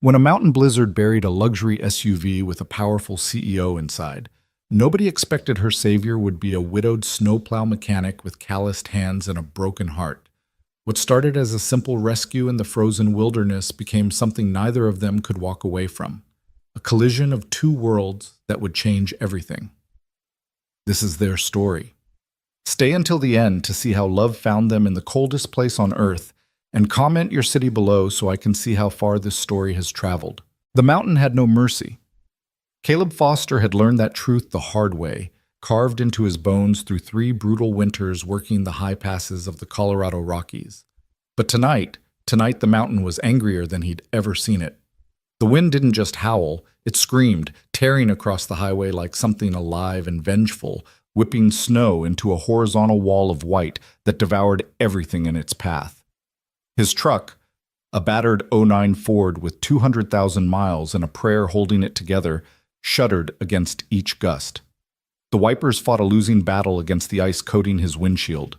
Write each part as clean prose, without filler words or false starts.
When a mountain blizzard buried a luxury SUV with a powerful CEO inside, nobody expected her savior would be a widowed snowplow mechanic with calloused hands and a broken heart. What started as a simple rescue in the frozen wilderness became something neither of them could walk away from. A collision of two worlds that would change everything. This is their story. Stay until the end to see how love found them in the coldest place on Earth, and comment your city below so I can see how far this story has traveled. The mountain had no mercy. Caleb Foster had learned that truth the hard way, carved into his bones through 3 brutal winters working the high passes of the Colorado Rockies. But tonight the mountain was angrier than he'd ever seen it. The wind didn't just howl, it screamed, tearing across the highway like something alive and vengeful, whipping snow into a horizontal wall of white that devoured everything in its path. His truck, a battered '09 Ford with 200,000 miles and a prayer holding it together, shuddered against each gust. The wipers fought a losing battle against the ice coating his windshield.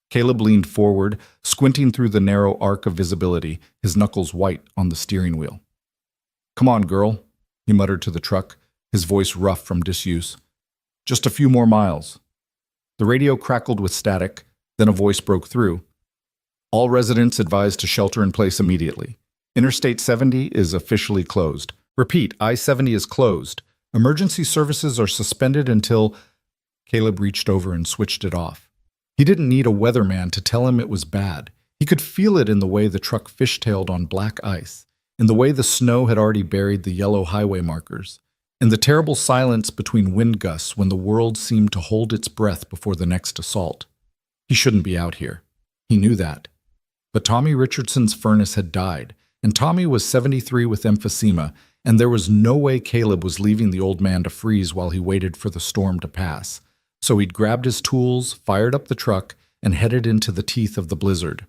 Caleb leaned forward, squinting through the narrow arc of visibility, his knuckles white on the steering wheel. "Come on, girl," he muttered to the truck, his voice rough from disuse. "Just a few more miles." The radio crackled with static, then a voice broke through. "All residents advised to shelter in place immediately. Interstate 70 is officially closed. Repeat, I-70 is closed. Emergency services are suspended until—" Caleb reached over and switched it off. He didn't need a weatherman to tell him it was bad. He could feel it in the way the truck fishtailed on black ice, in the way the snow had already buried the yellow highway markers, in the terrible silence between wind gusts when the world seemed to hold its breath before the next assault. He shouldn't be out here. He knew that. But Tommy Richardson's furnace had died, and Tommy was 73 with emphysema, and there was no way Caleb was leaving the old man to freeze while he waited for the storm to pass. So he'd grabbed his tools, fired up the truck, and headed into the teeth of the blizzard.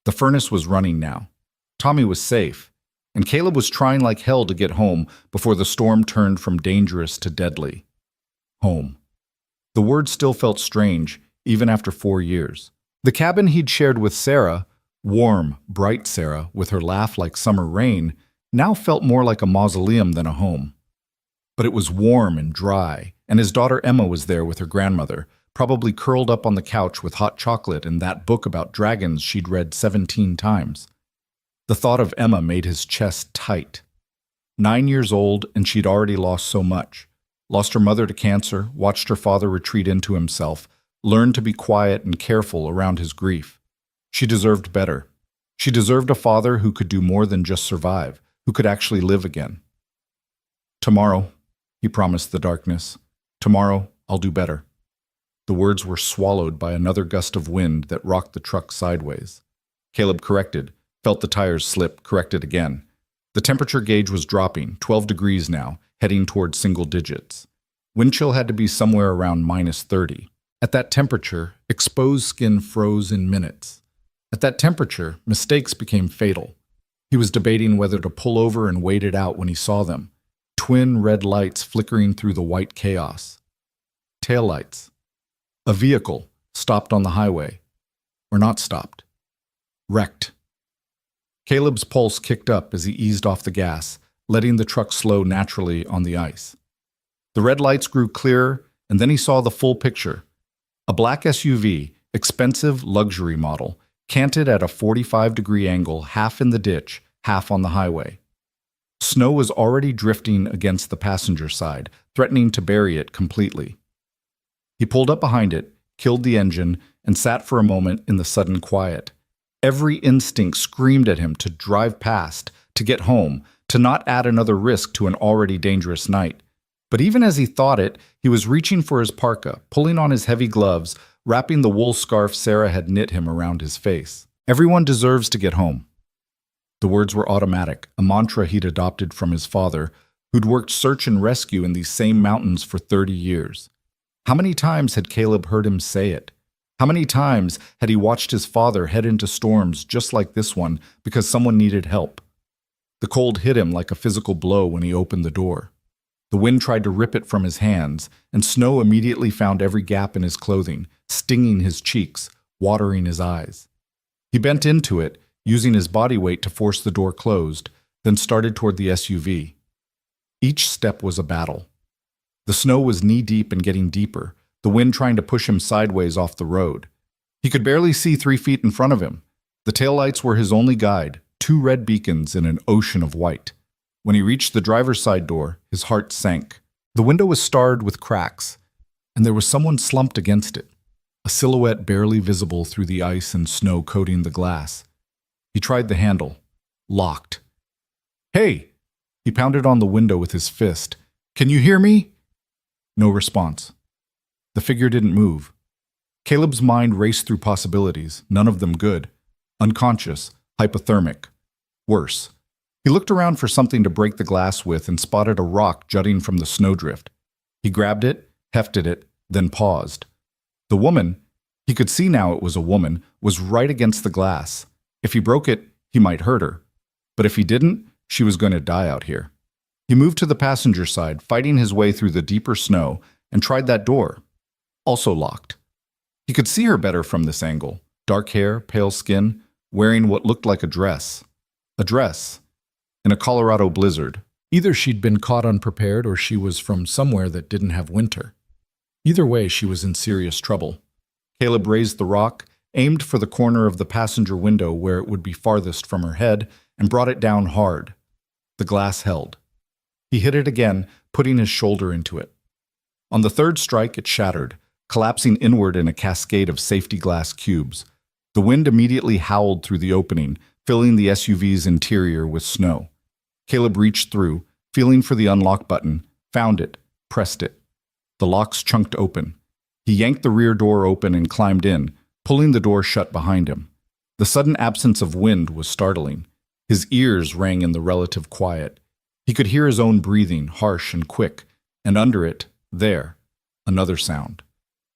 The furnace was running now. Tommy was safe, and Caleb was trying like hell to get home before the storm turned from dangerous to deadly. Home. The word still felt strange, even after 4 years. The cabin he'd shared with Sarah, warm, bright Sarah, with her laugh like summer rain, now felt more like a mausoleum than a home. But it was warm and dry, and his daughter Emma was there with her grandmother, probably curled up on the couch with hot chocolate and that book about dragons she'd read 17 times. The thought of Emma made his chest tight. 9 years old, and she'd already lost so much. Lost her mother to cancer, watched her father retreat into himself, learned to be quiet and careful around his grief. She deserved better. She deserved a father who could do more than just survive, who could actually live again. "Tomorrow," he promised the darkness. "Tomorrow, I'll do better." The words were swallowed by another gust of wind that rocked the truck sideways. Caleb corrected, felt the tires slip, corrected again. The temperature gauge was dropping, 12 degrees now, heading toward single digits. Wind chill had to be somewhere around -30. At that temperature, exposed skin froze in minutes. At that temperature, mistakes became fatal. He was debating whether to pull over and wait it out when he saw them. Twin red lights flickering through the white chaos. Taillights. A vehicle, stopped on the highway. Or not stopped. Wrecked. Caleb's pulse kicked up as he eased off the gas, letting the truck slow naturally on the ice. The red lights grew clearer, and then he saw the full picture. A black SUV, expensive luxury model, canted at a 45-degree angle, half in the ditch, half on the highway. Snow was already drifting against the passenger side, threatening to bury it completely. He pulled up behind it, killed the engine, and sat for a moment in the sudden quiet. Every instinct screamed at him to drive past, to get home, to not add another risk to an already dangerous night. But even as he thought it, he was reaching for his parka, pulling on his heavy gloves, wrapping the wool scarf Sarah had knit him around his face. Everyone deserves to get home. The words were automatic, a mantra he'd adopted from his father, who'd worked search and rescue in these same mountains for 30 years. How many times had Caleb heard him say it? How many times had he watched his father head into storms just like this one because someone needed help? The cold hit him like a physical blow when he opened the door. The wind tried to rip it from his hands, and snow immediately found every gap in his clothing, stinging his cheeks, watering his eyes. He bent into it, using his body weight to force the door closed, then started toward the SUV. Each step was a battle. The snow was knee-deep and getting deeper, the wind trying to push him sideways off the road. He could barely see 3 feet in front of him. The taillights were his only guide, 2 red beacons in an ocean of white. When he reached the driver's side door, his heart sank. The window was starred with cracks, and there was someone slumped against it, a silhouette barely visible through the ice and snow coating the glass. He tried the handle. Locked. "Hey!" He pounded on the window with his fist. "Can you hear me?" No response. The figure didn't move. Caleb's mind raced through possibilities, none of them good. Unconscious, hypothermic. Worse. He looked around for something to break the glass with and spotted a rock jutting from the snowdrift. He grabbed it, hefted it, then paused. The woman, he could see now it was a woman, was right against the glass. If he broke it, he might hurt her. But if he didn't, she was going to die out here. He moved to the passenger side, fighting his way through the deeper snow, and tried that door. Also locked. He could see her better from this angle. Dark hair, pale skin, wearing what looked like a dress. A dress. In a Colorado blizzard. Either she'd been caught unprepared or she was from somewhere that didn't have winter. Either way, she was in serious trouble. Caleb raised the rock, aimed for the corner of the passenger window where it would be farthest from her head, and brought it down hard. The glass held. He hit it again, putting his shoulder into it. On the third strike, it shattered, collapsing inward in a cascade of safety glass cubes. The wind immediately howled through the opening, filling the SUV's interior with snow. Caleb reached through, feeling for the unlock button, found it, pressed it. The locks chunked open. He yanked the rear door open and climbed in, pulling the door shut behind him. The sudden absence of wind was startling. His ears rang in the relative quiet. He could hear his own breathing, harsh and quick, and under it, there, another sound.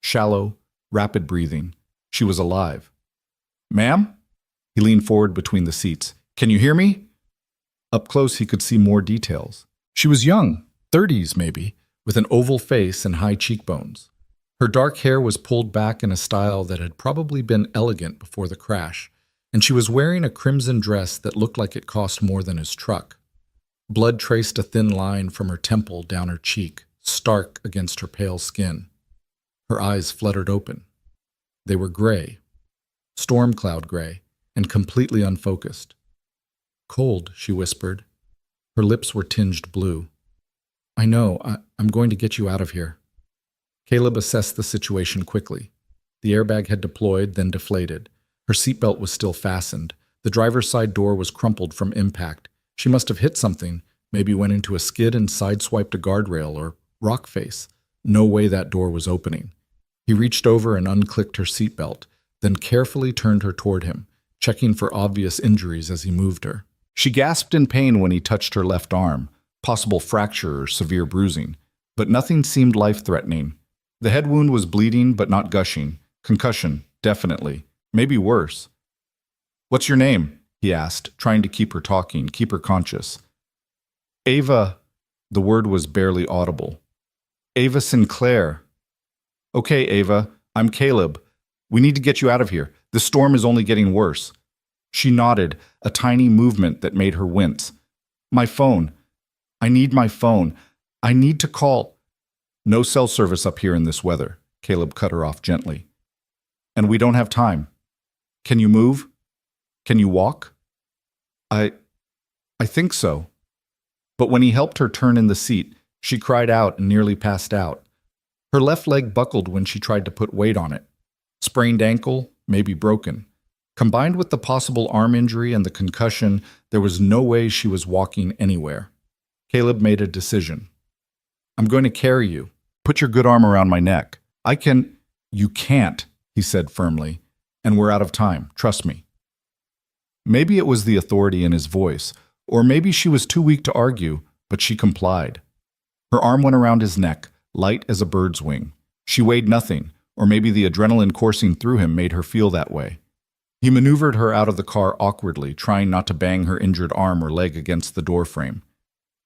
Shallow, rapid breathing. She was alive. "Ma'am?" He leaned forward between the seats. "Can you hear me?" Up close, he could see more details. She was young, 30s maybe, with an oval face and high cheekbones. Her dark hair was pulled back in a style that had probably been elegant before the crash, and she was wearing a crimson dress that looked like it cost more than his truck. Blood traced a thin line from her temple down her cheek, stark against her pale skin. Her eyes fluttered open. They were gray, storm cloud gray, and completely unfocused. "Cold," she whispered. Her lips were tinged blue. "I know. I'm going to get you out of here." Caleb assessed the situation quickly. The airbag had deployed, then deflated. Her seatbelt was still fastened. The driver's side door was crumpled from impact. She must have hit something, maybe went into a skid and sideswiped a guardrail or rock face. No way that door was opening. He reached over and unclicked her seatbelt, then carefully turned her toward him, checking for obvious injuries as he moved her. She gasped in pain when he touched her left arm, possible fracture or severe bruising, but nothing seemed life-threatening. The head wound was bleeding but not gushing. Concussion, definitely. Maybe worse. "What's your name?" he asked, trying to keep her talking, keep her conscious. "Ava." The word was barely audible. "Ava Sinclair." "Okay, Ava, I'm Caleb. We need to get you out of here. The storm is only getting worse." She nodded, a tiny movement that made her wince. "My phone. I need my phone. I need to call." "No cell service up here in this weather," Caleb cut her off gently. "And we don't have time. Can you move? Can you walk?" I think so." But when he helped her turn in the seat, she cried out and nearly passed out. Her left leg buckled when she tried to put weight on it. Sprained ankle, maybe broken. Combined with the possible arm injury and the concussion, there was no way she was walking anywhere. Caleb made a decision. "I'm going to carry you. Put your good arm around my neck. I can—" "You can't," he said firmly. "And we're out of time. Trust me." Maybe it was the authority in his voice, or maybe she was too weak to argue, but she complied. Her arm went around his neck, light as a bird's wing. She weighed nothing, or maybe the adrenaline coursing through him made her feel that way. He maneuvered her out of the car awkwardly, trying not to bang her injured arm or leg against the doorframe.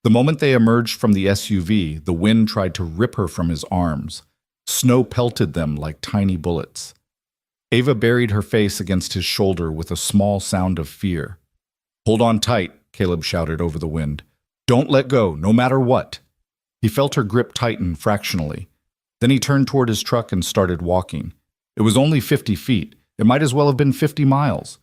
The moment they emerged from the SUV, the wind tried to rip her from his arms. Snow pelted them like tiny bullets. Ava buried her face against his shoulder with a small sound of fear. "Hold on tight," Caleb shouted over the wind. Don't let go, no matter what. He felt her grip tighten fractionally. Then he turned toward his truck and started walking. It was only 50 feet. It might as well have been 50 miles.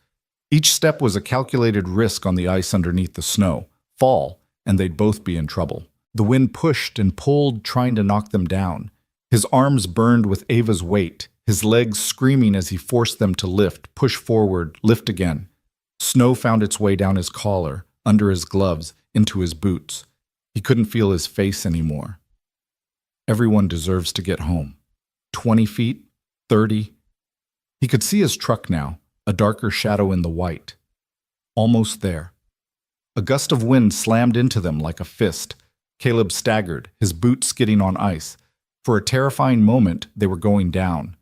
Each step was a calculated risk on the ice underneath the snow. Fall, and they'd both be in trouble. The wind pushed and pulled, trying to knock them down. His arms burned with Ava's weight, his legs screaming as he forced them to lift, push forward, lift again. Snow found its way down his collar, under his gloves, into his boots. He couldn't feel his face anymore. Everyone deserves to get home. 20 feet, 30. He could see his truck now, a darker shadow in the white. Almost there. A gust of wind slammed into them like a fist. Caleb staggered, his boots skidding on ice. For a terrifying moment, they were going down.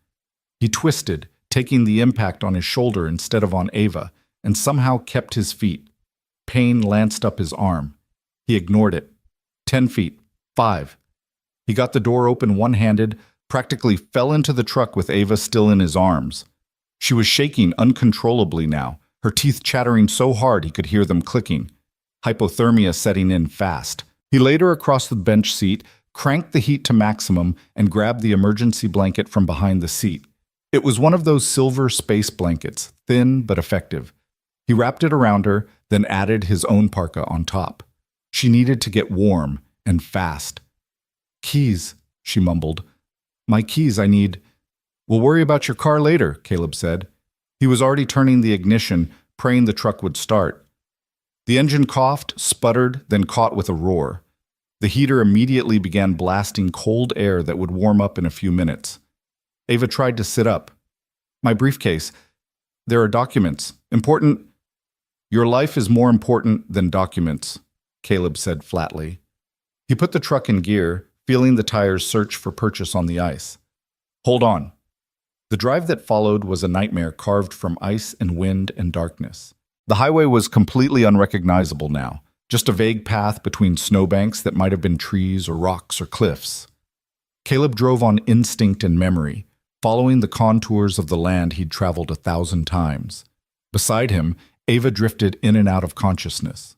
He twisted, taking the impact on his shoulder instead of on Ava, and somehow kept his feet. Pain lanced up his arm. He ignored it. 10 feet. 5. He got the door open one-handed, practically fell into the truck with Ava still in his arms. She was shaking uncontrollably now, her teeth chattering so hard he could hear them clicking. Hypothermia setting in fast. He laid her across the bench seat, cranked the heat to maximum, and grabbed the emergency blanket from behind the seat. It was one of those silver space blankets, thin but effective. He wrapped it around her, then added his own parka on top. She needed to get warm, and fast. Keys, she mumbled. My keys, I need. We'll worry about your car later, Caleb said. He was already turning the ignition, praying the truck would start. The engine coughed, sputtered, then caught with a roar. The heater immediately began blasting cold air that would warm up in a few minutes. Ava tried to sit up. My briefcase. There are documents. Important. Your life is more important than documents, Caleb said flatly. He put the truck in gear, feeling the tires search for purchase on the ice. Hold on. The drive that followed was a nightmare carved from ice and wind and darkness. The highway was completely unrecognizable now, just a vague path between snowbanks that might have been trees or rocks or cliffs. Caleb drove on instinct and memory, following the contours of the land he'd traveled 1,000 times. Beside him, Ava drifted in and out of consciousness.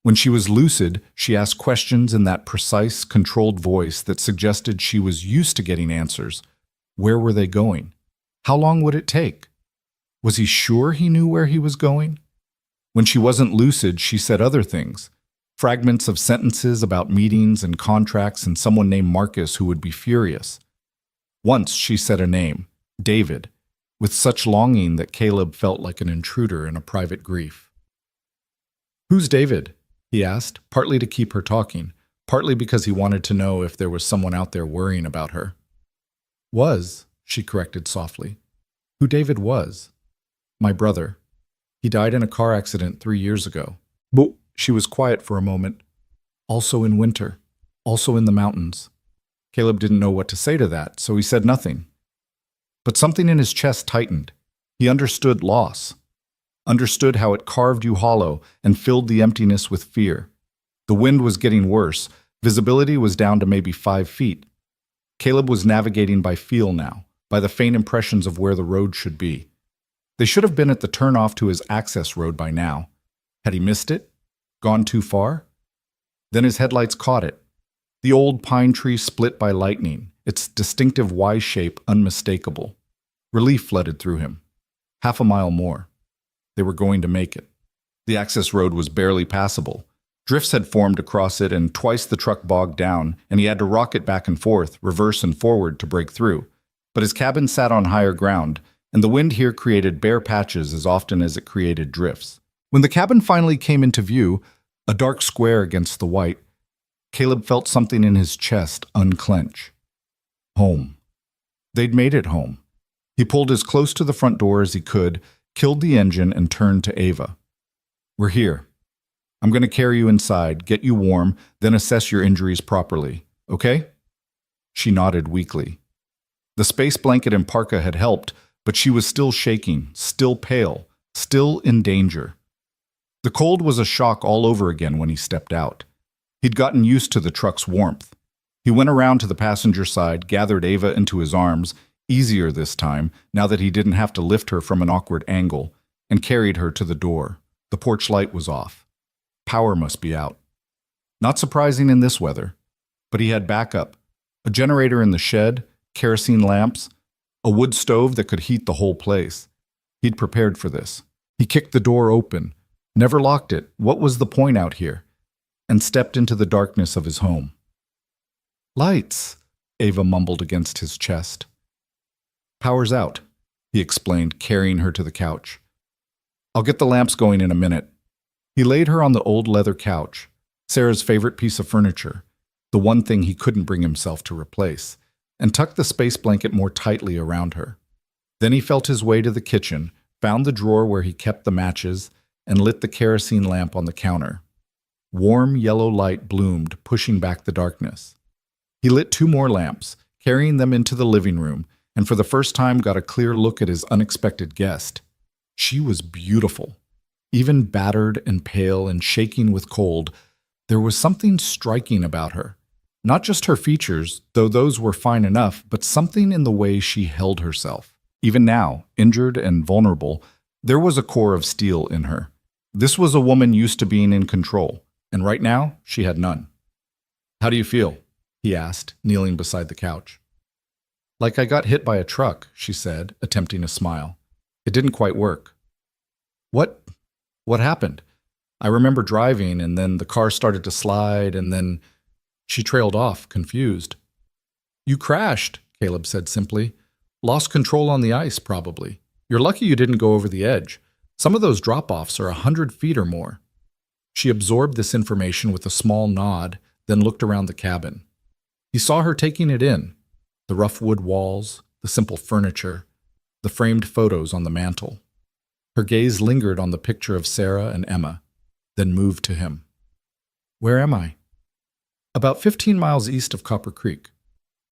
When she was lucid, she asked questions in that precise, controlled voice that suggested she was used to getting answers. Where were they going? How long would it take? Was he sure he knew where he was going? When she wasn't lucid, she said other things. Fragments of sentences about meetings and contracts and someone named Marcus who would be furious. Once she said a name, David, with such longing that Caleb felt like an intruder in a private grief. Who's David? He asked, partly to keep her talking, partly because he wanted to know if there was someone out there worrying about her. Was, she corrected softly. Who David was? My brother. He died in a car accident 3 years ago. But she was quiet for a moment. Also in winter. Also in the mountains. Caleb didn't know what to say to that, so he said nothing. But something in his chest tightened. He understood loss. Understood how it carved you hollow and filled the emptiness with fear. The wind was getting worse. Visibility was down to maybe 5 feet. Caleb was navigating by feel now, by the faint impressions of where the road should be. They should have been at the turnoff to his access road by now. Had he missed it? Gone too far? Then his headlights caught it. The old pine tree split by lightning, its distinctive Y shape unmistakable. Relief flooded through him. 1/2 mile more. They were going to make it. The access road was barely passable. Drifts had formed across it, and twice the truck bogged down, and he had to rock it back and forth, reverse and forward to break through. But his cabin sat on higher ground, and the wind here created bare patches as often as it created drifts. When the cabin finally came into view, a dark square against the white, Caleb felt something in his chest unclench. Home. They'd made it home. He pulled as close to the front door as he could, killed the engine, and turned to Ava. We're here. I'm going to carry you inside, get you warm, then assess your injuries properly. Okay? She nodded weakly. The space blanket and parka had helped, but she was still shaking, still pale, still in danger. The cold was a shock all over again when he stepped out. He'd gotten used to the truck's warmth. He went around to the passenger side, gathered Ava into his arms, easier this time, now that he didn't have to lift her from an awkward angle, and carried her to the door. The porch light was off. Power must be out. Not surprising in this weather, but he had backup. A generator in the shed, kerosene lamps, a wood stove that could heat the whole place. He'd prepared for this. He kicked the door open, never locked it. What was the point out here? And stepped into the darkness of his home. Lights, Ava mumbled against his chest. Power's out, he explained, carrying her to the couch. I'll get the lamps going in a minute. He laid her on the old leather couch, Sarah's favorite piece of furniture, the one thing he couldn't bring himself to replace, and tucked the space blanket more tightly around her. Then he felt his way to the kitchen, found the drawer where he kept the matches, and lit the kerosene lamp on the counter. Warm yellow light bloomed, pushing back the darkness. He lit 2 more lamps, carrying them into the living room, and for the first time got a clear look at his unexpected guest. She was beautiful. Even battered and pale and shaking with cold, there was something striking about her. Not just her features, though those were fine enough, but something in the way she held herself. Even now, injured and vulnerable, there was a core of steel in her. This was a woman used to being in control, and right now, she had none. How do you feel? He asked, kneeling beside the couch. Like I got hit by a truck, she said, attempting a smile. It didn't quite work. What happened? I remember driving, and then the car started to slide, and then she trailed off, confused. You crashed, Caleb said simply. Lost control on the ice, probably. You're lucky you didn't go over the edge. Some of those drop-offs are 100 feet or more. She absorbed this information with a small nod, then looked around the cabin. He saw her taking it in, the rough wood walls, the simple furniture, the framed photos on the mantel. Her gaze lingered on the picture of Sarah and Emma, then moved to him. Where am I? About 15 miles east of Copper Creek.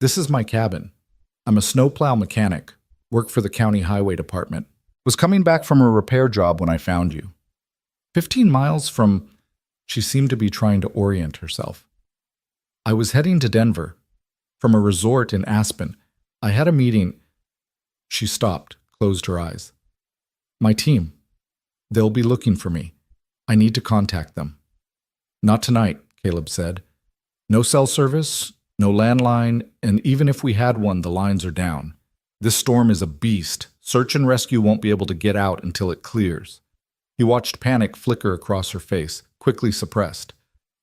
This is my cabin. I'm a snowplow mechanic, work for the county highway department. Was coming back from a repair job when I found you. 15 miles from... She seemed to be trying to orient herself. I was heading to Denver, from a resort in Aspen. I had a meeting. She stopped, closed her eyes. My team. They'll be looking for me. I need to contact them. Not tonight, Caleb said. No cell service, no landline, and even if we had one, the lines are down. This storm is a beast. Search and rescue won't be able to get out until it clears. He watched panic flicker across her face, quickly suppressed.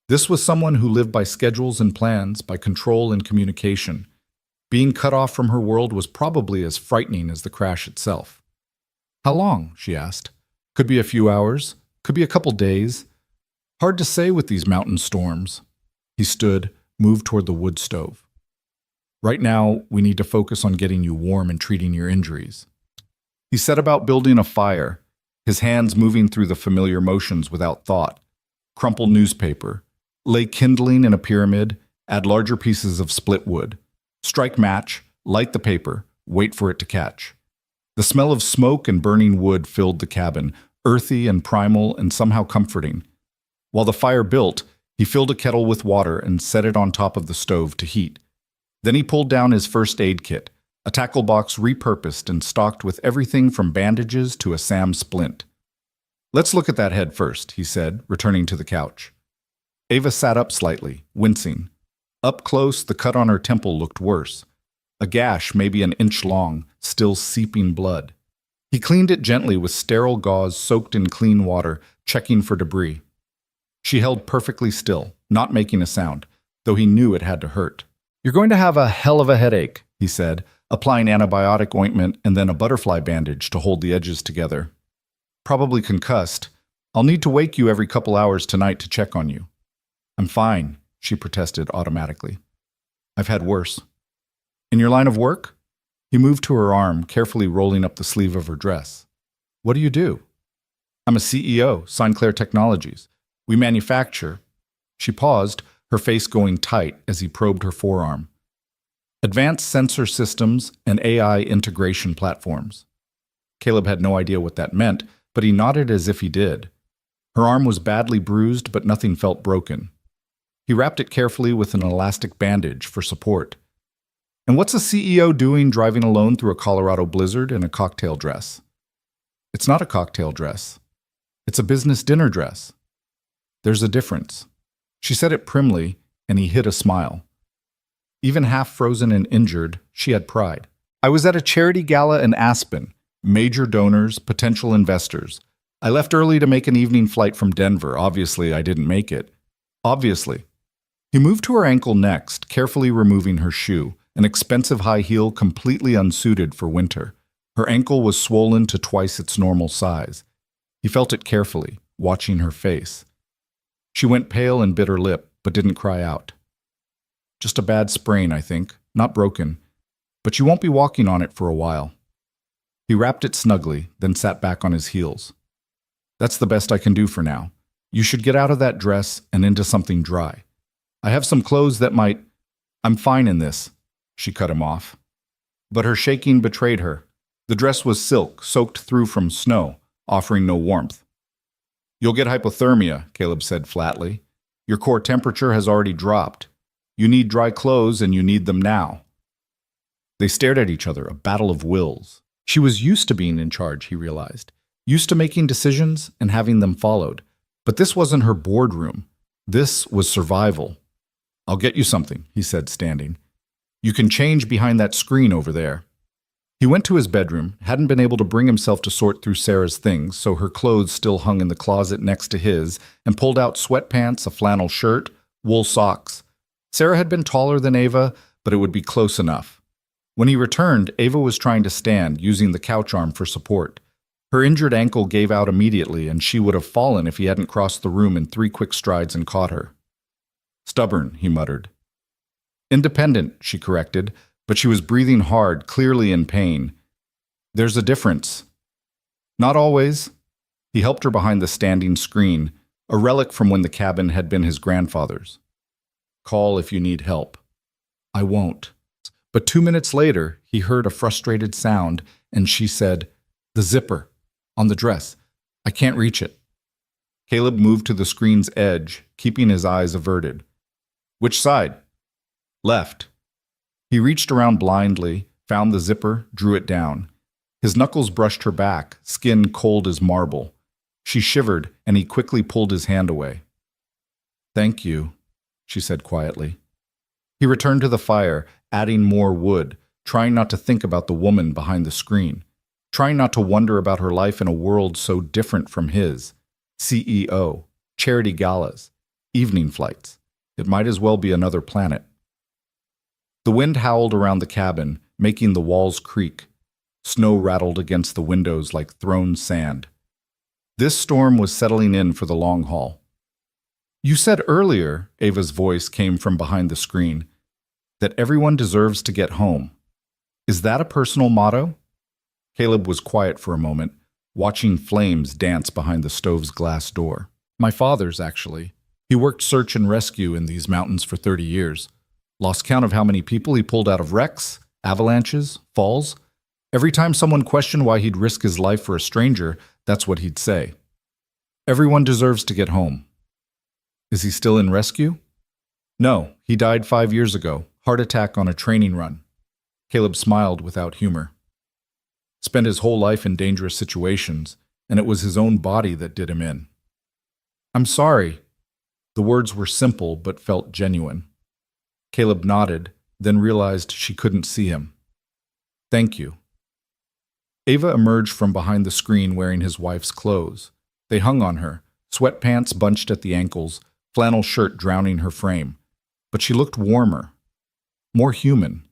This was someone who lived by schedules and plans, by control and communication. Being cut off from her world was probably as frightening as the crash itself. How long? She asked. Could be a few hours, could be a couple days. Hard to say with these mountain storms. He stood, moved toward the wood stove. Right now, we need to focus on getting you warm and treating your injuries. He set about building a fire, his hands moving through the familiar motions without thought. Crumple newspaper, lay kindling in a pyramid, add larger pieces of split wood. Strike match, light the paper, wait for it to catch. The smell of smoke and burning wood filled the cabin, earthy and primal and somehow comforting. While the fire built, he filled a kettle with water and set it on top of the stove to heat. Then he pulled down his first aid kit, a tackle box repurposed and stocked with everything from bandages to a SAM splint. Let's look at that head first, he said, returning to the couch. Ava sat up slightly, wincing. Up close, the cut on her temple looked worse. A gash maybe an inch long, still seeping blood. He cleaned it gently with sterile gauze soaked in clean water, checking for debris. She held perfectly still, not making a sound, though he knew it had to hurt. You're going to have a hell of a headache, he said, applying antibiotic ointment and then a butterfly bandage to hold the edges together. Probably concussed. I'll need to wake you every couple hours tonight to check on you. I'm fine, she protested automatically. I've had worse. In your line of work? He moved to her arm, carefully rolling up the sleeve of her dress. What do you do? I'm a CEO, Sinclair Technologies. We manufacture. She paused, her face going tight as he probed her forearm. Advanced sensor systems and AI integration platforms. Caleb had no idea what that meant, but he nodded as if he did. Her arm was badly bruised, but nothing felt broken. He wrapped it carefully with an elastic bandage for support. And what's a CEO doing driving alone through a Colorado blizzard in a cocktail dress? It's not a cocktail dress. It's a business dinner dress. There's a difference. She said it primly, and he hid a smile. Even half frozen and injured, she had pride. I was at a charity gala in Aspen. Major donors, potential investors. I left early to make an evening flight from Denver. Obviously, I didn't make it. Obviously. He moved to her ankle next, carefully removing her shoe, an expensive high heel completely unsuited for winter. Her ankle was swollen to twice its normal size. He felt it carefully, watching her face. She went pale and bit her lip, but didn't cry out. Just a bad sprain, I think, not broken, but you won't be walking on it for a while. He wrapped it snugly, then sat back on his heels. That's the best I can do for now. You should get out of that dress and into something dry. I have some clothes that might... I'm fine in this. She cut him off. But her shaking betrayed her. The dress was silk, soaked through from snow, offering no warmth. You'll get hypothermia, Caleb said flatly. Your core temperature has already dropped. You need dry clothes and you need them now. They stared at each other, a battle of wills. She was used to being in charge, he realized. Used to making decisions and having them followed. But this wasn't her boardroom. This was survival. I'll get you something, he said, standing. You can change behind that screen over there. He went to his bedroom, hadn't been able to bring himself to sort through Sarah's things, so her clothes still hung in the closet next to his, and pulled out sweatpants, a flannel shirt, wool socks. Sarah had been taller than Ava, but it would be close enough. When he returned, Ava was trying to stand, using the couch arm for support. Her injured ankle gave out immediately, and she would have fallen if he hadn't crossed the room in 3 quick strides and caught her. Stubborn, he muttered. Independent, she corrected, but she was breathing hard, clearly in pain. There's a difference. Not always. He helped her behind the standing screen, a relic from when the cabin had been his grandfather's. Call if you need help. I won't. But 2 minutes later, he heard a frustrated sound, and she said, The zipper. On the dress. I can't reach it. Caleb moved to the screen's edge, keeping his eyes averted. Which side? Left. He reached around blindly, found the zipper, drew it down. His knuckles brushed her back, skin cold as marble. She shivered, and he quickly pulled his hand away. Thank you, she said quietly. He returned to the fire, adding more wood, trying not to think about the woman behind the screen. Trying not to wonder about her life in a world so different from his. CEO, charity galas, evening flights. It might as well be another planet. The wind howled around the cabin, making the walls creak. Snow rattled against the windows like thrown sand. This storm was settling in for the long haul. You said earlier, Ava's voice came from behind the screen, that everyone deserves to get home. Is that a personal motto? Caleb was quiet for a moment, watching flames dance behind the stove's glass door. My father's, actually. He worked search and rescue in these mountains for 30 years. Lost count of how many people he pulled out of wrecks, avalanches, falls. Every time someone questioned why he'd risk his life for a stranger, that's what he'd say. Everyone deserves to get home. Is he still in rescue? No, he died 5 years ago. Heart attack on a training run. Caleb smiled without humor. Spent his whole life in dangerous situations, and it was his own body that did him in. I'm sorry. The words were simple but felt genuine. Caleb nodded, then realized she couldn't see him. Thank you. Ava emerged from behind the screen wearing his wife's clothes. They hung on her, sweatpants bunched at the ankles, flannel shirt drowning her frame. But she looked warmer, more human.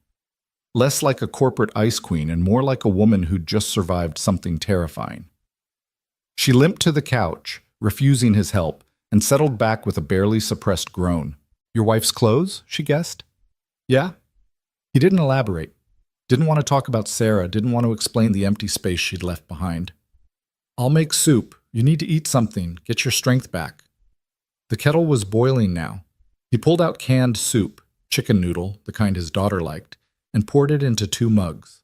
Less like a corporate ice queen and more like a woman who'd just survived something terrifying. She limped to the couch, refusing his help, and settled back with a barely suppressed groan. Your wife's clothes? She guessed. Yeah? He didn't elaborate. Didn't want to talk about Sarah, didn't want to explain the empty space she'd left behind. I'll make soup. You need to eat something. Get your strength back. The kettle was boiling now. He pulled out canned soup, chicken noodle, the kind his daughter liked, and poured it into 2 mugs.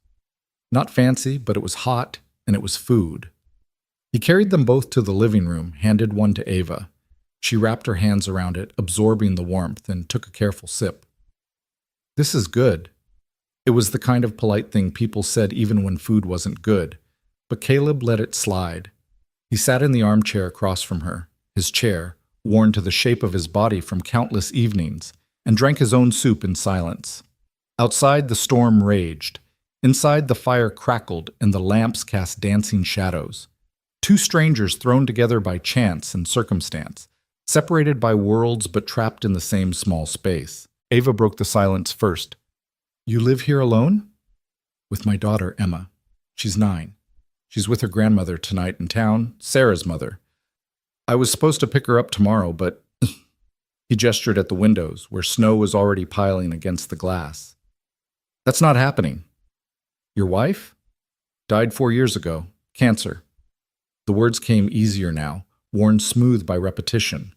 Not fancy, but it was hot, and it was food. He carried them both to the living room, handed one to Ava. She wrapped her hands around it, absorbing the warmth, and took a careful sip. This is good. It was the kind of polite thing people said even when food wasn't good, but Caleb let it slide. He sat in the armchair across from her, his chair, worn to the shape of his body from countless evenings, and drank his own soup in silence. Outside, the storm raged. Inside, the fire crackled and the lamps cast dancing shadows. Two strangers thrown together by chance and circumstance, separated by worlds but trapped in the same small space. Ava broke the silence first. "You live here alone?" "With my daughter, Emma. She's 9. She's with her grandmother tonight in town, Sarah's mother. I was supposed to pick her up tomorrow, but..." He gestured at the windows, where snow was already piling against the glass. "That's not happening." "Your wife?" "Died 4 years ago. Cancer." The words came easier now, worn smooth by repetition.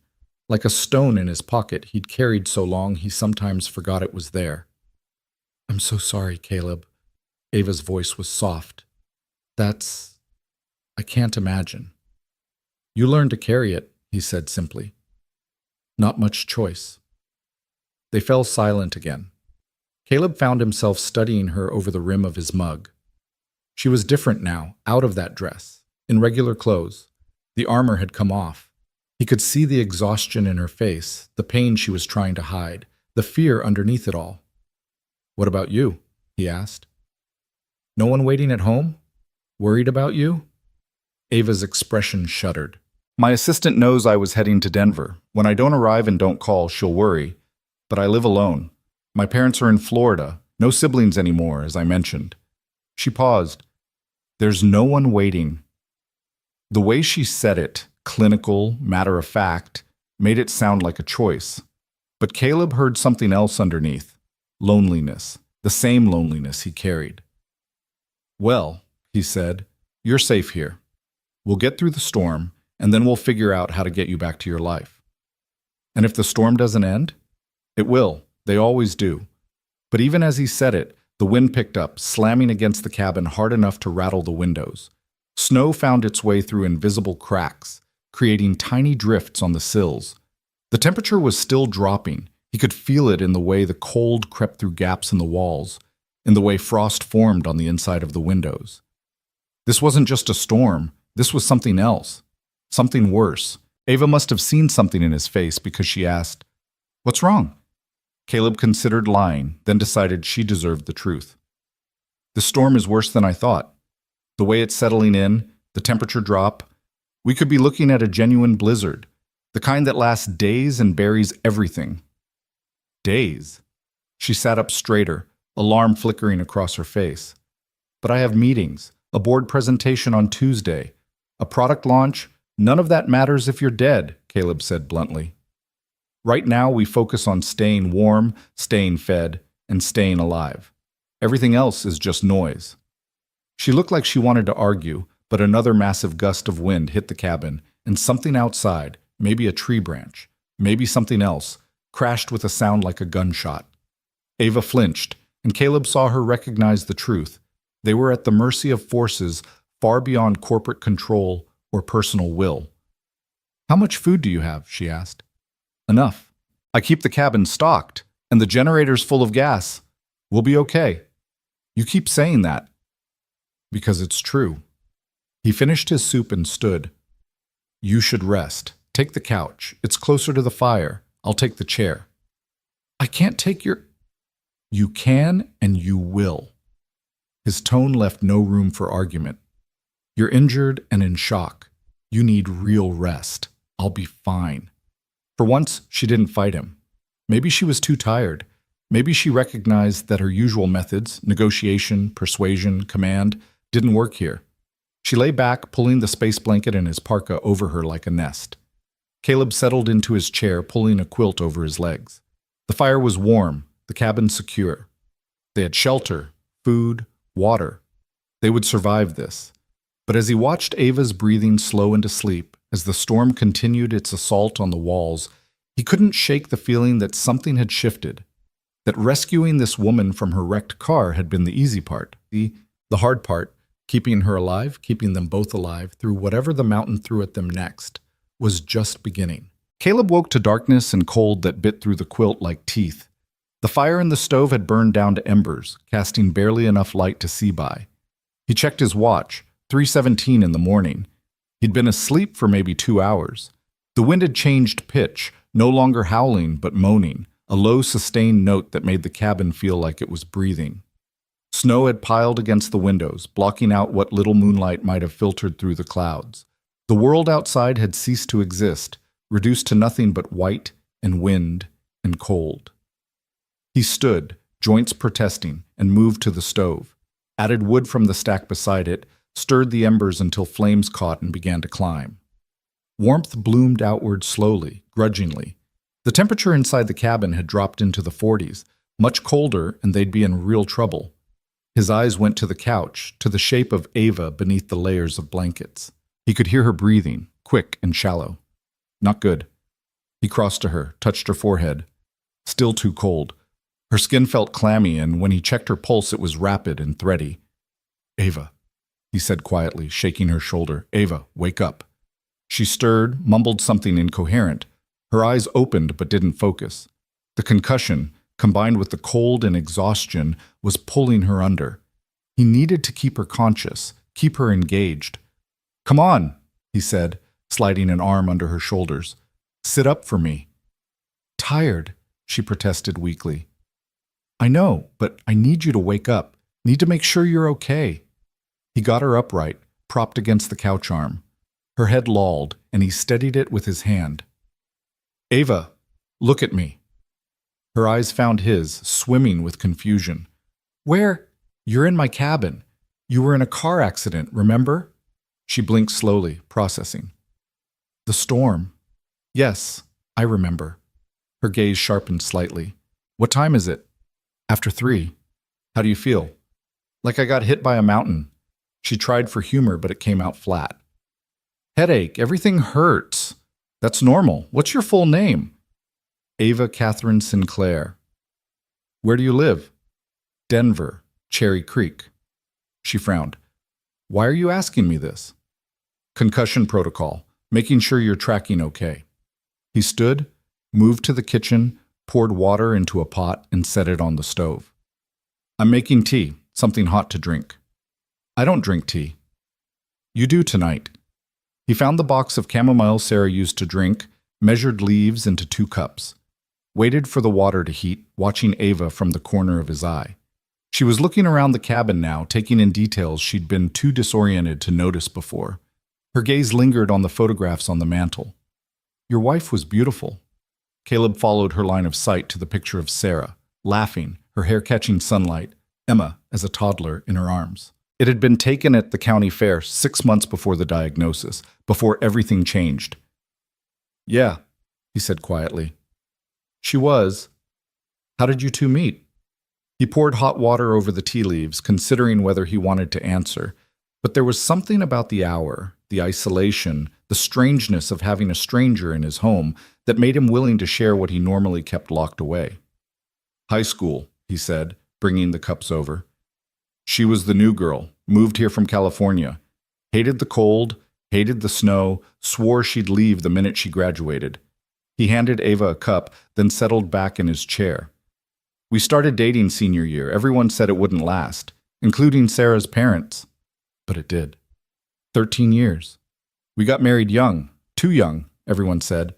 Like a stone in his pocket he'd carried so long he sometimes forgot it was there. "I'm so sorry, Caleb." Ava's voice was soft. I can't imagine." "You learn to carry it," he said simply. "Not much choice." They fell silent again. Caleb found himself studying her over the rim of his mug. She was different now, out of that dress, in regular clothes. The armor had come off. He could see the exhaustion in her face, the pain she was trying to hide, the fear underneath it all. "What about you?" he asked. "No one waiting at home? Worried about you?" Ava's expression shuddered. "My assistant knows I was heading to Denver. When I don't arrive and don't call, she'll worry. But I live alone. My parents are in Florida. No siblings anymore, as I mentioned." She paused. "There's no one waiting." The way she said it, clinical, matter-of-fact, made it sound like a choice. But Caleb heard something else underneath. Loneliness. The same loneliness he carried. "Well," he said, "you're safe here. We'll get through the storm, and then we'll figure out how to get you back to your life." "And if the storm doesn't end?" "It will. They always do." But even as he said it, the wind picked up, slamming against the cabin hard enough to rattle the windows. Snow found its way through invisible cracks, creating tiny drifts on the sills. The temperature was still dropping. He could feel it in the way the cold crept through gaps in the walls, in the way frost formed on the inside of the windows. This wasn't just a storm. This was something else. Something worse. Ava must have seen something in his face because she asked, "What's wrong?" Caleb considered lying, then decided she deserved the truth. "The storm is worse than I thought. The way it's settling in, the temperature drop. We could be looking at a genuine blizzard, the kind that lasts days and buries everything." "Days?" She sat up straighter, alarm flickering across her face. "But I have meetings, a board presentation on Tuesday, a product launch. None of that matters if you're dead," Caleb said bluntly. "Right now we focus on staying warm, staying fed, and staying alive. Everything else is just noise." She looked like she wanted to argue, but another massive gust of wind hit the cabin, and something outside, maybe a tree branch, maybe something else, crashed with a sound like a gunshot. Ava flinched, and Caleb saw her recognize the truth. They were at the mercy of forces far beyond corporate control or personal will. "How much food do you have?" she asked. "Enough. I keep the cabin stocked, and the generator's full of gas. We'll be okay." "You keep saying that." "Because it's true." He finished his soup and stood. "You should rest. Take the couch. It's closer to the fire. I'll take the chair." "I can't take your..." "You can and you will." His tone left no room for argument. "You're injured and in shock. You need real rest. I'll be fine." For once, she didn't fight him. Maybe she was too tired. Maybe she recognized that her usual methods, negotiation, persuasion, command, didn't work here. She lay back, pulling the space blanket and his parka over her like a nest. Caleb settled into his chair, pulling a quilt over his legs. The fire was warm, the cabin secure. They had shelter, food, water. They would survive this. But as he watched Ava's breathing slow into sleep, as the storm continued its assault on the walls, he couldn't shake the feeling that something had shifted, that rescuing this woman from her wrecked car had been the easy part. The hard part, keeping her alive, keeping them both alive through whatever the mountain threw at them next, was just beginning. Caleb woke to darkness and cold that bit through the quilt like teeth. The fire in the stove had burned down to embers, casting barely enough light to see by. He checked his watch, 3:17 in the morning. He'd been asleep for maybe 2 hours. The wind had changed pitch, no longer howling but moaning, a low sustained note that made the cabin feel like it was breathing. Snow had piled against the windows, blocking out what little moonlight might have filtered through the clouds. The world outside had ceased to exist, reduced to nothing but white and wind and cold. He stood, joints protesting, and moved to the stove, added wood from the stack beside it, stirred the embers until flames caught and began to climb. Warmth bloomed outward slowly, grudgingly. The temperature inside the cabin had dropped into the 40s, much colder, and they'd be in real trouble. His eyes went to the couch, to the shape of Ava beneath the layers of blankets. He could hear her breathing, quick and shallow. Not good. He crossed to her, touched her forehead. Still too cold. Her skin felt clammy, and when he checked her pulse, it was rapid and thready. "Ava," he said quietly, shaking her shoulder. "Ava, wake up." She stirred, mumbled something incoherent. Her eyes opened but didn't focus. The concussion, combined with the cold and exhaustion, was pulling her under. He needed to keep her conscious, keep her engaged. "Come on," he said, sliding an arm under her shoulders. "Sit up for me." "Tired," she protested weakly. "I know, but I need you to wake up. Need to make sure you're okay." He got her upright, propped against the couch arm. Her head lolled, and he steadied it with his hand. "Ava, look at me." Her eyes found his, swimming with confusion. "Where?" "You're in my cabin. You were in a car accident, remember?" She blinked slowly, processing. "The storm." "Yes, I remember." Her gaze sharpened slightly. "What time is it?" "After 3. How do you feel?" "Like I got hit by a mountain." She tried for humor, but it came out flat. "Headache, everything hurts." "That's normal. What's your full name?" "Ava Catherine Sinclair." "Where do you live?" "Denver, Cherry Creek." She frowned. "Why are you asking me this?" "Concussion protocol, making sure you're tracking okay." He stood, moved to the kitchen, poured water into a pot, and set it on the stove. "I'm making tea, something hot to drink." "I don't drink tea." "You do tonight." He found the box of chamomile Sarah used to drink, measured leaves into 2 cups. Waited for the water to heat, watching Ava from the corner of his eye. She was looking around the cabin now, taking in details she'd been too disoriented to notice before. Her gaze lingered on the photographs on the mantel. "Your wife was beautiful." Caleb followed her line of sight to the picture of Sarah, laughing, her hair catching sunlight, Emma, as a toddler, in her arms. It had been taken at the county fair 6 months before the diagnosis, before everything changed. "Yeah," he said quietly. "She was. How did you two meet?" He poured hot water over the tea leaves, considering whether he wanted to answer. But there was something about the hour, the isolation, the strangeness of having a stranger in his home that made him willing to share what he normally kept locked away. "High school," he said, bringing the cups over. "She was the new girl, moved here from California. Hated the cold, hated the snow, swore she'd leave the minute she graduated." He handed Ava a cup, then settled back in his chair. "We started dating senior year. Everyone said it wouldn't last, including Sarah's parents. But it did. 13 years. We got married young, too young, everyone said.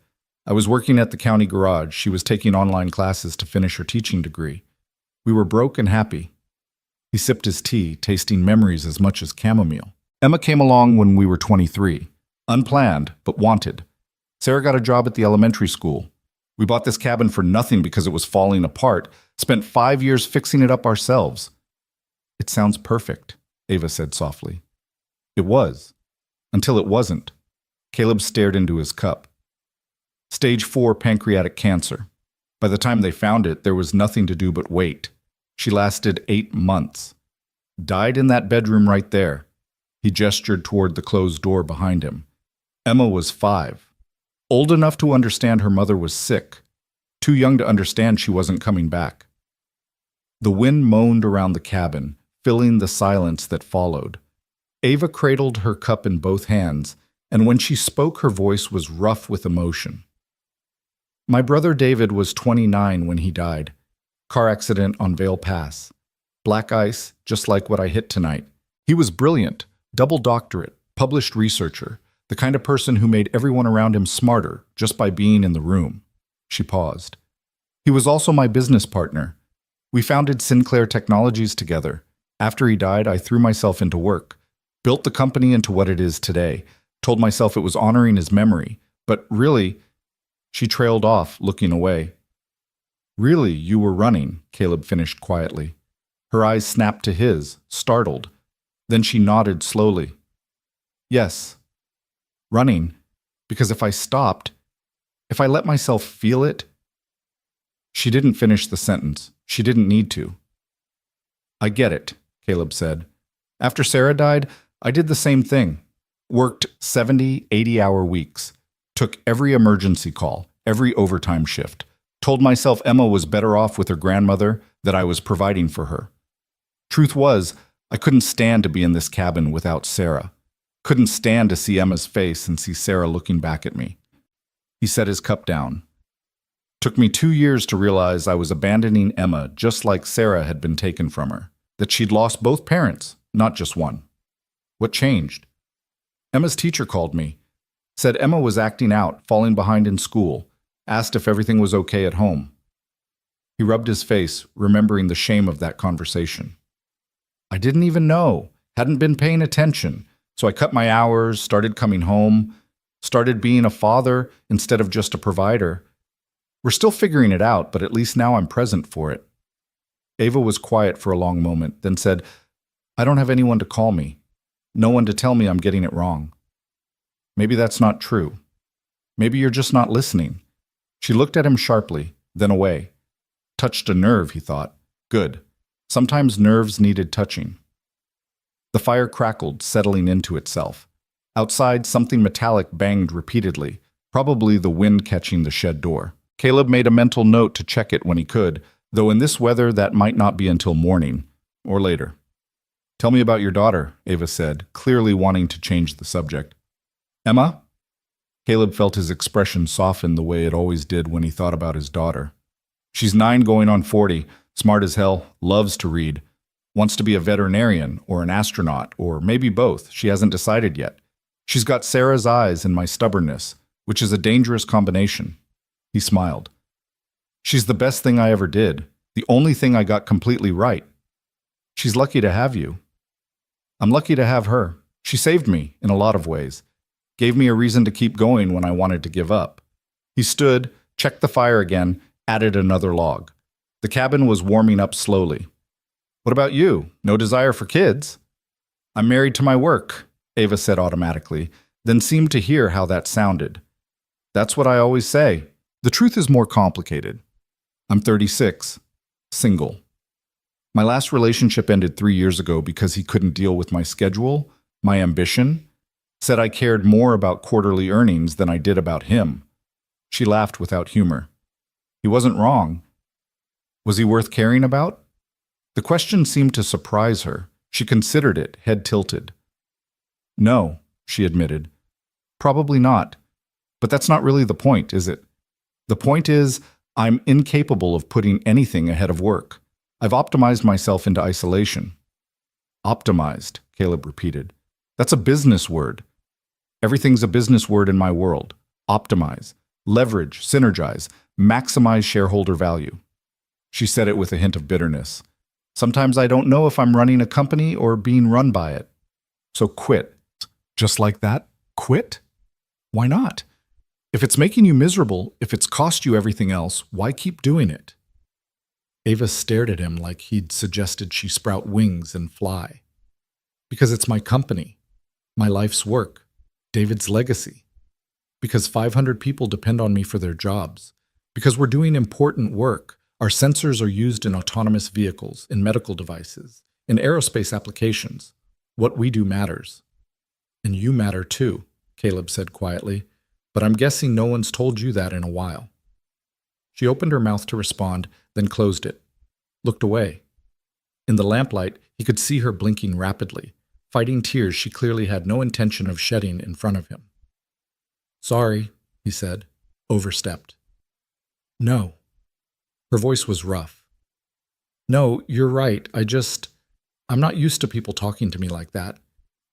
I was working at the county garage. She was taking online classes to finish her teaching degree. We were broke and happy." He sipped his tea, tasting memories as much as chamomile. "Emma came along when we were 23. Unplanned, but wanted. Sarah got a job at the elementary school. We bought this cabin for nothing because it was falling apart, spent 5 years fixing it up ourselves." "It sounds perfect," Ava said softly. "It was. Until it wasn't." Caleb stared into his cup. Stage 4 pancreatic cancer. By the time they found it, there was nothing to do but wait. She lasted 8 months. Died in that bedroom right there. He gestured toward the closed door behind him. Emma was 5. Old enough to understand her mother was sick. Too young to understand she wasn't coming back. The wind moaned around the cabin, filling the silence that followed. Ava cradled her cup in both hands, and when she spoke, her voice was rough with emotion. "My brother David was 29 when he died. Car accident on Vail Pass. Black ice, just like what I hit tonight. He was brilliant, double doctorate, published researcher. The kind of person who made everyone around him smarter just by being in the room. She paused. He was also my business partner. We founded Sinclair Technologies together. After he died, I threw myself into work, built the company into what it is today, told myself it was honoring his memory. But really, she trailed off, looking away. Really, you were running, Caleb finished quietly. Her eyes snapped to his, startled. Then she nodded slowly. Yes, running, because if I stopped, if I let myself feel it. She didn't finish the sentence. She didn't need to. I get it, Caleb said. After Sarah died, I did the same thing. Worked 70, 80-hour weeks. Took every emergency call, every overtime shift. Told myself Emma was better off with her grandmother, that I was providing for her. Truth was, I couldn't stand to be in this cabin without Sarah. Couldn't stand to see Emma's face and see Sarah looking back at me. He set his cup down. Took me 2 years to realize I was abandoning Emma just like Sarah had been taken from her, that she'd lost both parents, not just one. What changed? Emma's teacher called me, said Emma was acting out, falling behind in school, asked if everything was okay at home. He rubbed his face, remembering the shame of that conversation. I didn't even know, hadn't been paying attention, so I cut my hours, started coming home, started being a father instead of just a provider. We're still figuring it out, but at least now I'm present for it. Ava was quiet for a long moment, then said, I don't have anyone to call me. No one to tell me I'm getting it wrong. Maybe that's not true. Maybe you're just not listening. She looked at him sharply, then away. Touched a nerve, he thought. Good. Sometimes nerves needed touching. The fire crackled, settling into itself. Outside, something metallic banged repeatedly, probably the wind catching the shed door. Caleb made a mental note to check it when he could, though in this weather that might not be until morning, or later. Tell me about your daughter, Ava said, clearly wanting to change the subject. Emma? Caleb felt his expression soften the way it always did when he thought about his daughter. She's 9 going on 40, smart as hell, loves to read, wants to be a veterinarian or an astronaut, or maybe both, she hasn't decided yet. She's got Sarah's eyes and my stubbornness, which is a dangerous combination. He smiled. She's the best thing I ever did, the only thing I got completely right. She's lucky to have you. I'm lucky to have her. She saved me in a lot of ways. Gave me a reason to keep going when I wanted to give up. He stood, checked the fire again, added another log. The cabin was warming up slowly. What about you? No desire for kids? I'm married to my work, Ava said automatically, then seemed to hear how that sounded. That's what I always say. The truth is more complicated. I'm 36, single. My last relationship ended 3 years ago because he couldn't deal with my schedule, my ambition, said I cared more about quarterly earnings than I did about him. She laughed without humor. He wasn't wrong. Was he worth caring about? The question seemed to surprise her. She considered it, head tilted. No, she admitted. Probably not. But that's not really the point, is it? The point is, I'm incapable of putting anything ahead of work. I've optimized myself into isolation. Optimized, Caleb repeated. That's a business word. Everything's a business word in my world. Optimize, leverage, synergize, maximize shareholder value. She said it with a hint of bitterness. Sometimes I don't know if I'm running a company or being run by it. So quit. Just like that? Quit? Why not? If it's making you miserable, if it's cost you everything else, why keep doing it? Ava stared at him like he'd suggested she sprout wings and fly. Because it's my company, my life's work, David's legacy. Because 500 people depend on me for their jobs. Because we're doing important work. Our sensors are used in autonomous vehicles, in medical devices, in aerospace applications. What we do matters. And you matter too, Caleb said quietly. But I'm guessing no one's told you that in a while. She opened her mouth to respond, then closed it. Looked away. In the lamplight, he could see her blinking rapidly, fighting tears she clearly had no intention of shedding in front of him. Sorry, he said, overstepped. No. Her voice was rough. No, you're right. I'm not used to people talking to me like that.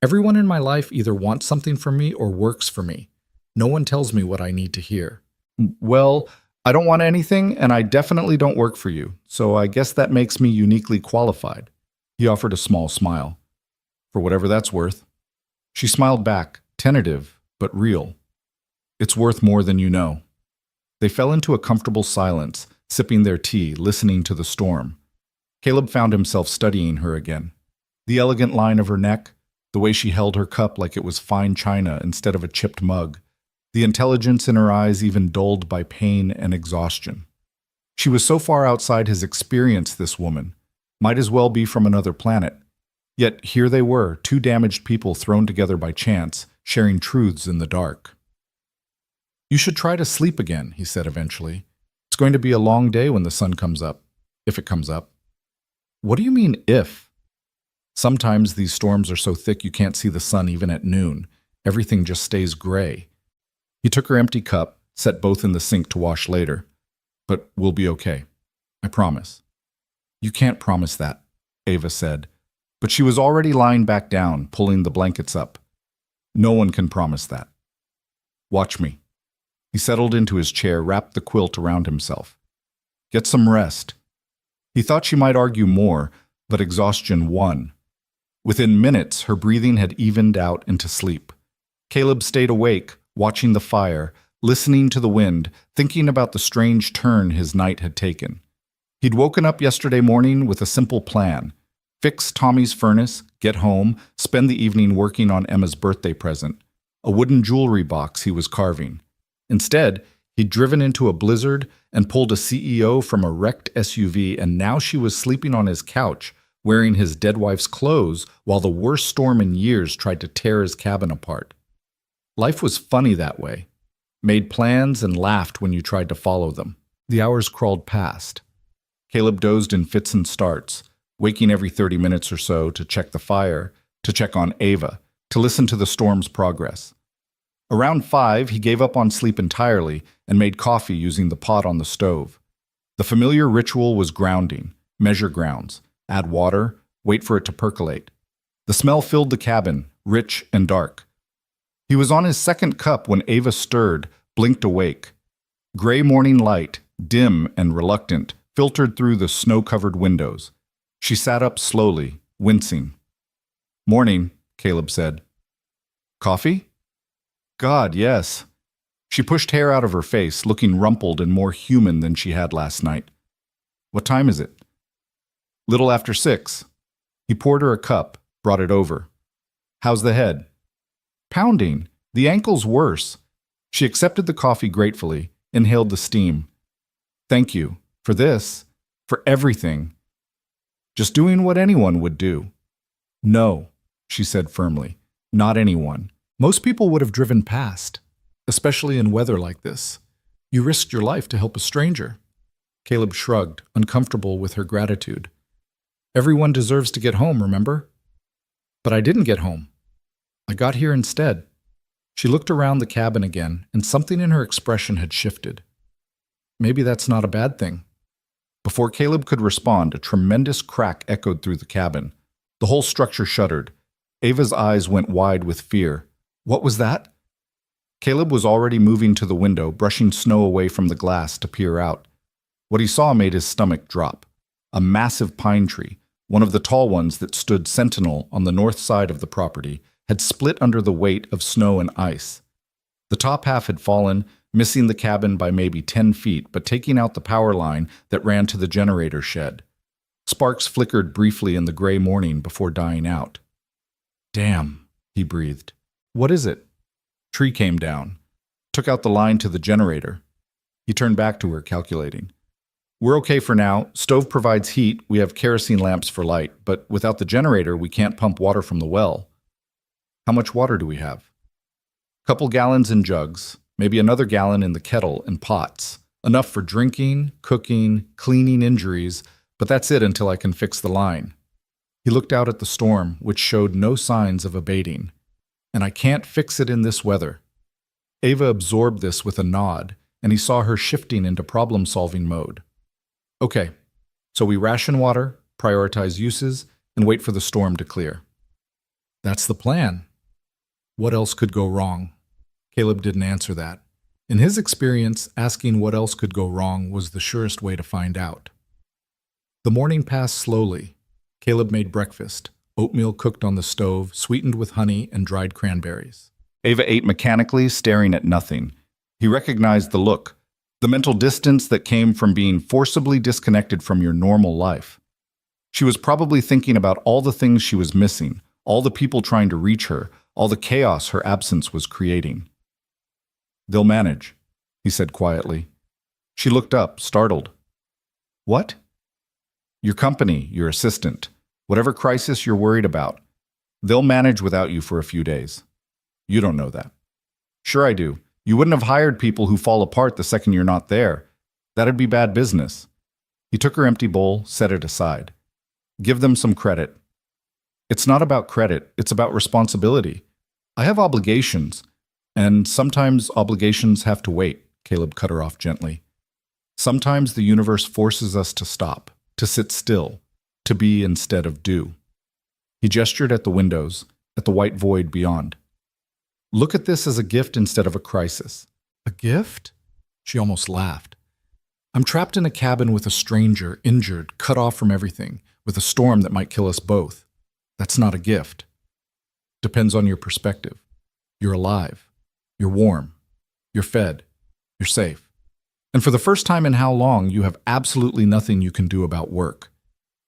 Everyone in my life either wants something from me or works for me. No one tells me what I need to hear. Well, I don't want anything, and I definitely don't work for you, so I guess that makes me uniquely qualified. He offered a small smile. For whatever that's worth. She smiled back, tentative, but real. It's worth more than you know. They fell into a comfortable silence, sipping their tea, listening to the storm. Caleb found himself studying her again. The elegant line of her neck, the way she held her cup like it was fine china instead of a chipped mug, the intelligence in her eyes even dulled by pain and exhaustion. She was so far outside his experience, this woman. Might as well be from another planet. Yet here they were, two damaged people thrown together by chance, sharing truths in the dark. You should try to sleep again, he said eventually. It's going to be a long day when the sun comes up, if it comes up. What do you mean, if? Sometimes these storms are so thick you can't see the sun even at noon. Everything just stays gray. He took her empty cup, set both in the sink to wash later. But we'll be okay. I promise. You can't promise that, Ava said. But she was already lying back down, pulling the blankets up. No one can promise that. Watch me. He settled into his chair, wrapped the quilt around himself. Get some rest. He thought she might argue more, but exhaustion won. Within minutes, her breathing had evened out into sleep. Caleb stayed awake, watching the fire, listening to the wind, thinking about the strange turn his night had taken. He'd woken up yesterday morning with a simple plan. Fix Tommy's furnace, get home, spend the evening working on Emma's birthday present, a wooden jewelry box he was carving. Instead, he'd driven into a blizzard and pulled a CEO from a wrecked SUV, and now she was sleeping on his couch, wearing his dead wife's clothes while the worst storm in years tried to tear his cabin apart. Life was funny that way. Made plans and laughed when you tried to follow them. The hours crawled past. Caleb dozed in fits and starts, waking every 30 minutes or so to check the fire, to check on Ava, to listen to the storm's progress. Around 5, he gave up on sleep entirely and made coffee using the pot on the stove. The familiar ritual was grounding, measure grounds, add water, wait for it to percolate. The smell filled the cabin, rich and dark. He was on his second cup when Ava stirred, blinked awake. Gray morning light, dim and reluctant, filtered through the snow-covered windows. She sat up slowly, wincing. Morning, Caleb said. Coffee? God, yes. She pushed hair out of her face, looking rumpled and more human than she had last night. What time is it? Little after 6. He poured her a cup, brought it over. How's the head? Pounding. The ankle's worse. She accepted the coffee gratefully, inhaled the steam. Thank you. For this. For everything. Just doing what anyone would do. No, she said firmly. Not anyone. Most people would have driven past, especially in weather like this. You risked your life to help a stranger. Caleb shrugged, uncomfortable with her gratitude. Everyone deserves to get home, remember? But I didn't get home. I got here instead. She looked around the cabin again, and something in her expression had shifted. Maybe that's not a bad thing. Before Caleb could respond, a tremendous crack echoed through the cabin. The whole structure shuddered. Ava's eyes went wide with fear. What was that? Caleb was already moving to the window, brushing snow away from the glass to peer out. What he saw made his stomach drop. A massive pine tree, one of the tall ones that stood sentinel on the north side of the property, had split under the weight of snow and ice. The top half had fallen, missing the cabin by maybe 10 feet, but taking out the power line that ran to the generator shed. Sparks flickered briefly in the gray morning before dying out. Damn, he breathed. What is it? Tree came down. Took out the line to the generator. He turned back to her, calculating. We're okay for now. Stove provides heat. We have kerosene lamps for light, but without the generator, we can't pump water from the well. How much water do we have? Couple gallons in jugs, maybe another gallon in the kettle and pots. Enough for drinking, cooking, cleaning injuries, but that's it until I can fix the line. He looked out at the storm, which showed no signs of abating. And I can't fix it in this weather. Ava absorbed this with a nod, and he saw her shifting into problem-solving mode. Okay, so we ration water, prioritize uses, and wait for the storm to clear. That's the plan. What else could go wrong? Caleb didn't answer that. In his experience, asking what else could go wrong was the surest way to find out. The morning passed slowly. Caleb made breakfast, oatmeal cooked on the stove, sweetened with honey and dried cranberries. Ava ate mechanically, staring at nothing. He recognized the look, the mental distance that came from being forcibly disconnected from your normal life. She was probably thinking about all the things she was missing, all the people trying to reach her, all the chaos her absence was creating. "They'll manage," he said quietly. She looked up, startled. "What?" "Your company, your assistant, whatever crisis you're worried about. They'll manage without you for a few days." "You don't know that." "Sure I do. You wouldn't have hired people who fall apart the second you're not there. That'd be bad business." He took her empty bowl, set it aside. "Give them some credit." "It's not about credit, it's about responsibility. I have obligations, and sometimes obligations have to wait," Caleb cut her off gently. "Sometimes the universe forces us to stop, to sit still, to be instead of do." He gestured at the windows, at the white void beyond. "Look at this as a gift instead of a crisis." "A gift?" She almost laughed. "I'm trapped in a cabin with a stranger, injured, cut off from everything, with a storm that might kill us both. That's not a gift." "Depends on your perspective. You're alive. You're warm. You're fed. You're safe. And for the first time in how long, you have absolutely nothing you can do about work.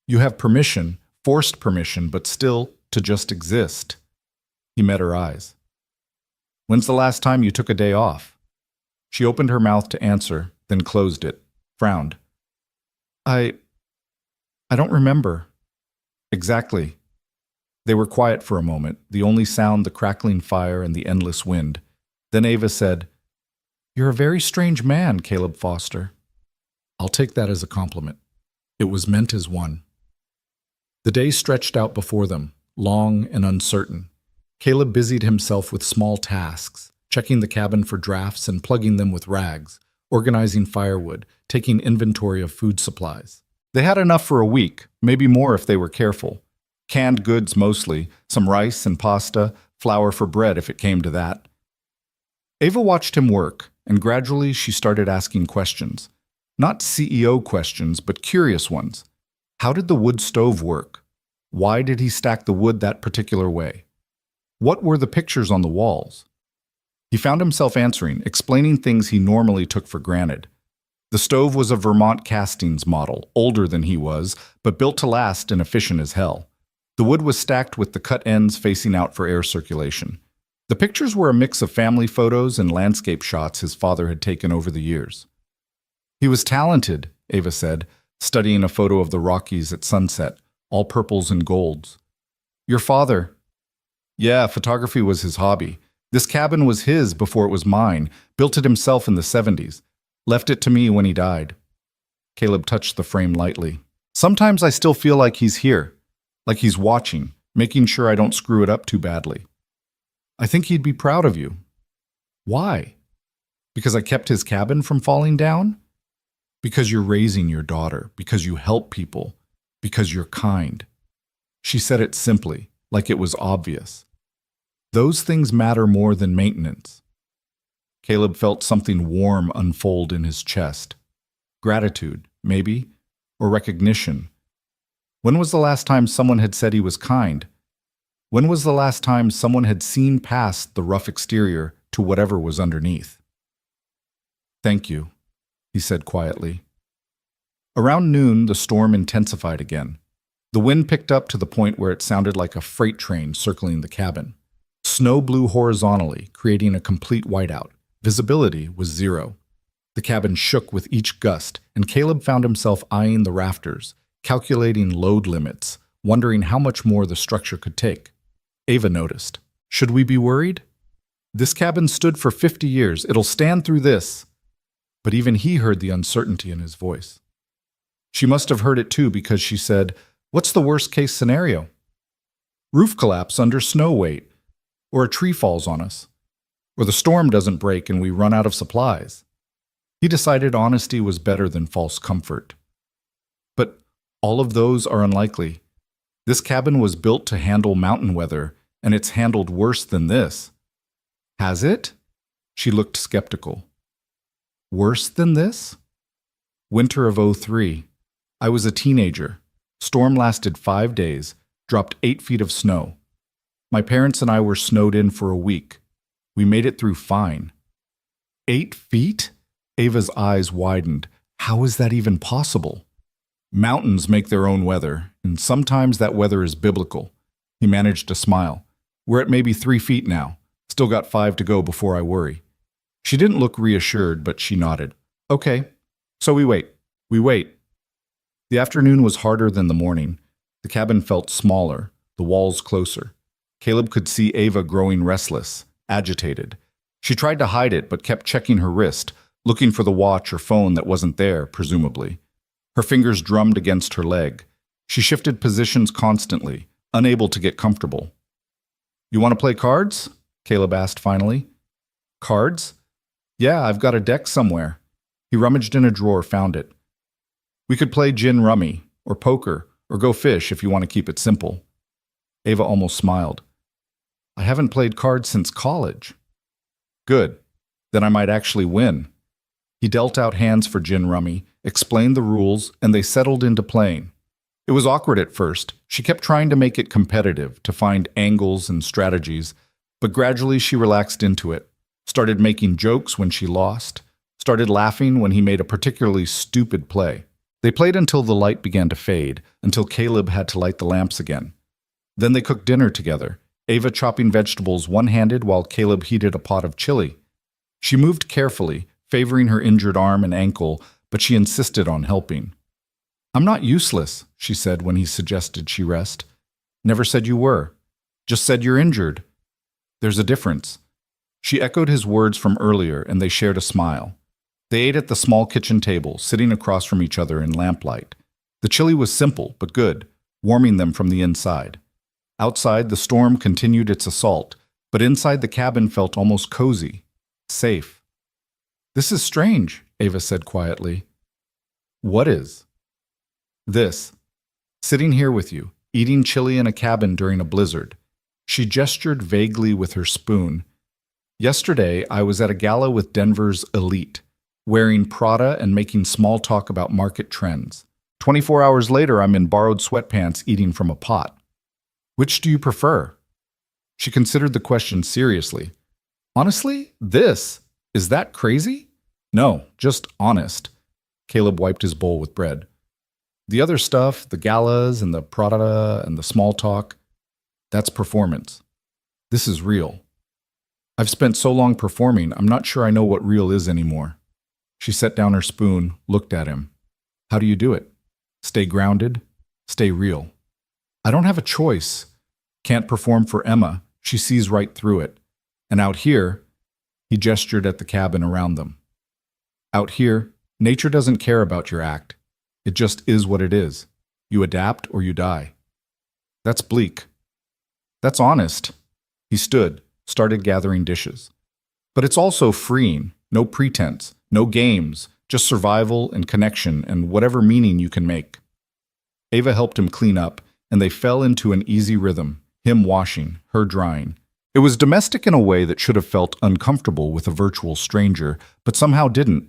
You have permission, forced permission, but still to just exist." He met her eyes. "When's the last time you took a day off?" She opened her mouth to answer, then closed it, frowned. I don't remember." "Exactly." They were quiet for a moment, the only sound the crackling fire and the endless wind. Then Ava said, "You're a very strange man, Caleb Foster." "I'll take that as a compliment. It was meant as one." The day stretched out before them, long and uncertain. Caleb busied himself with small tasks, checking the cabin for drafts and plugging them with rags, organizing firewood, taking inventory of food supplies. They had enough for a week, maybe more if they were careful. Canned goods mostly, some rice and pasta, flour for bread if it came to that. Ava watched him work, and gradually she started asking questions. Not CEO questions, but curious ones. How did the wood stove work? Why did he stack the wood that particular way? What were the pictures on the walls? He found himself answering, explaining things he normally took for granted. The stove was a Vermont Castings model, older than he was, but built to last and efficient as hell. The wood was stacked with the cut ends facing out for air circulation. The pictures were a mix of family photos and landscape shots his father had taken over the years. "He was talented," Ava said, studying a photo of the Rockies at sunset, all purples and golds. "Your father?" "Yeah, photography was his hobby. This cabin was his before it was mine, built it himself in the 70s. Left it to me when he died." Caleb touched the frame lightly. "Sometimes I still feel like he's here, like he's watching, making sure I don't screw it up too badly." "I think he'd be proud of you." "Why? Because I kept his cabin from falling down?" "Because you're raising your daughter, because you help people, because you're kind." She said it simply, like it was obvious. "Those things matter more than maintenance." Caleb felt something warm unfold in his chest. Gratitude, maybe, or recognition. When was the last time someone had said he was kind? When was the last time someone had seen past the rough exterior to whatever was underneath? "Thank you," he said quietly. Around noon, the storm intensified again. The wind picked up to the point where it sounded like a freight train circling the cabin. Snow blew horizontally, creating a complete whiteout. Visibility was zero. The cabin shook with each gust, and Caleb found himself eyeing the rafters, calculating load limits, wondering how much more the structure could take. Ava noticed. "Should we be worried? This cabin stood for 50 years. It'll stand through this." But even he heard the uncertainty in his voice. She must have heard it too, because she said, "What's the worst case scenario?" "Roof collapse under snow weight, or a tree falls on us, or the storm doesn't break and we run out of supplies." He decided honesty was better than false comfort. "But all of those are unlikely. This cabin was built to handle mountain weather, and it's handled worse than this. Has it? She looked skeptical. Worse than this? Winter of '03. I was a teenager. Storm lasted 5 days, dropped 8 feet of snow. My parents and I were snowed in for a week. We made it through fine. 8 feet? Ava's eyes widened. How is that even possible? Mountains make their own weather, and sometimes that weather is biblical. He managed to smile. We're at maybe 3 feet now. Still got 5 to go before I worry. She didn't look reassured, but she nodded. Okay. So we wait. We wait. The afternoon was harder than the morning. The cabin felt smaller, the walls closer. Caleb could see Ava growing restless, agitated. She tried to hide it, but kept checking her wrist, looking for the watch or phone that wasn't there, presumably. Her fingers drummed against her leg. She shifted positions constantly, unable to get comfortable. You want to play cards? Caleb asked finally. Cards? Yeah, I've got a deck somewhere. He rummaged in a drawer, found it. We could play gin rummy, or poker, or go fish if you want to keep it simple. Ava almost smiled. I haven't played cards since college. Good. Then I might actually win. He dealt out hands for gin rummy, explained the rules, and they settled into playing. It was awkward at first. She kept trying to make it competitive, to find angles and strategies, but gradually she relaxed into it, started making jokes when she lost, started laughing when he made a particularly stupid play. They played until the light began to fade, until Caleb had to light the lamps again. Then they cooked dinner together, Ava chopping vegetables one-handed while Caleb heated a pot of chili. She moved carefully, favoring her injured arm and ankle, but she insisted on helping. I'm not useless, she said when he suggested she rest. Never said you were. Just said you're injured. There's a difference. She echoed his words from earlier, and they shared a smile. They ate at the small kitchen table, sitting across from each other in lamplight. The chili was simple, but good, warming them from the inside. Outside, the storm continued its assault, but inside the cabin felt almost cozy, safe. This is strange, Ava said quietly. What is? This. Sitting here with you, eating chili in a cabin during a blizzard. She gestured vaguely with her spoon. Yesterday, I was at a gala with Denver's elite, wearing Prada and making small talk about market trends. 24 hours later, I'm in borrowed sweatpants eating from a pot. Which do you prefer? She considered the question seriously. Honestly, this. Is that crazy? No, just honest. Caleb wiped his bowl with bread. The other stuff, the galas and the Prada and the small talk, that's performance. This is real. I've spent so long performing, I'm not sure I know what real is anymore. She set down her spoon, looked at him. How do you do it? Stay grounded, stay real. I don't have a choice. Can't perform for Emma. She sees right through it. And out here, he gestured at the cabin around them. Out here, nature doesn't care about your act. It just is what it is. You adapt or you die. That's bleak. That's honest. He stood, started gathering dishes. But it's also freeing. No pretense, no games, just survival and connection and whatever meaning you can make. Ava helped him clean up, and they fell into an easy rhythm, him washing, her drying. It was domestic in a way that should have felt uncomfortable with a virtual stranger, but somehow didn't.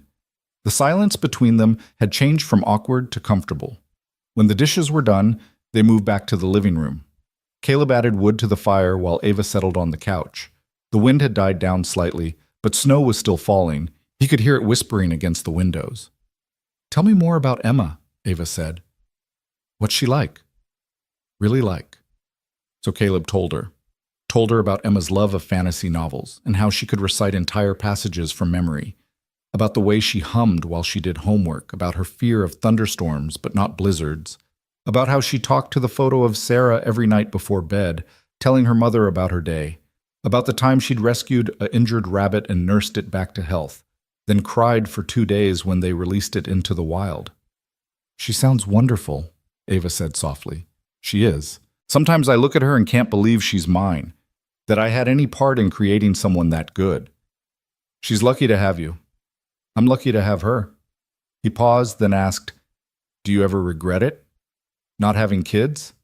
The silence between them had changed from awkward to comfortable. When the dishes were done, they moved back to the living room. Caleb added wood to the fire while Ava settled on the couch. The wind had died down slightly, but snow was still falling. He could hear it whispering against the windows. Tell me more about Emma, Ava said. What's she like? Really like. So Caleb told her about Emma's love of fantasy novels and how she could recite entire passages from memory, about the way she hummed while she did homework, about her fear of thunderstorms but not blizzards, about how she talked to the photo of Sarah every night before bed, telling her mother about her day, about the time she'd rescued an injured rabbit and nursed it back to health, then cried for 2 days when they released it into the wild. She sounds wonderful, Ava said softly. She is. Sometimes I look at her and can't believe she's mine, that I had any part in creating someone that good. She's lucky to have you. I'm lucky to have her. He paused, then asked, Do you ever regret it? Not having kids?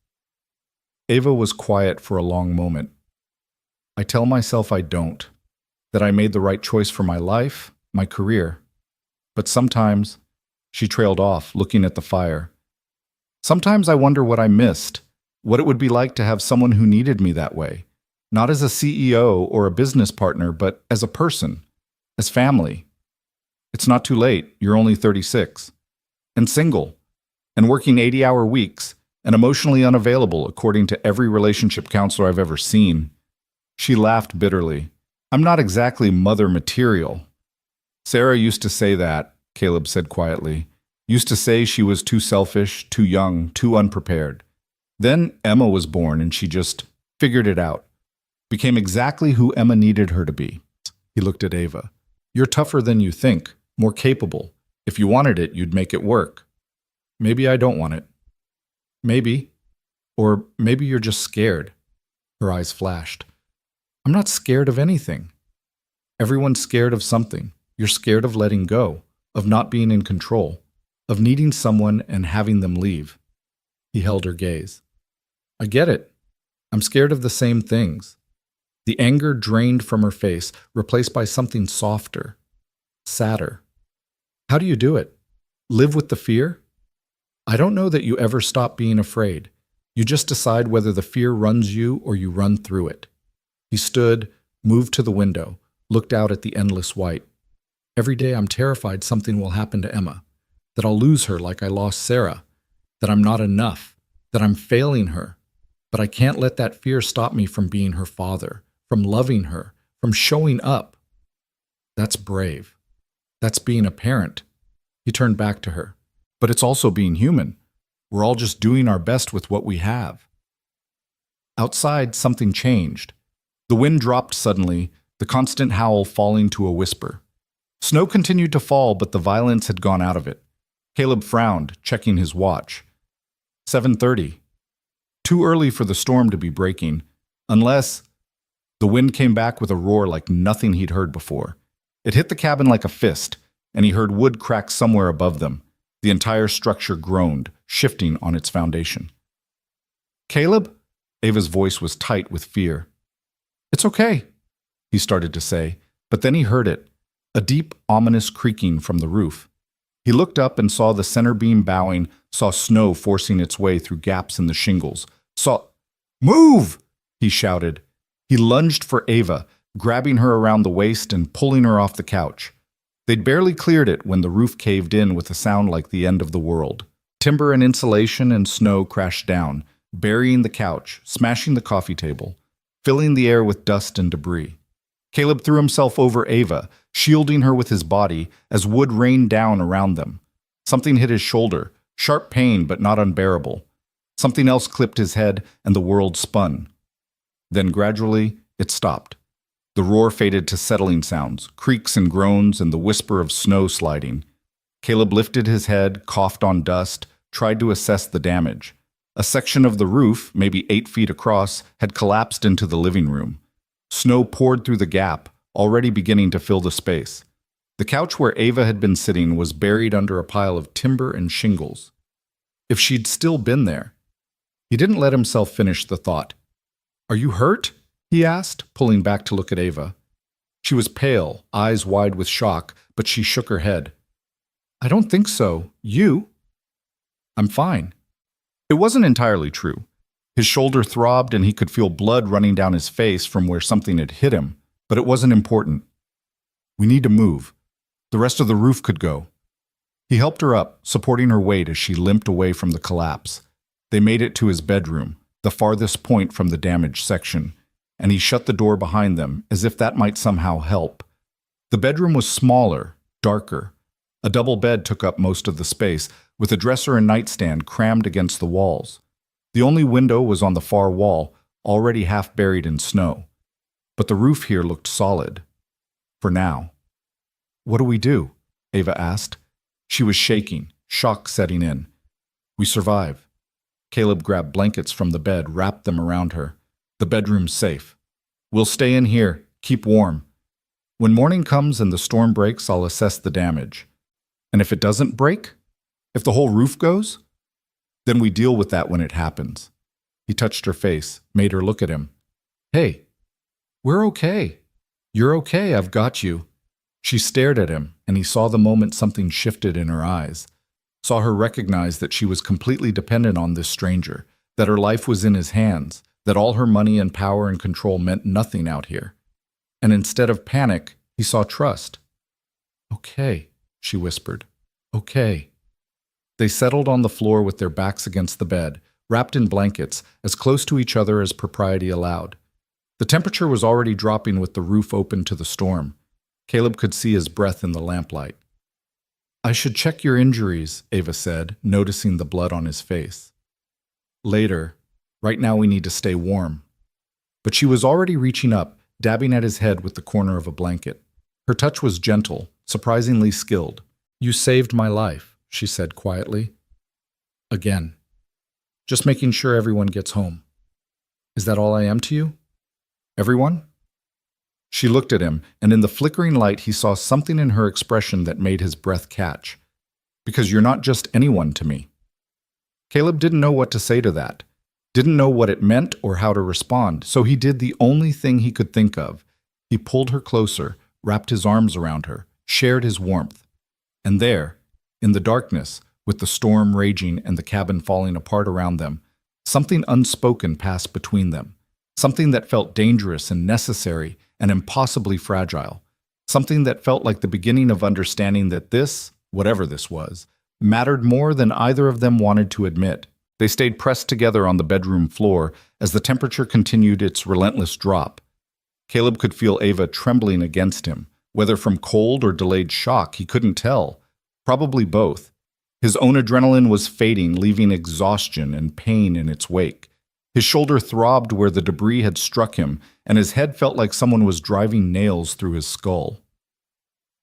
Ava was quiet for a long moment. I tell myself I don't, that I made the right choice for my life, my career. But sometimes, she trailed off, looking at the fire. Sometimes I wonder what I missed, what it would be like to have someone who needed me that way. Not as a CEO or a business partner, but as a person, as family. It's not too late, you're only 36. And single, and working 80-hour weeks, and emotionally unavailable according to every relationship counselor I've ever seen. She laughed bitterly. I'm not exactly mother material. Sarah used to say that, Caleb said quietly. Used to say she was too selfish, too young, too unprepared. Then Emma was born and she just figured it out. Became exactly who Emma needed her to be. He looked at Ava. You're tougher than you think, more capable. If you wanted it, you'd make it work. Maybe I don't want it. Maybe. Or maybe you're just scared. Her eyes flashed. I'm not scared of anything. Everyone's scared of something. You're scared of letting go, of not being in control, of needing someone and having them leave. He held her gaze. I get it. I'm scared of the same things. The anger drained from her face, replaced by something softer, sadder. How do you do it? Live with the fear? I don't know that you ever stop being afraid. You just decide whether the fear runs you or you run through it. He stood, moved to the window, looked out at the endless white. Every day I'm terrified something will happen to Emma, that I'll lose her like I lost Sarah, that I'm not enough, that I'm failing her. But I can't let that fear stop me from being her father, from loving her, from showing up. That's brave. That's being a parent. He turned back to her. But it's also being human. We're all just doing our best with what we have. Outside, something changed. The wind dropped suddenly, the constant howl falling to a whisper. Snow continued to fall, but the violence had gone out of it. Caleb frowned, checking his watch. 7:30. Too early for the storm to be breaking, unless... The wind came back with a roar like nothing he'd heard before. It hit the cabin like a fist, and he heard wood crack somewhere above them. The entire structure groaned, shifting on its foundation. Caleb? Ava's voice was tight with fear. It's okay, he started to say, but then he heard it, a deep, ominous creaking from the roof. He looked up and saw the center beam bowing, saw snow forcing its way through gaps in the shingles, saw... Move! He shouted. He lunged for Ava, grabbing her around the waist and pulling her off the couch. They'd barely cleared it when the roof caved in with a sound like the end of the world. Timber and insulation and snow crashed down, burying the couch, smashing the coffee table, filling the air with dust and debris. Caleb threw himself over Ava, shielding her with his body as wood rained down around them. Something hit his shoulder, sharp pain but not unbearable. Something else clipped his head and the world spun. Then gradually, it stopped. The roar faded to settling sounds, creaks and groans, and the whisper of snow sliding. Caleb lifted his head, coughed on dust, tried to assess the damage. A section of the roof, maybe 8 feet across, had collapsed into the living room. Snow poured through the gap, already beginning to fill the space. The couch where Ava had been sitting was buried under a pile of timber and shingles. If she'd still been there. He didn't let himself finish the thought. Are you hurt? He asked, pulling back to look at Ava. She was pale, eyes wide with shock, but she shook her head. I don't think so. You? I'm fine. It wasn't entirely true. His shoulder throbbed and he could feel blood running down his face from where something had hit him, but it wasn't important. We need to move. The rest of the roof could go. He helped her up, supporting her weight as she limped away from the collapse. They made it to his bedroom, the farthest point from the damaged section, and he shut the door behind them as if that might somehow help. The bedroom was smaller, darker. A double bed took up most of the space, with a dresser and nightstand crammed against the walls. The only window was on the far wall, already half buried in snow. But the roof here looked solid. For now. What do we do? Ava asked. She was shaking, shock setting in. We survive. Caleb grabbed blankets from the bed, wrapped them around her. The bedroom's safe. We'll stay in here, keep warm. When morning comes and the storm breaks, I'll assess the damage. And if it doesn't break? If the whole roof goes? Then we deal with that when it happens. He touched her face, made her look at him. Hey, We're okay. You're okay, I've got you. She stared at him, and he saw the moment something shifted in her eyes. Saw her recognize that she was completely dependent on this stranger, that her life was in his hands, that all her money and power and control meant nothing out here. And instead of panic, he saw trust. Okay, she whispered. Okay. They settled on the floor with their backs against the bed, wrapped in blankets, as close to each other as propriety allowed. The temperature was already dropping with the roof open to the storm. Caleb could see his breath in the lamplight. I should check your injuries, Ava said, noticing the blood on his face. Later. Right now we need to stay warm. But she was already reaching up, dabbing at his head with the corner of a blanket. Her touch was gentle, surprisingly skilled. You saved my life, she said quietly. Again. Just making sure everyone gets home. Is that all I am to you? Everyone? She looked at him, and in the flickering light he saw something in her expression that made his breath catch. Because you're not just anyone to me. Caleb didn't know what to say to that. Didn't know what it meant or how to respond, so he did the only thing he could think of. He pulled her closer, wrapped his arms around her, shared his warmth. And there, in the darkness, with the storm raging and the cabin falling apart around them, something unspoken passed between them. Something that felt dangerous and necessary and impossibly fragile. Something that felt like the beginning of understanding that this, whatever this was, mattered more than either of them wanted to admit. They stayed pressed together on the bedroom floor as the temperature continued its relentless drop. Caleb could feel Ava trembling against him. Whether from cold or delayed shock, he couldn't tell. Probably both. His own adrenaline was fading, leaving exhaustion and pain in its wake. His shoulder throbbed where the debris had struck him, and his head felt like someone was driving nails through his skull.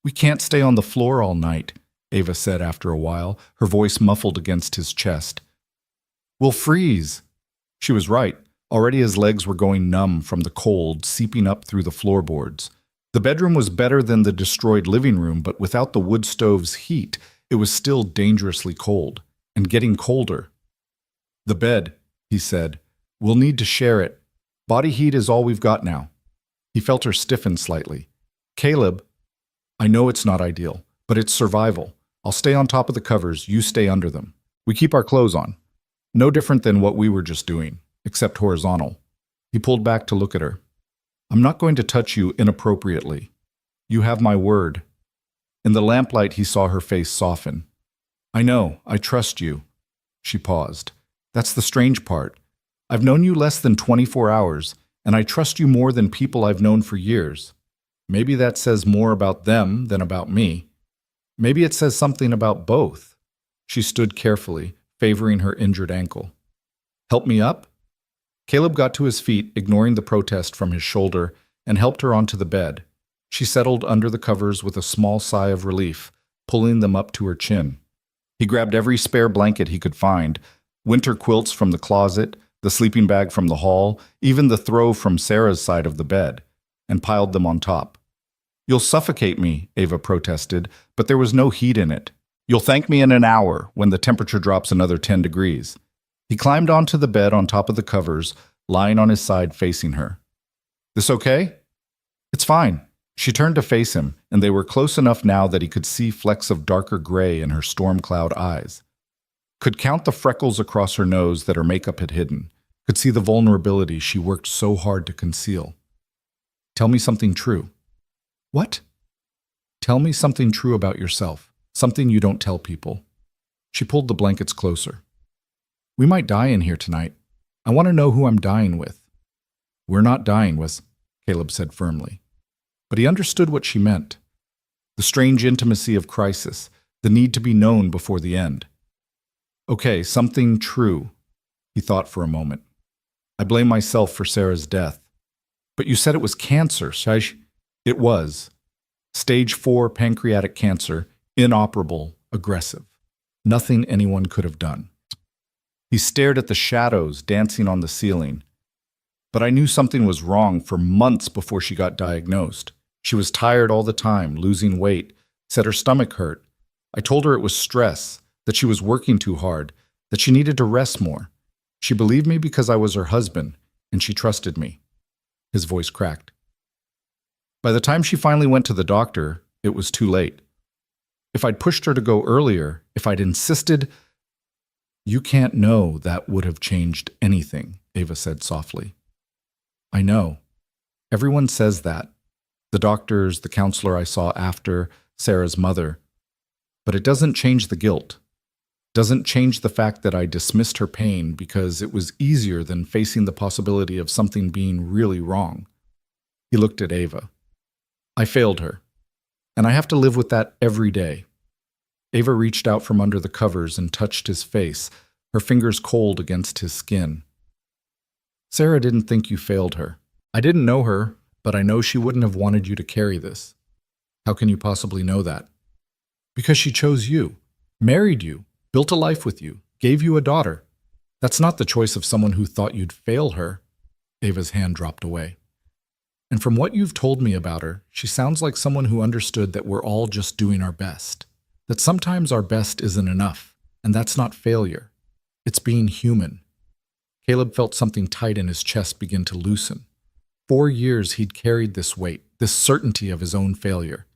We can't stay on the floor all night, Ava said after a while, her voice muffled against his chest. We'll freeze. She was right. Already his legs were going numb from the cold, seeping up through the floorboards. The bedroom was better than the destroyed living room, but without the wood stove's heat, it was still dangerously cold, and getting colder. The bed, he said. We'll need to share it. Body heat is all we've got now. He felt her stiffen slightly. Caleb, I know it's not ideal, but it's survival. I'll stay on top of the covers, you stay under them. We keep our clothes on. No different than what we were just doing, except horizontal. He pulled back to look at her. I'm not going to touch you inappropriately. You have my word. In the lamplight, he saw her face soften. I know, I trust you. She paused. That's the strange part. I've known you less than 24 hours, and I trust you more than people I've known for years. Maybe that says more about them than about me. Maybe it says something about both. She stood carefully, favoring her injured ankle. Help me up? Caleb got to his feet, ignoring the protest from his shoulder, and helped her onto the bed. She settled under the covers with a small sigh of relief, pulling them up to her chin. He grabbed every spare blanket he could find, winter quilts from the closet, the sleeping bag from the hall, even the throw from Sarah's side of the bed, and piled them on top. You'll suffocate me, Ava protested, but there was no heat in it. You'll thank me in an hour when the temperature drops another 10 degrees. He climbed onto the bed on top of the covers, lying on his side facing her. This okay? It's fine. She turned to face him, and they were close enough now that he could see flecks of darker gray in her storm cloud eyes. Could count the freckles across her nose that her makeup had hidden. Could see the vulnerability she worked so hard to conceal. Tell me something true. What? Tell me something true about yourself. Something you don't tell people. She pulled the blankets closer. We might die in here tonight. I want to know who I'm dying with. We're not dying with, Caleb said firmly. But he understood what she meant. The strange intimacy of crisis, the need to be known before the end. Okay, something true, he thought for a moment. I blame myself for Sarah's death. But you said it was cancer, Shaish. It was. Stage 4 pancreatic cancer, inoperable, aggressive. Nothing anyone could have done. He stared at the shadows dancing on the ceiling. But I knew something was wrong for months before she got diagnosed. She was tired all the time, losing weight, said her stomach hurt. I told her it was stress, that she was working too hard, that she needed to rest more. She believed me because I was her husband, and she trusted me. His voice cracked. By the time she finally went to the doctor, it was too late. If I'd pushed her to go earlier, if I'd insisted, "You can't know that would have changed anything," Ava said softly. "I know. Everyone says that. The doctors, the counselor I saw after, Sarah's mother. But it doesn't change the guilt. Doesn't change the fact that I dismissed her pain because it was easier than facing the possibility of something being really wrong." He looked at Ava. "I failed her, and I have to live with that every day." Ava reached out from under the covers and touched his face, her fingers cold against his skin. "Sarah didn't think you failed her. I didn't know her, but I know she wouldn't have wanted you to carry this." "How can you possibly know that?" "Because she chose you, married you, built a life with you, gave you a daughter. That's not the choice of someone who thought you'd fail her." Ava's hand dropped away. "And from what you've told me about her, she sounds like someone who understood that we're all just doing our best. That sometimes our best isn't enough, and that's not failure. It's being human." Caleb felt something tight in his chest begin to loosen. 4 years he'd carried this weight, this certainty of his own failure.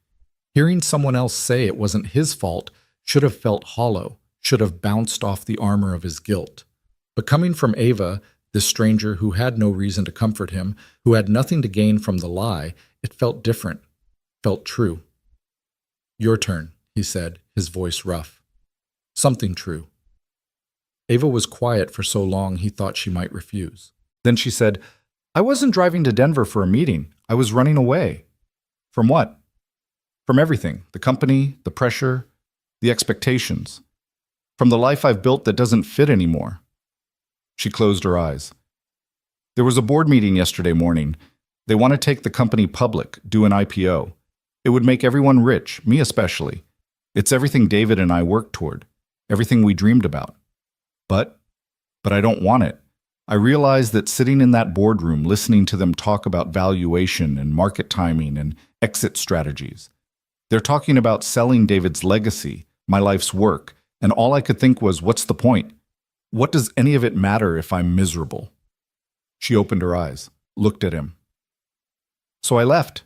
Hearing someone else say it wasn't his fault should have felt hollow, should have bounced off the armor of his guilt. But coming from Ava, this stranger who had no reason to comfort him, who had nothing to gain from the lie, it felt different, felt true. "Your turn," he said, his voice rough. "Something true." Ava was quiet for so long he thought she might refuse. Then she said, "I wasn't driving to Denver for a meeting. I was running away." "From what?" "From everything. The company, the pressure, the expectations. From the life I've built that doesn't fit anymore." She closed her eyes. "There was a board meeting yesterday morning. They want to take the company public, do an IPO. It would make everyone rich, me especially. It's everything David and I worked toward, everything we dreamed about. But I don't want it. I realize that sitting in that boardroom, listening to them talk about valuation and market timing and exit strategies, they're talking about selling David's legacy, my life's work, and all I could think was, what's the point? What does any of it matter if I'm miserable?" She opened her eyes, looked at him. "So I left.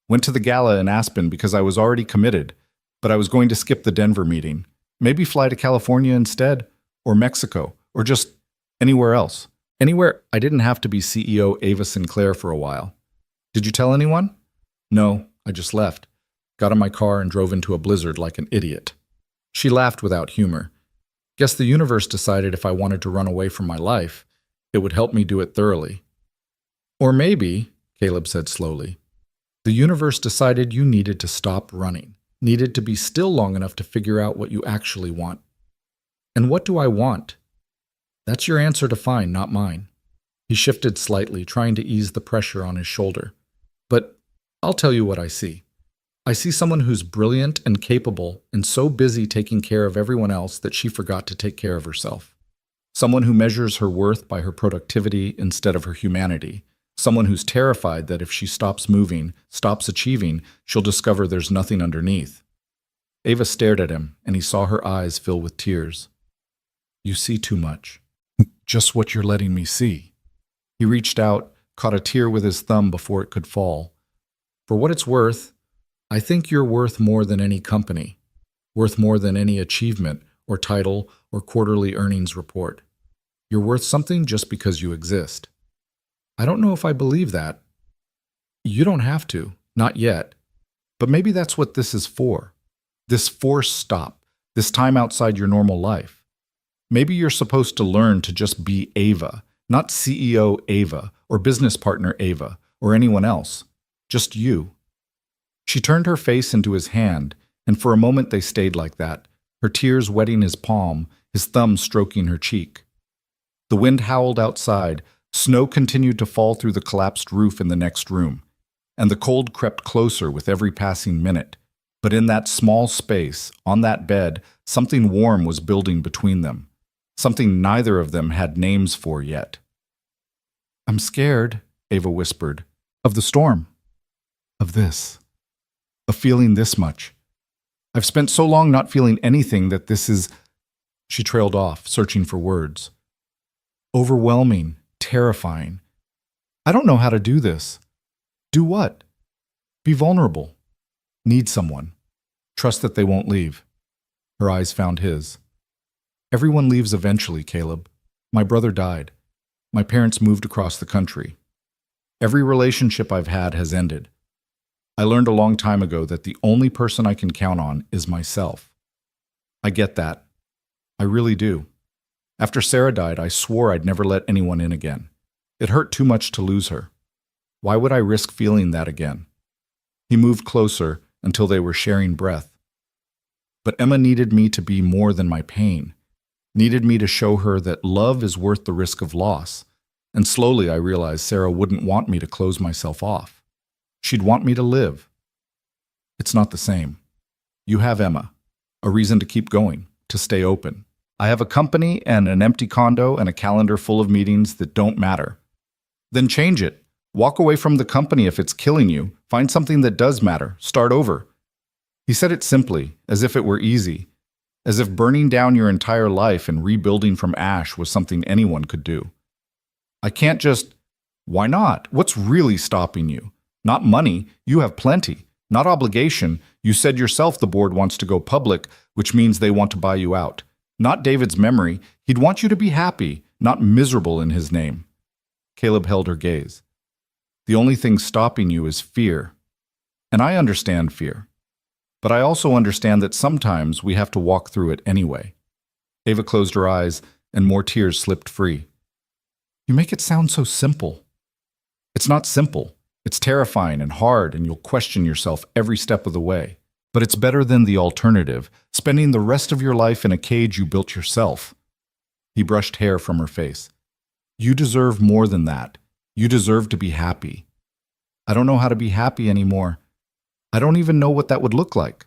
Went to the gala in Aspen because I was already committed, but I was going to skip the Denver meeting. Maybe fly to California instead, or Mexico, or just anywhere else. Anywhere I didn't have to be CEO Ava Sinclair for a while. Did you tell anyone?" "No, I just left. Got in my car and drove into a blizzard like an idiot." She laughed without humor. "Guess the universe decided if I wanted to run away from my life, it would help me do it thoroughly." "Or maybe," Caleb said slowly, "the universe decided you needed to stop running, needed to be still long enough to figure out what you actually want." "And what do I want?" "That's your answer to find, not mine." He shifted slightly, trying to ease the pressure on his shoulder. "But I'll tell you what I see. I see someone who's brilliant and capable and so busy taking care of everyone else that she forgot to take care of herself. Someone who measures her worth by her productivity instead of her humanity. Someone who's terrified that if she stops moving, stops achieving, she'll discover there's nothing underneath." Ava stared at him, and he saw her eyes fill with tears. "You see too much. Just what you're letting me see." He reached out, caught a tear with his thumb before it could fall. "For what it's worth, I think you're worth more than any company, worth more than any achievement or title or quarterly earnings report. You're worth something just because you exist." "I don't know if I believe that." "You don't have to, not yet. But maybe that's what this is for. This forced stop, this time outside your normal life. Maybe you're supposed to learn to just be Ava, not CEO Ava or business partner Ava or anyone else. Just you." She turned her face into his hand, and for a moment they stayed like that, her tears wetting his palm, his thumb stroking her cheek. The wind howled outside, snow continued to fall through the collapsed roof in the next room, and the cold crept closer with every passing minute. But in that small space, on that bed, something warm was building between them, something neither of them had names for yet. "I'm scared," Ava whispered, "of the storm, of this. Of feeling this much. I've spent so long not feeling anything that this is—" She trailed off, searching for words. "Overwhelming, terrifying. I don't know how to do this." "Do what?" Be vulnerable. Need someone. Trust that they won't leave. Her eyes found his. Everyone leaves eventually, Caleb. My brother died. My parents moved across the country. Every relationship I've had has ended. I learned a long time ago that the only person I can count on is myself. I get that. I really do. After Sarah died, I swore I'd never let anyone in again. It hurt too much to lose her. Why would I risk feeling that again? He moved closer until they were sharing breath. But Emma needed me to be more than my pain, needed me to show her that love is worth the risk of loss. And slowly I realized Sarah wouldn't want me to close myself off. She'd want me to live. It's not the same. You have Emma, a reason to keep going, to stay open. I have a company and an empty condo and a calendar full of meetings that don't matter. Then change it. Walk away from the company if it's killing you. Find something that does matter. Start over. He said it simply, as if it were easy, as if burning down your entire life and rebuilding from ash was something anyone could do. I can't just... Why not? What's really stopping you? Not money. You have plenty. Not obligation. You said yourself the board wants to go public, which means they want to buy you out. Not David's memory. He'd want you to be happy, not miserable in his name. Caleb held her gaze. The only thing stopping you is fear. And I understand fear. But I also understand that sometimes we have to walk through it anyway. Ava closed her eyes, and more tears slipped free. You make it sound so simple. It's not simple. It's terrifying and hard, and you'll question yourself every step of the way. But it's better than the alternative, spending the rest of your life in a cage you built yourself. He brushed hair from her face. You deserve more than that. You deserve to be happy. I don't know how to be happy anymore. I don't even know what that would look like.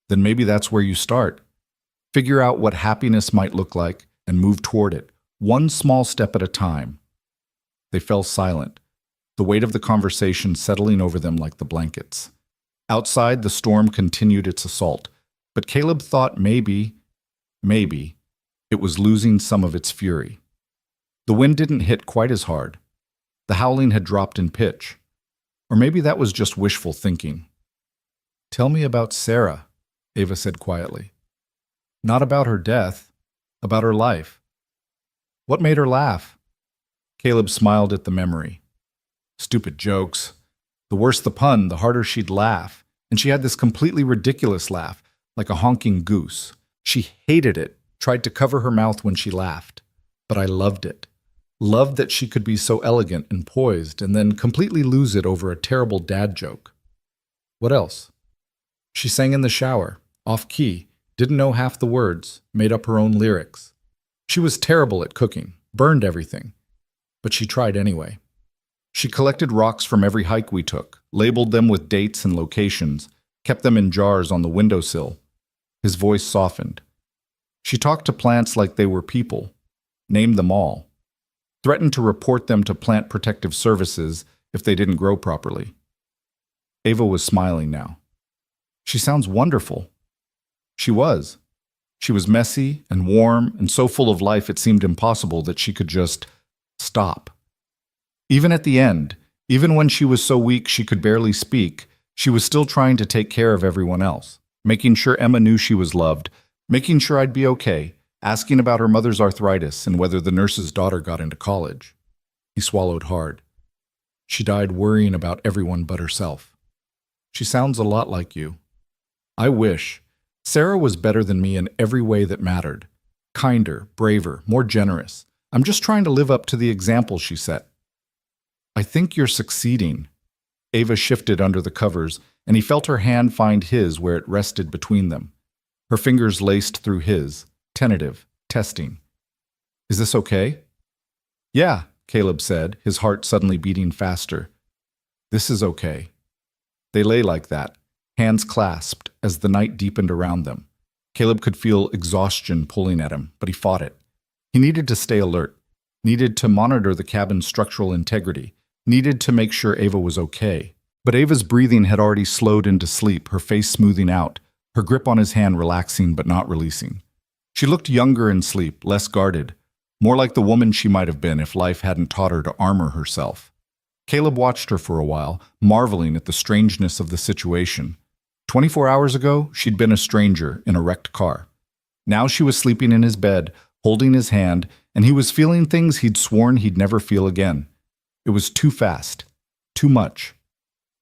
Then maybe that's where you start. Figure out what happiness might look like and move toward it, one small step at a time. They fell silent, the weight of the conversation settling over them like the blankets. Outside, the storm continued its assault, but Caleb thought maybe, it was losing some of its fury. The wind didn't hit quite as hard. The howling had dropped in pitch. Or maybe that was just wishful thinking. Tell me about Sarah, Ava said quietly. Not about her death, about her life. What made her laugh? Caleb smiled at the memory. Stupid jokes. The worse the pun, the harder she'd laugh. And she had this completely ridiculous laugh, like a honking goose. She hated it, tried to cover her mouth when she laughed. But I loved it. Loved that she could be so elegant and poised and then completely lose it over a terrible dad joke. What else? She sang in the shower, off-key, didn't know half the words, made up her own lyrics. She was terrible at cooking, burned everything. But she tried anyway. She collected rocks from every hike we took, labeled them with dates and locations, kept them in jars on the windowsill. His voice softened. She talked to plants like they were people, named them all. Threatened to report them to Plant Protective Services if they didn't grow properly. Ava was smiling now. She sounds wonderful. She was. She was messy and warm and so full of life it seemed impossible that she could just stop. Even at the end, even when she was so weak she could barely speak, she was still trying to take care of everyone else, making sure Emma knew she was loved, making sure I'd be okay, asking about her mother's arthritis and whether the nurse's daughter got into college. He swallowed hard. She died worrying about everyone but herself. She sounds a lot like you. I wish. Sarah was better than me in every way that mattered. Kinder, braver, more generous. I'm just trying to live up to the example she set. I think you're succeeding. Ava shifted under the covers, and he felt her hand find his where it rested between them. Her fingers laced through his. Tentative, testing. Is this okay? Yeah, Caleb said, his heart suddenly beating faster. This is okay. They lay like that, hands clasped, as the night deepened around them. Caleb could feel exhaustion pulling at him, but he fought it. He needed to stay alert, needed to monitor the cabin's structural integrity, needed to make sure Ava was okay. But Ava's breathing had already slowed into sleep, her face smoothing out, her grip on his hand relaxing but not releasing. She looked younger in sleep, less guarded, more like the woman she might have been if life hadn't taught her to armor herself. Caleb watched her for a while, marveling at the strangeness of the situation. 24 hours ago, she'd been a stranger in a wrecked car. Now she was sleeping in his bed, holding his hand, and he was feeling things he'd sworn he'd never feel again. It was too fast, too much,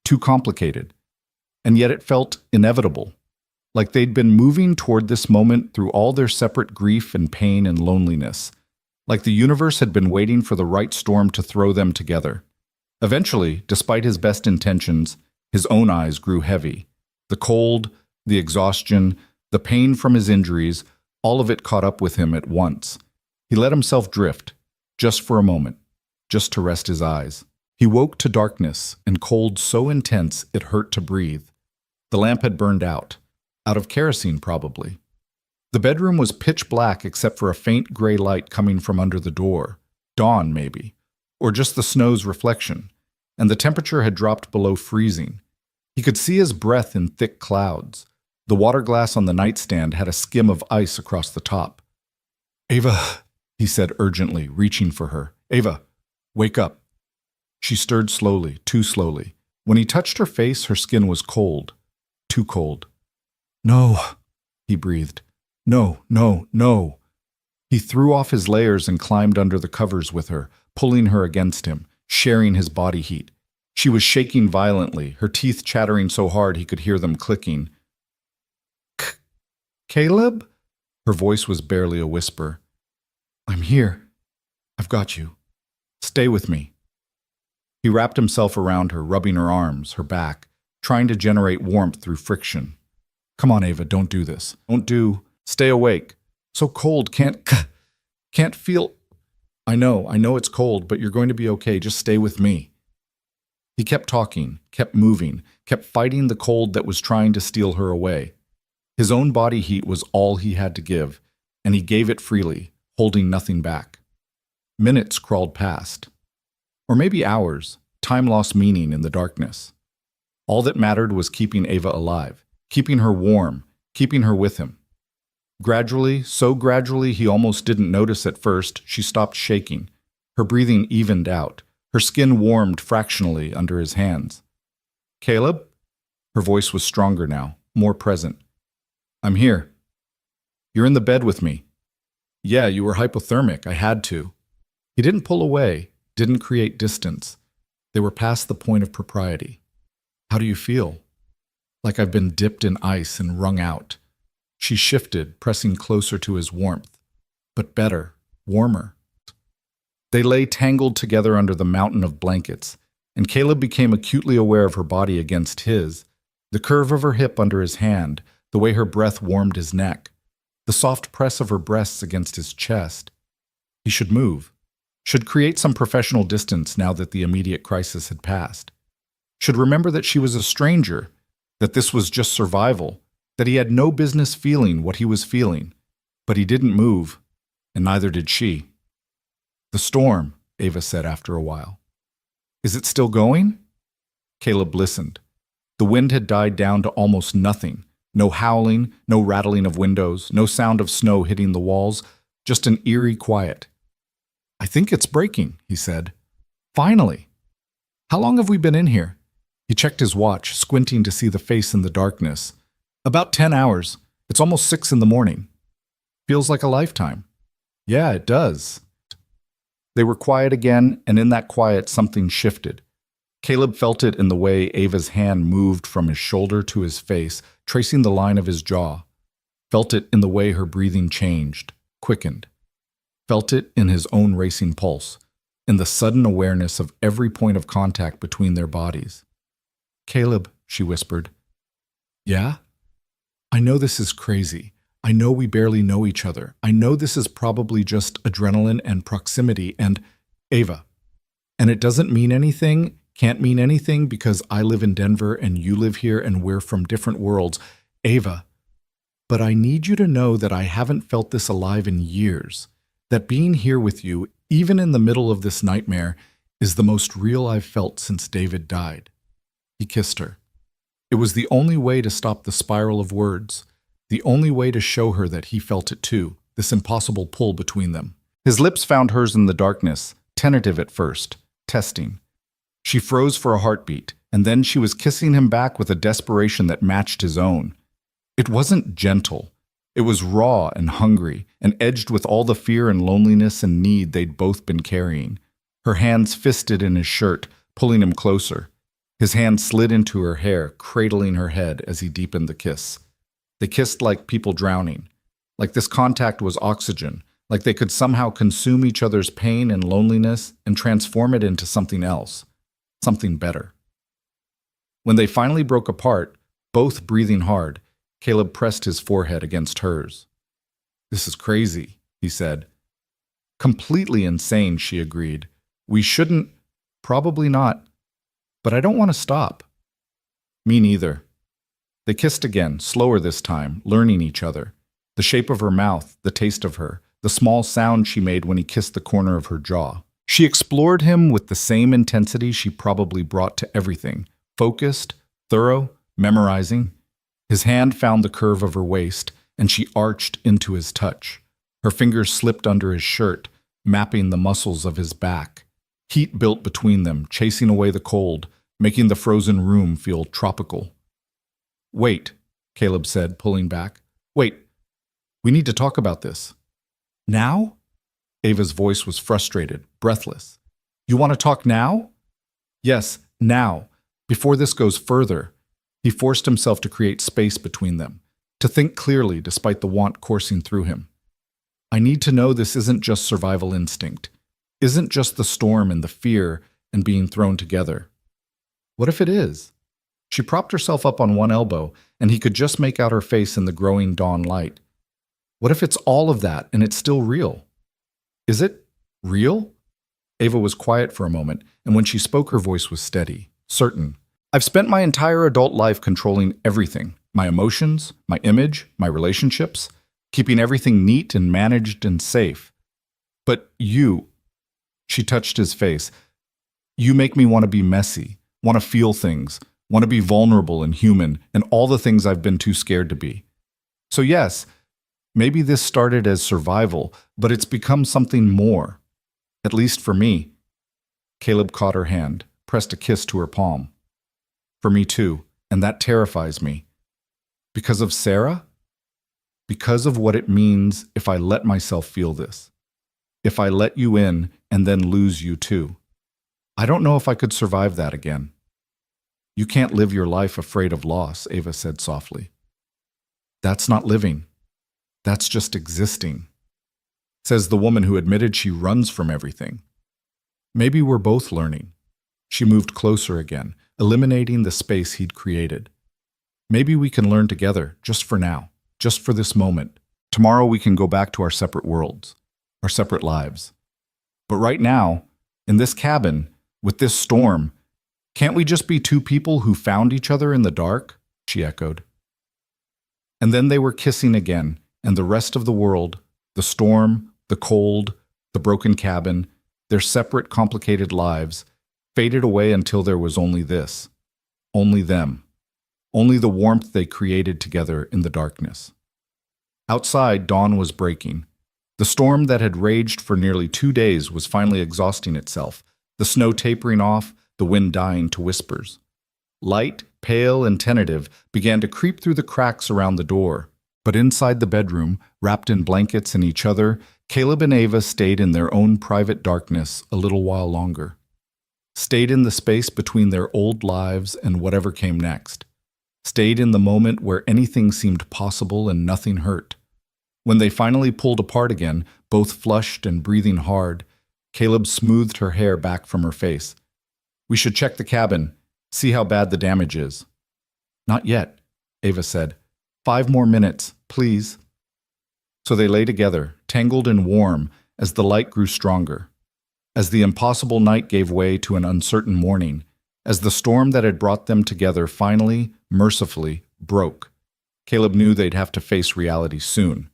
too complicated. And yet it felt inevitable, like they'd been moving toward this moment through all their separate grief and pain and loneliness, like the universe had been waiting for the right storm to throw them together. Eventually, despite his best intentions, his own eyes grew heavy. The cold, the exhaustion, the pain from his injuries, all of it caught up with him at once. He let himself drift, just for a moment, just to rest his eyes. He woke to darkness and cold so intense it hurt to breathe. The lamp had burned out of kerosene probably. The bedroom was pitch black except for a faint gray light coming from under the door. Dawn, maybe. Or just the snow's reflection. And the temperature had dropped below freezing. He could see his breath in thick clouds. The water glass on the nightstand had a skim of ice across the top. "Ava," he said urgently, reaching for her. "Ava, wake up." She stirred slowly, too slowly. When he touched her face, her skin was cold. Too cold. "No," he breathed. "No, no, no." He threw off his layers and climbed under the covers with her, pulling her against him, sharing his body heat. She was shaking violently, her teeth chattering so hard he could hear them clicking. "Caleb?" Her voice was barely a whisper. "I'm here. I've got you. Stay with me." He wrapped himself around her, rubbing her arms, her back, trying to generate warmth through friction. "Come on, Ava, don't do this. Stay awake. So cold, can't feel. I know it's cold, but you're going to be okay. Just stay with me." He kept talking, kept moving, kept fighting the cold that was trying to steal her away. His own body heat was all he had to give, and he gave it freely, holding nothing back. Minutes crawled past. Or maybe hours. Time lost meaning in the darkness. All that mattered was keeping Ava alive, keeping her warm, keeping her with him. Gradually, so gradually he almost didn't notice at first, she stopped shaking. Her breathing evened out. Her skin warmed fractionally under his hands. "Caleb?" Her voice was stronger now, more present. "I'm here." "You're in the bed with me." "Yeah, you were hypothermic. I had to." He didn't pull away, didn't create distance. They were past the point of propriety. "How do you feel?" "Like I've been dipped in ice and wrung out." She shifted, pressing closer to his warmth. But better, warmer. They lay tangled together under the mountain of blankets, and Caleb became acutely aware of her body against his, the curve of her hip under his hand, the way her breath warmed his neck, the soft press of her breasts against his chest. He should move, should create some professional distance now that the immediate crisis had passed, should remember that she was a stranger, that this was just survival, that he had no business feeling what he was feeling. But he didn't move, and neither did she. "The storm," Ava said after a while. "Is it still going?" Caleb listened. The wind had died down to almost nothing. No howling, no rattling of windows, no sound of snow hitting the walls, just an eerie quiet. "I think it's breaking," he said. "Finally! How long have we been in here?" He checked his watch, squinting to see the face in the darkness. "About 10 hours. It's almost 6 in the morning." "Feels like a lifetime." "Yeah, it does." They were quiet again, and in that quiet something shifted. Caleb felt it in the way Ava's hand moved from his shoulder to his face, tracing the line of his jaw. Felt it in the way her breathing changed, quickened. Felt it in his own racing pulse, in the sudden awareness of every point of contact between their bodies. "Caleb," she whispered. "Yeah? I know this is crazy. I know we barely know each other. I know this is probably just adrenaline and proximity and Ava. And it doesn't mean anything, can't mean anything because I live in Denver and you live here and we're from different worlds. Ava. But I need you to know that I haven't felt this alive in years. That being here with you, even in the middle of this nightmare, is the most real I've felt since David died." He kissed her. It was the only way to stop the spiral of words, the only way to show her that he felt it too, this impossible pull between them. His lips found hers in the darkness, tentative at first, testing. She froze for a heartbeat, and then she was kissing him back with a desperation that matched his own. It wasn't gentle. It was raw and hungry, and edged with all the fear and loneliness and need they'd both been carrying. Her hands fisted in his shirt, pulling him closer. His hand slid into her hair, cradling her head as he deepened the kiss. They kissed like people drowning, like this contact was oxygen, like they could somehow consume each other's pain and loneliness and transform it into something else, something better. When they finally broke apart, both breathing hard, Caleb pressed his forehead against hers. "This is crazy," he said. "Completely insane," she agreed. "We shouldn't, probably not, but I don't want to stop." "Me neither." They kissed again, slower this time, learning each other. The shape of her mouth, the taste of her, the small sound she made when he kissed the corner of her jaw. She explored him with the same intensity she probably brought to everything, focused, thorough, memorizing. His hand found the curve of her waist, and she arched into his touch. Her fingers slipped under his shirt, mapping the muscles of his back. Heat built between them, chasing away the cold, making the frozen room feel tropical. "Wait," Caleb said, pulling back. "Wait, we need to talk about this." "Now?" Ava's voice was frustrated, breathless. "You want to talk now?" "Yes, now, before this goes further." He forced himself to create space between them, to think clearly despite the want coursing through him. "I need to know this isn't just survival instinct, isn't just the storm and the fear and being thrown together. What if it is?" She propped herself up on one elbow, and he could just make out her face in the growing dawn light. "What if it's all of that and it's still real?" "Is it real?" Ava was quiet for a moment, and when she spoke her voice was steady, certain. "I've spent my entire adult life controlling everything, my emotions, my image, my relationships, keeping everything neat and managed and safe. But you," she touched his face, "you make me want to be messy, want to feel things, want to be vulnerable and human, and all the things I've been too scared to be. So yes, maybe this started as survival, but it's become something more. At least for me." Caleb caught her hand, pressed a kiss to her palm. "For me too, and that terrifies me." "Because of Sarah?" "Because of what it means if I let myself feel this. If I let you in and then lose you too. I don't know if I could survive that again." "You can't live your life afraid of loss," Ava said softly. "That's not living. That's just existing," says the woman who admitted she runs from everything. "Maybe we're both learning." She moved closer again, eliminating the space he'd created. "Maybe we can learn together, just for now, just for this moment. Tomorrow we can go back to our separate worlds, our separate lives. But right now, in this cabin, with this storm, can't we just be two people who found each other in the dark?" she echoed. And then they were kissing again, and the rest of the world, the storm, the cold, the broken cabin, their separate complicated lives, faded away until there was only this, only them, only the warmth they created together in the darkness. Outside, dawn was breaking. The storm that had raged for nearly 2 days was finally exhausting itself, the snow tapering off, the wind dying to whispers. Light, pale and tentative, began to creep through the cracks around the door. But inside the bedroom, wrapped in blankets and each other, Caleb and Ava stayed in their own private darkness a little while longer. Stayed in the space between their old lives and whatever came next. Stayed in the moment where anything seemed possible and nothing hurt. When they finally pulled apart again, both flushed and breathing hard, Caleb smoothed her hair back from her face. "We should check the cabin, see how bad the damage is." "Not yet," Ava said. 5 more minutes, please." So they lay together, tangled and warm, as the light grew stronger. As the impossible night gave way to an uncertain morning, as the storm that had brought them together finally, mercifully, broke, Caleb knew they'd have to face reality soon.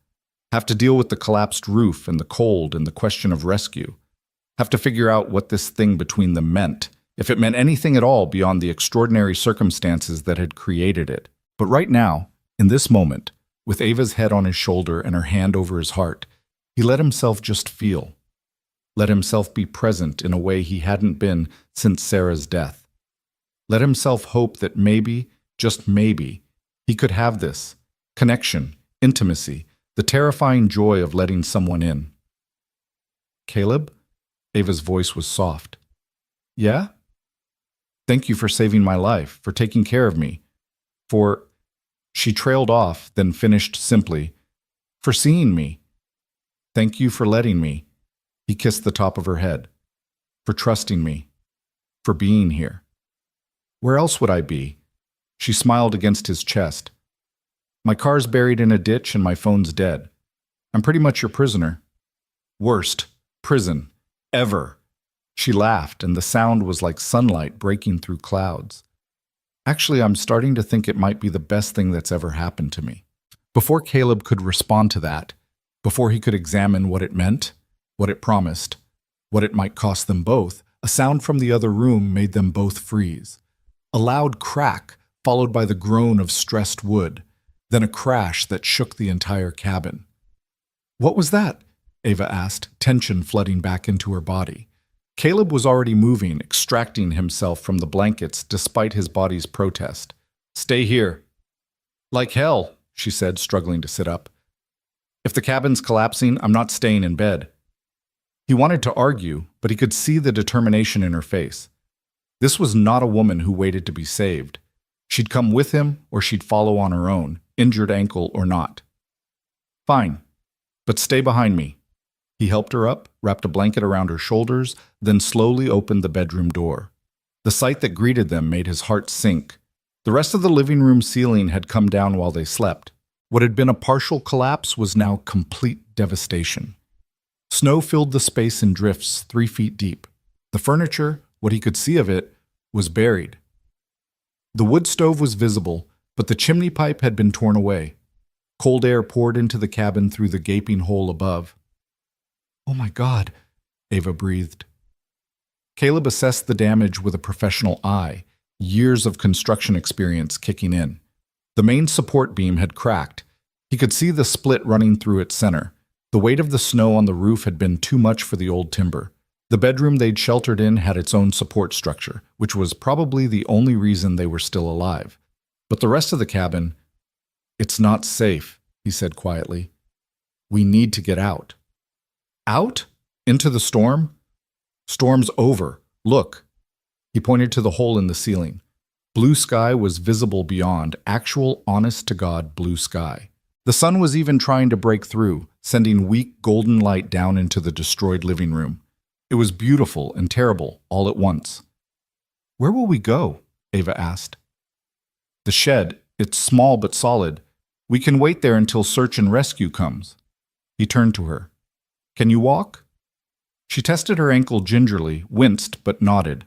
Have to deal with the collapsed roof and the cold and the question of rescue. Have to figure out what this thing between them meant, if it meant anything at all beyond the extraordinary circumstances that had created it. But right now, in this moment, with Ava's head on his shoulder and her hand over his heart, he let himself just feel. Let himself be present in a way he hadn't been since Sarah's death. Let himself hope that maybe, just maybe, he could have this connection, intimacy, the terrifying joy of letting someone in. Caleb? Ava's voice was soft. Yeah? Thank you for saving my life, for taking care of me, for... She trailed off, then finished simply, for seeing me. Thank you for letting me. He kissed the top of her head. For trusting me. For being here. Where else would I be? She smiled against his chest. My car's buried in a ditch and my phone's dead. I'm pretty much your prisoner. Worst prison ever. She laughed, and the sound was like sunlight breaking through clouds. Actually, I'm starting to think it might be the best thing that's ever happened to me. Before Caleb could respond to that, before he could examine what it meant, what it promised, what it might cost them both, a sound from the other room made them both freeze. A loud crack, followed by the groan of stressed wood, then a crash that shook the entire cabin. What was that? Ava asked, tension flooding back into her body. Caleb was already moving, extracting himself from the blankets despite his body's protest. Stay here. Like hell, she said, struggling to sit up. If the cabin's collapsing, I'm not staying in bed. He wanted to argue, but he could see the determination in her face. This was not a woman who waited to be saved. She'd come with him, or she'd follow on her own, injured ankle or not. Fine, but stay behind me. He helped her up, wrapped a blanket around her shoulders, then slowly opened the bedroom door. The sight that greeted them made his heart sink. The rest of the living room ceiling had come down while they slept. What had been a partial collapse was now complete devastation. Snow filled the space in drifts 3 feet deep. The furniture, what he could see of it, was buried. The wood stove was visible, but the chimney pipe had been torn away. Cold air poured into the cabin through the gaping hole above. Oh my God, Ava breathed. Caleb assessed the damage with a professional eye, years of construction experience kicking in. The main support beam had cracked. He could see the split running through its center. The weight of the snow on the roof had been too much for the old timber. The bedroom they'd sheltered in had its own support structure, which was probably the only reason they were still alive. But the rest of the cabin... It's not safe, he said quietly. We need to get out. Out? Into the storm? Storm's over. Look. He pointed to the hole in the ceiling. Blue sky was visible beyond, actual honest-to-God blue sky. The sun was even trying to break through, sending weak golden light down into the destroyed living room. It was beautiful and terrible all at once. Where will we go? Ava asked. The shed. It's small but solid. We can wait there until search and rescue comes. He turned to her. Can you walk? She tested her ankle gingerly, winced but nodded.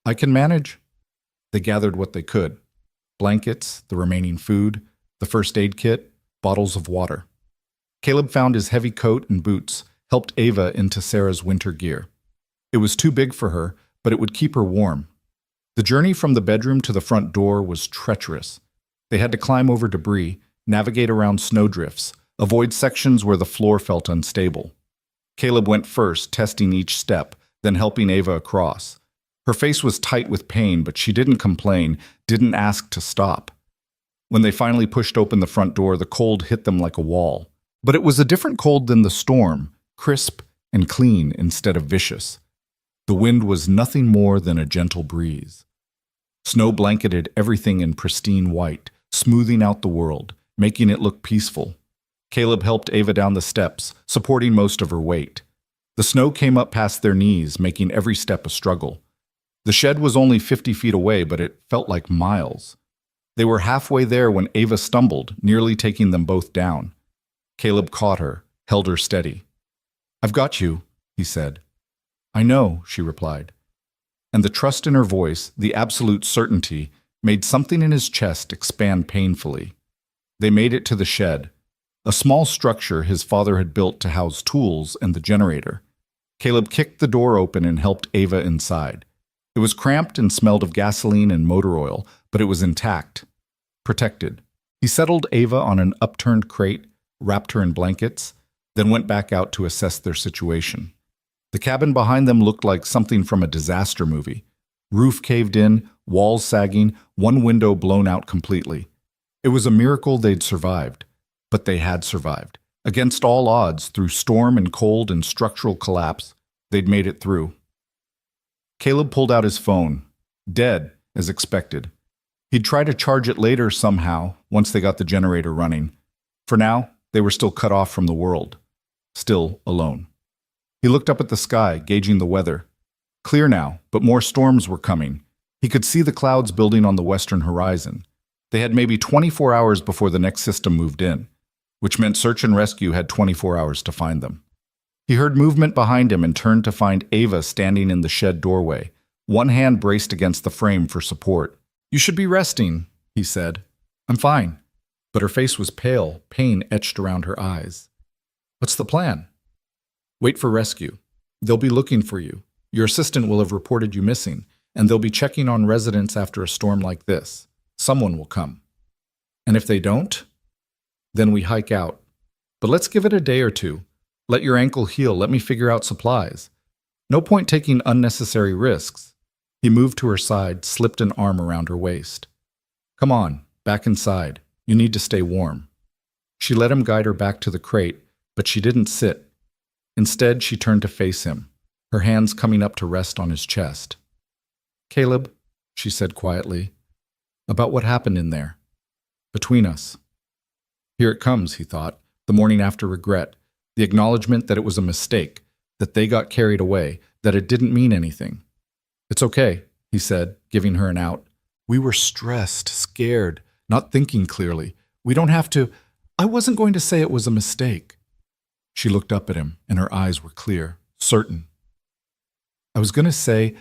I can manage. They gathered what they could. Blankets, the remaining food, the first aid kit, bottles of water. Caleb found his heavy coat and boots, helped Ava into Sarah's winter gear. It was too big for her, but it would keep her warm. The journey from the bedroom to the front door was treacherous. They had to climb over debris, navigate around snowdrifts, avoid sections where the floor felt unstable. Caleb went first, testing each step, then helping Ava across. Her face was tight with pain, but she didn't complain, didn't ask to stop. When they finally pushed open the front door, the cold hit them like a wall. But it was a different cold than the storm, crisp and clean instead of vicious. The wind was nothing more than a gentle breeze. Snow blanketed everything in pristine white, smoothing out the world, making it look peaceful. Caleb helped Ava down the steps, supporting most of her weight. The snow came up past their knees, making every step a struggle. The shed was only 50 feet away, but it felt like miles. They were halfway there when Ava stumbled, nearly taking them both down. Caleb caught her, held her steady. I've got you, he said. I know, she replied. And the trust in her voice, the absolute certainty, made something in his chest expand painfully. They made it to the shed, a small structure his father had built to house tools and the generator. Caleb kicked the door open and helped Ava inside. It was cramped and smelled of gasoline and motor oil, but it was intact, protected. He settled Ava on an upturned crate, wrapped her in blankets, then went back out to assess their situation. The cabin behind them looked like something from a disaster movie. Roof caved in, walls sagging, one window blown out completely. It was a miracle they'd survived. But they had survived. Against all odds, through storm and cold and structural collapse, they'd made it through. Caleb pulled out his phone. Dead, as expected. He'd try to charge it later somehow, once they got the generator running. For now, they were still cut off from the world. Still alone. He looked up at the sky, gauging the weather. Clear now, but more storms were coming. He could see the clouds building on the western horizon. They had maybe 24 hours before the next system moved in, which meant search and rescue had 24 hours to find them. He heard movement behind him and turned to find Ava standing in the shed doorway, one hand braced against the frame for support. "You should be resting," he said. "I'm fine." But her face was pale, pain etched around her eyes. "What's the plan?" "Wait for rescue. They'll be looking for you. Your assistant will have reported you missing, and they'll be checking on residents after a storm like this. Someone will come. And if they don't, then we hike out. But let's give it a day or two. Let your ankle heal. Let me figure out supplies. No point taking unnecessary risks." He moved to her side, slipped an arm around her waist. "Come on, back inside. You need to stay warm." She let him guide her back to the crate, but she didn't sit. Instead, she turned to face him, her hands coming up to rest on his chest. "Caleb," she said quietly, "about what happened in there. Between us." Here it comes, he thought, the morning after regret, the acknowledgement that it was a mistake, that they got carried away, that it didn't mean anything. "It's okay," he said, giving her an out. "We were stressed, scared, not thinking clearly. We don't have to. I wasn't going to say it was a mistake." She looked up at him, and her eyes were clear, certain. "I was going to say,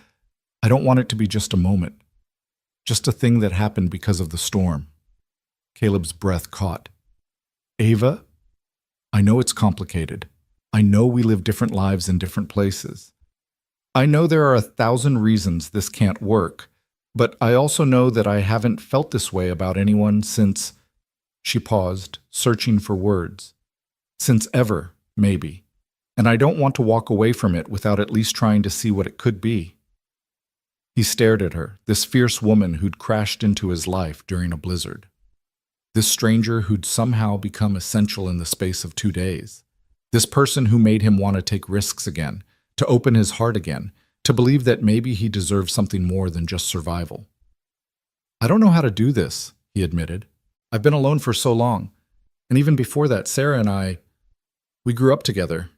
I don't want it to be just a moment. Just a thing that happened because of the storm." Caleb's breath caught. "Ava, I know it's complicated. I know we live different lives in different places. I know there are 1,000 reasons this can't work, but I also know that I haven't felt this way about anyone since—" She paused, searching for words. "Since ever, maybe. And I don't want to walk away from it without at least trying to see what it could be." He stared at her, this fierce woman who'd crashed into his life during a blizzard. This stranger who'd somehow become essential in the space of 2 days. This person who made him want to take risks again, to open his heart again, to believe that maybe he deserved something more than just survival. "I don't know how to do this," he admitted. "I've been alone for so long. And even before that, Sarah and we grew up together.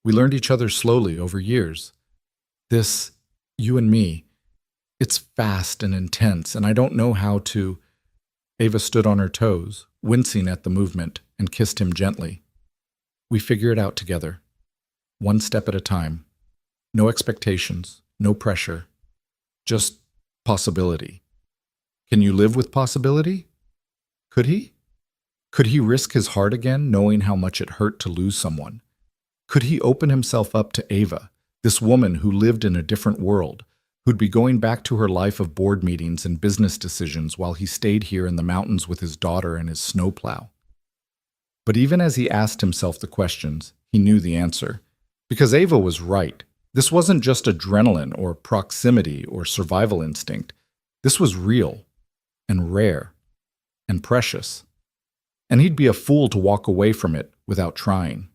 We learned each other slowly over years. This, you and me, it's fast and intense, and I don't know how to—" Ava stood on her toes, wincing at the movement, and kissed him gently. "We figure it out together. One step at a time. No expectations, no pressure. Just possibility. Can you live with possibility?" Could he? Could he risk his heart again, knowing how much it hurt to lose someone? Could he open himself up to Ava, this woman who lived in a different world, who'd be going back to her life of board meetings and business decisions while he stayed here in the mountains with his daughter and his snowplow? But even as he asked himself the questions, he knew the answer. Because Ava was right. This wasn't just adrenaline or proximity or survival instinct. This was real and rare and precious. And he'd be a fool to walk away from it without trying.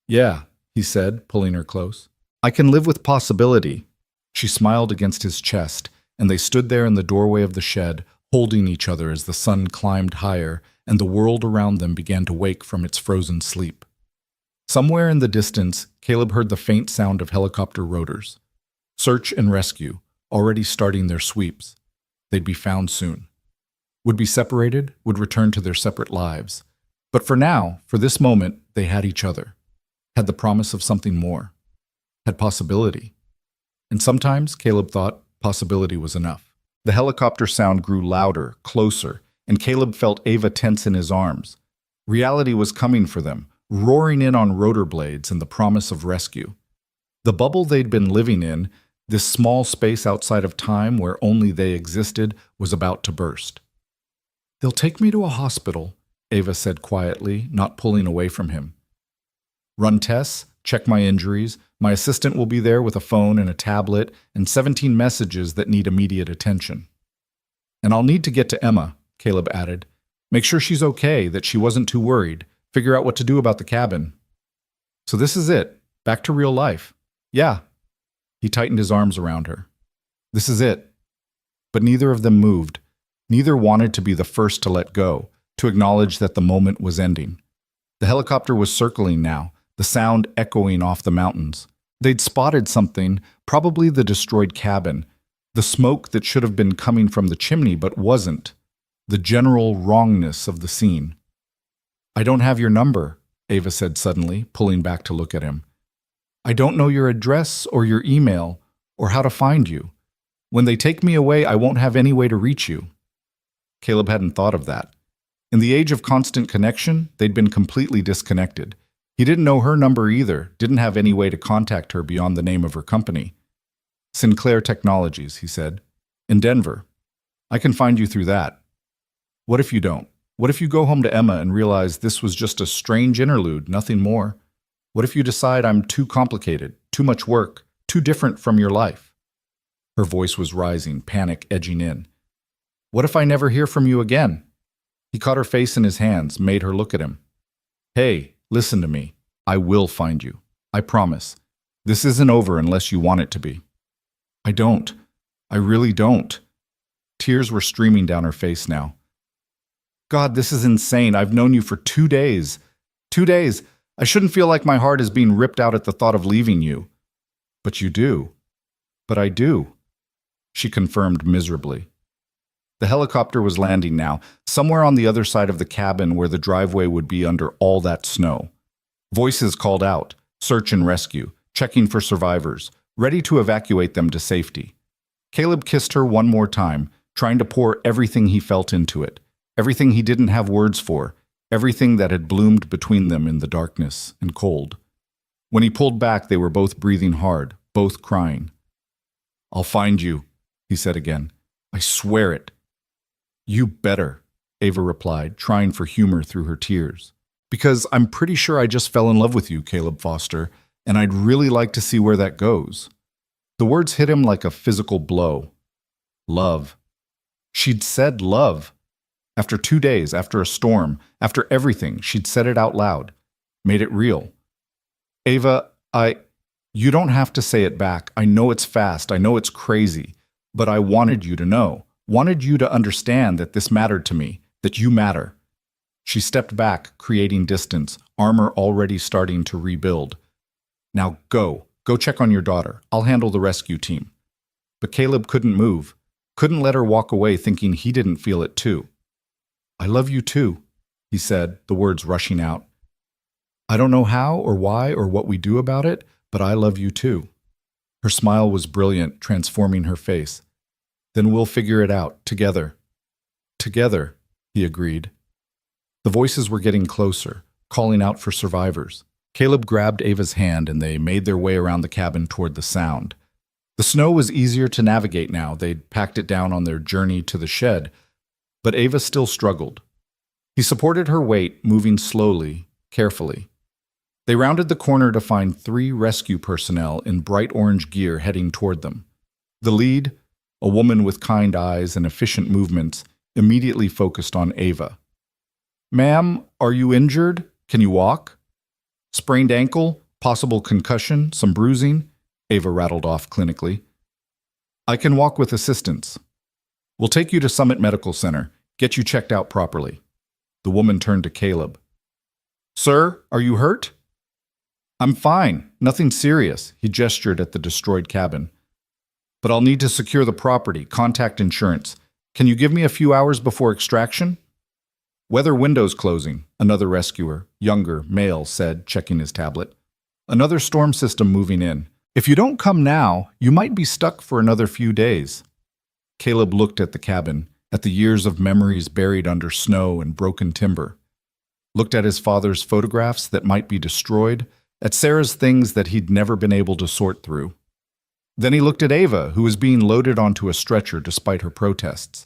"Yeah," he said, pulling her close. "I can live with possibility." She smiled against his chest, and they stood there in the doorway of the shed, holding each other as the sun climbed higher and the world around them began to wake from its frozen sleep. Somewhere in the distance, Caleb heard the faint sound of helicopter rotors. Search and rescue, already starting their sweeps. They'd be found soon. Would be separated, would return to their separate lives. But for now, for this moment, they had each other. Had the promise of something more. Had possibility. And sometimes, Caleb thought, possibility was enough. The helicopter sound grew louder, closer, and Caleb felt Ava tense in his arms. Reality was coming for them, roaring in on rotor blades and the promise of rescue. The bubble they'd been living in, this small space outside of time where only they existed, was about to burst. "They'll take me to a hospital," Ava said quietly, not pulling away from him. "Run tests, check my injuries. My assistant will be there with a phone and a tablet and 17 messages that need immediate attention. And I'll need to get to Emma, Caleb added. Make sure she's okay, that she wasn't too worried. Figure out what to do about the cabin. So this is it. Back to real life. Yeah. He tightened his arms around her. This is it. But neither of them moved. Neither wanted to be the first to let go, to acknowledge that the moment was ending. The helicopter was circling now, the sound echoing off the mountains. They'd spotted something, probably the destroyed cabin, the smoke that should have been coming from the chimney but wasn't, the general wrongness of the scene. I don't have your number, Ava said suddenly, pulling back to look at him. I don't know your address or your email or how to find you. When they take me away, I won't have any way to reach you. Caleb hadn't thought of that. In the age of constant connection, they'd been completely disconnected. He didn't know her number either, didn't have any way to contact her beyond the name of her company. Sinclair Technologies, he said. In Denver. I can find you through that. What if you don't? What if you go home to Emma and realize this was just a strange interlude, nothing more? What if you decide I'm too complicated, too much work, too different from your life? Her voice was rising, panic edging in. What if I never hear from you again? He caught her face in his hands, made her look at him. Hey, listen to me. I will find you. I promise. This isn't over unless you want it to be. I don't. I really don't. Tears were streaming down her face now. God, this is insane. I've known you for 2 days. 2 days. I shouldn't feel like my heart is being ripped out at the thought of leaving you. But you do. But I do, she confirmed miserably. The helicopter was landing now, somewhere on the other side of the cabin where the driveway would be under all that snow. Voices called out, search and rescue, checking for survivors, ready to evacuate them to safety. Caleb kissed her one more time, trying to pour everything he felt into it, everything he didn't have words for, everything that had bloomed between them in the darkness and cold. When he pulled back, they were both breathing hard, both crying. I'll find you, he said again. I swear it. You better, Ava replied, trying for humor through her tears. Because I'm pretty sure I just fell in love with you, Caleb Foster, and I'd really like to see where that goes. The words hit him like a physical blow. Love. She'd said love. After 2 days, after a storm, after everything, she'd said it out loud, made it real. Ava, you don't have to say it back. I know it's fast. I know it's crazy. But I wanted you to know. Wanted you to understand that this mattered to me, that you matter. She stepped back, creating distance, armor already starting to rebuild. Now go check on your daughter. I'll handle the rescue team. But Caleb couldn't move, couldn't let her walk away thinking he didn't feel it too. I love you too, he said, the words rushing out. I don't know how or why or what we do about it, but I love you too. Her smile was brilliant, transforming her face. Then we'll figure it out, together. Together, he agreed. The voices were getting closer, calling out for survivors. Caleb grabbed Ava's hand and they made their way around the cabin toward the sound. The snow was easier to navigate now. They'd packed it down on their journey to the shed, but Ava still struggled. He supported her weight, moving slowly, carefully. They rounded the corner to find 3 rescue personnel in bright orange gear heading toward them. The lead, a woman with kind eyes and efficient movements, immediately focused on Ava. Ma'am, are you injured? Can you walk? Sprained ankle, possible concussion, some bruising, Ava rattled off clinically. I can walk with assistance. We'll take you to Summit Medical Center, get you checked out properly. The woman turned to Caleb. Sir, are you hurt? I'm fine, nothing serious, he gestured at the destroyed cabin. But I'll need to secure the property, contact insurance. Can you give me a few hours before extraction? Weather windows closing, another rescuer, younger, male, said, checking his tablet. Another storm system moving in. If you don't come now, you might be stuck for another few days. Caleb looked at the cabin, at the years of memories buried under snow and broken timber. Looked at his father's photographs that might be destroyed, at Sarah's things that he'd never been able to sort through. Then he looked at Ava, who was being loaded onto a stretcher despite her protests.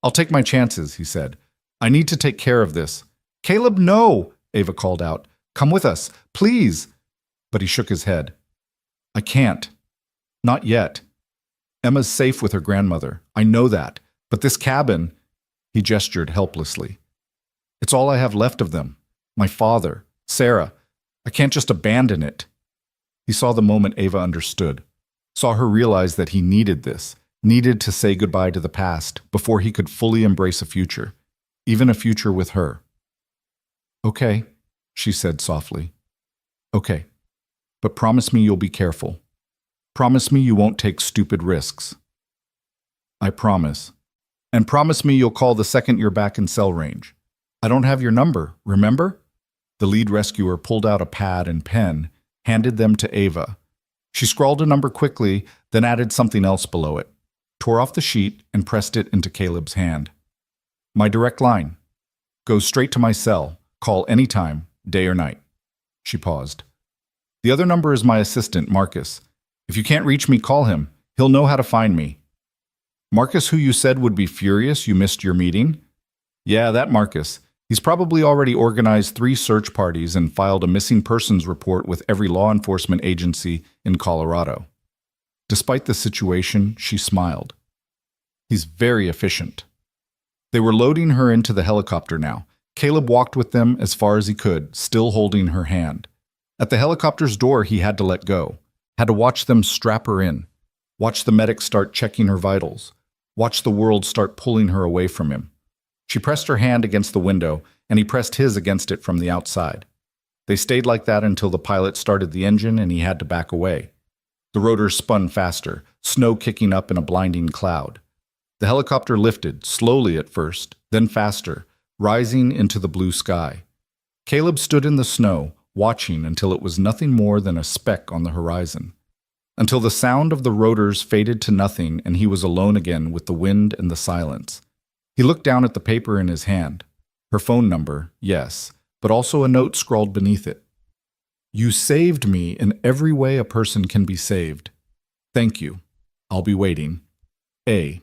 I'll take my chances, he said. I need to take care of this. Caleb, no, Ava called out. Come with us, please. but he shook his head. I can't. Not yet. Emma's safe with her grandmother. I know that. But this cabin, he gestured helplessly. It's all I have left of them. My father, Sarah. I can't just abandon it. He saw the moment Ava understood, saw her realize that he needed this, needed to say goodbye to the past before he could fully embrace a future, even a future with her. Okay, she said softly. Okay, but promise me you'll be careful. Promise me you won't take stupid risks. I promise. And promise me you'll call the second you're back in cell range. I don't have your number, remember? The lead rescuer pulled out a pad and pen, handed them to Ava. She scrawled a number quickly, then added something else below it, tore off the sheet, and pressed it into Caleb's hand. My direct line. Go straight to my cell. Call anytime, day or night. She paused. The other number is my assistant, Marcus. If you can't reach me, call him. He'll know how to find me. Marcus, who you said would be furious you missed your meeting? Yeah, that Marcus. He's probably already organized 3 search parties and filed a missing persons report with every law enforcement agency in Colorado. Despite the situation, she smiled. He's very efficient. They were loading her into the helicopter now. Caleb walked with them as far as he could, still holding her hand. At the helicopter's door, he had to let go, had to watch them strap her in, watch the medics start checking her vitals, watch the world start pulling her away from him. She pressed her hand against the window, and he pressed his against it from the outside. They stayed like that until the pilot started the engine and he had to back away. The rotors spun faster, snow kicking up in a blinding cloud. The helicopter lifted, slowly at first, then faster, rising into the blue sky. Caleb stood in the snow, watching until it was nothing more than a speck on the horizon. Until the sound of the rotors faded to nothing and he was alone again with the wind and the silence. He looked down at the paper in his hand. Her phone number, yes, but also a note scrawled beneath it. You saved me in every way a person can be saved. Thank you. I'll be waiting. A.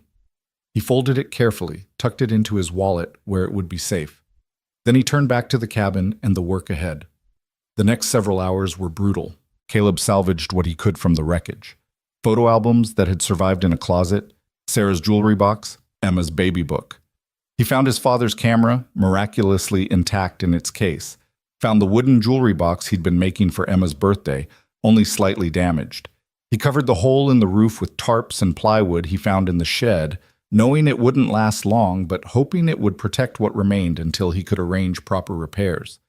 He folded it carefully, tucked it into his wallet where it would be safe. Then he turned back to the cabin and the work ahead. The next several hours were brutal. Caleb salvaged what he could from the wreckage. Photo albums that had survived in a closet, Sarah's jewelry box, Emma's baby book. He found his father's camera, miraculously intact in its case, found the wooden jewelry box he'd been making for Emma's birthday, only slightly damaged. He covered the hole in the roof with tarps and plywood he found in the shed, knowing it wouldn't last long, but hoping it would protect what remained until he could arrange proper repairs.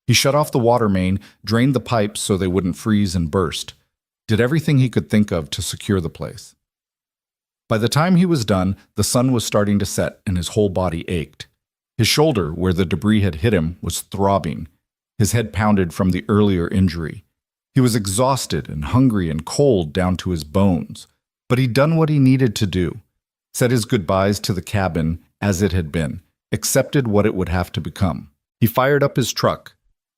He shut off the water main, drained the pipes so they wouldn't freeze and burst, did everything he could think of to secure the place. By the time he was done, the sun was starting to set and his whole body ached. His shoulder, where the debris had hit him, was throbbing. His head pounded from the earlier injury. He was exhausted and hungry and cold down to his bones. But he'd done what he needed to do, said his goodbyes to the cabin as it had been, accepted what it would have to become. He fired up his truck.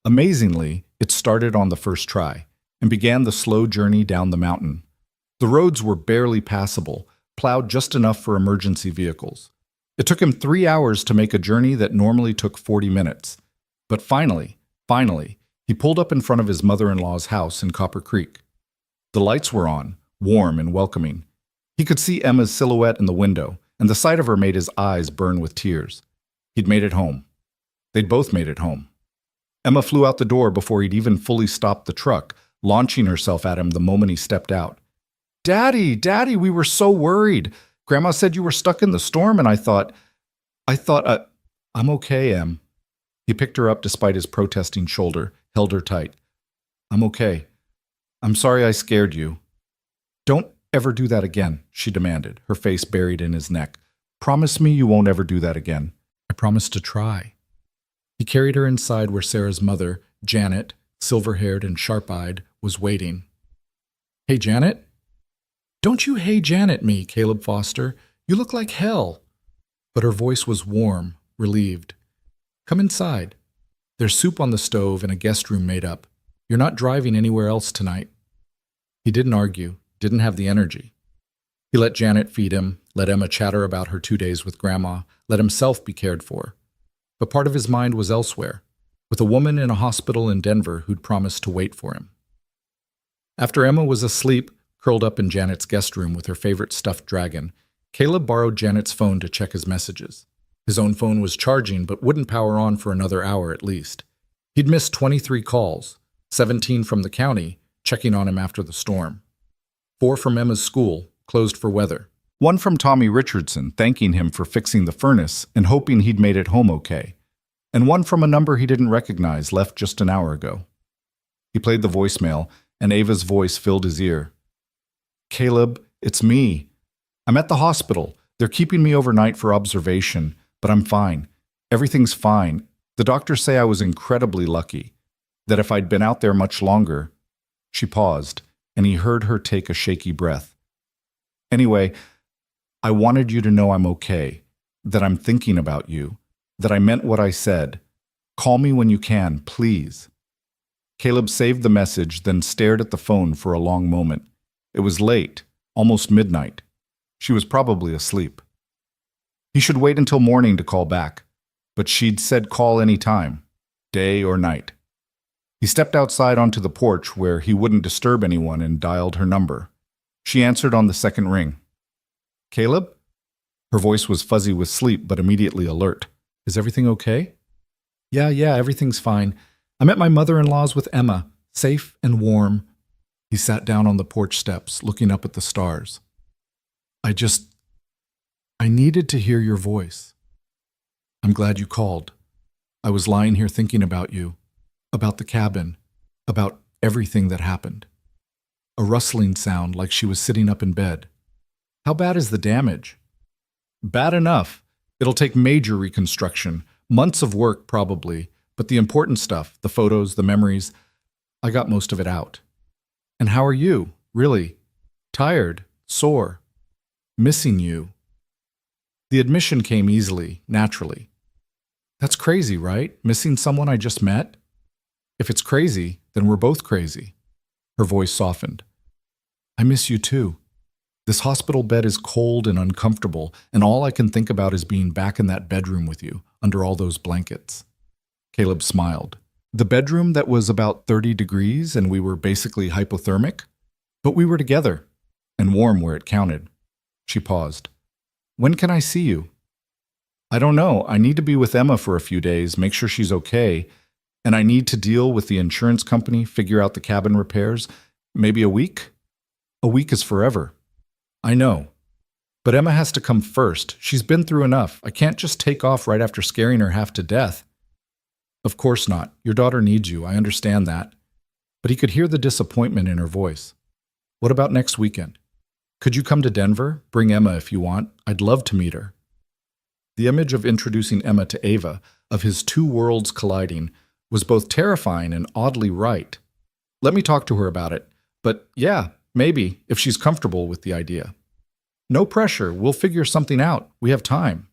Amazingly, it started on the first try and began the slow journey down the mountain. The roads were barely passable, plowed just enough for emergency vehicles. It took him 3 hours to make a journey that normally took 40 minutes. But finally, he pulled up in front of his mother-in-law's house in Copper Creek. The lights were on, warm and welcoming. He could see Emma's silhouette in the window, and the sight of her made his eyes burn with tears. He'd made it home. They'd both made it home. Emma flew out the door before he'd even fully stopped the truck, launching herself at him the moment he stepped out. Daddy, we were so worried. Grandma said you were stuck in the storm, and I thought, I'm okay, Em. He picked her up despite his protesting shoulder, held her tight. I'm okay. I'm sorry I scared you. Don't ever do that again, she demanded, her face buried in his neck. Promise me you won't ever do that again. I promise to try. He carried her inside where Sarah's mother, Janet, silver-haired and sharp-eyed, was waiting. Hey, Janet? Don't you hey Janet me, Caleb Foster. You look like hell. But her voice was warm, relieved. Come inside. There's soup on the stove and a guest room made up. You're not driving anywhere else tonight. He didn't argue, didn't have the energy. He let Janet feed him, let Emma chatter about her 2 days with Grandma, let himself be cared for. But part of his mind was elsewhere, with a woman in a hospital in Denver who'd promised to wait for him. After Emma was asleep, curled up in Janet's guest room with her favorite stuffed dragon, Caleb borrowed Janet's phone to check his messages. His own phone was charging but wouldn't power on for another hour at least. He'd missed 23 calls, 17 from the county, checking on him after the storm. 4 from Emma's school, closed for weather. 1 from Tommy Richardson, thanking him for fixing the furnace and hoping he'd made it home okay. And 1 from a number he didn't recognize, left just an hour ago. He played the voicemail, and Ava's voice filled his ear. "Caleb, it's me. I'm at the hospital. They're keeping me overnight for observation, but I'm fine. Everything's fine. The doctors say I was incredibly lucky, that if I'd been out there much longer." She paused, and he heard her take a shaky breath. "Anyway, I wanted you to know I'm okay, that I'm thinking about you, that I meant what I said. Call me when you can, please." Caleb saved the message, then stared at the phone for a long moment. It was late, almost midnight. She was probably asleep. He should wait until morning to call back, but she'd said call any time, day or night. He stepped outside onto the porch where he wouldn't disturb anyone and dialed her number. She answered on the second ring. "Caleb?" Her voice was fuzzy with sleep but immediately alert. "Is everything okay?" Yeah, everything's fine. I'm at my mother-in-law's with Emma, safe and warm." He sat down on the porch steps, looking up at the stars. I needed to hear your voice. I'm glad you called. I was lying here thinking about you, about the cabin, about everything that happened." A rustling sound like she was sitting up in bed. "How bad is the damage?" "Bad enough. It'll take major reconstruction, months of work probably, but the important stuff, the photos, the memories, I got most of it out." "And how are you, really? Tired, sore, missing you?" The admission came easily, naturally. "That's crazy, right? Missing someone I just met?" "If it's crazy, then we're both crazy." Her voice softened. "I miss you too. This hospital bed is cold and uncomfortable, and all I can think about is being back in that bedroom with you, under all those blankets." Caleb smiled. "The bedroom that was about 30 degrees and we were basically hypothermic? But we were together, and warm where it counted." She paused. "When can I see you?" "I don't know. I need to be with Emma for a few days, make sure she's okay, and I need to deal with the insurance company, figure out the cabin repairs. Maybe a week?" "A week is forever." "I know. But Emma has to come first. She's been through enough. I can't just take off right after scaring her half to death." "Of course not. Your daughter needs you. I understand that." But he could hear the disappointment in her voice. "What about next weekend? Could you come to Denver? Bring Emma if you want. I'd love to meet her." The image of introducing Emma to Ava, of his two worlds colliding, was both terrifying and oddly right. "Let me talk to her about it. But yeah, maybe, if she's comfortable with the idea." "No pressure. We'll figure something out. We have time."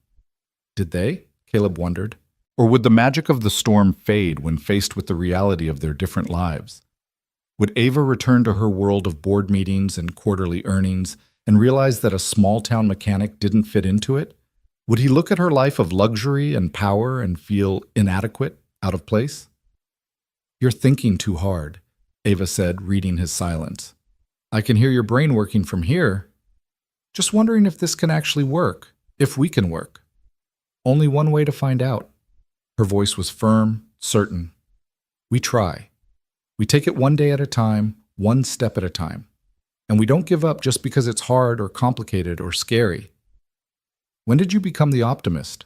Did they? Caleb wondered. Or would the magic of the storm fade when faced with the reality of their different lives? Would Ava return to her world of board meetings and quarterly earnings and realize that a small-town mechanic didn't fit into it? Would he look at her life of luxury and power and feel inadequate, out of place? "You're thinking too hard," Ava said, reading his silence. "I can hear your brain working from here. Just wondering if this can actually work, if we can work. Only one way to find out." Her voice was firm, certain. "We try. We take it one day at a time, one step at a time. And we don't give up just because it's hard or complicated or scary." "When did you become the optimist?"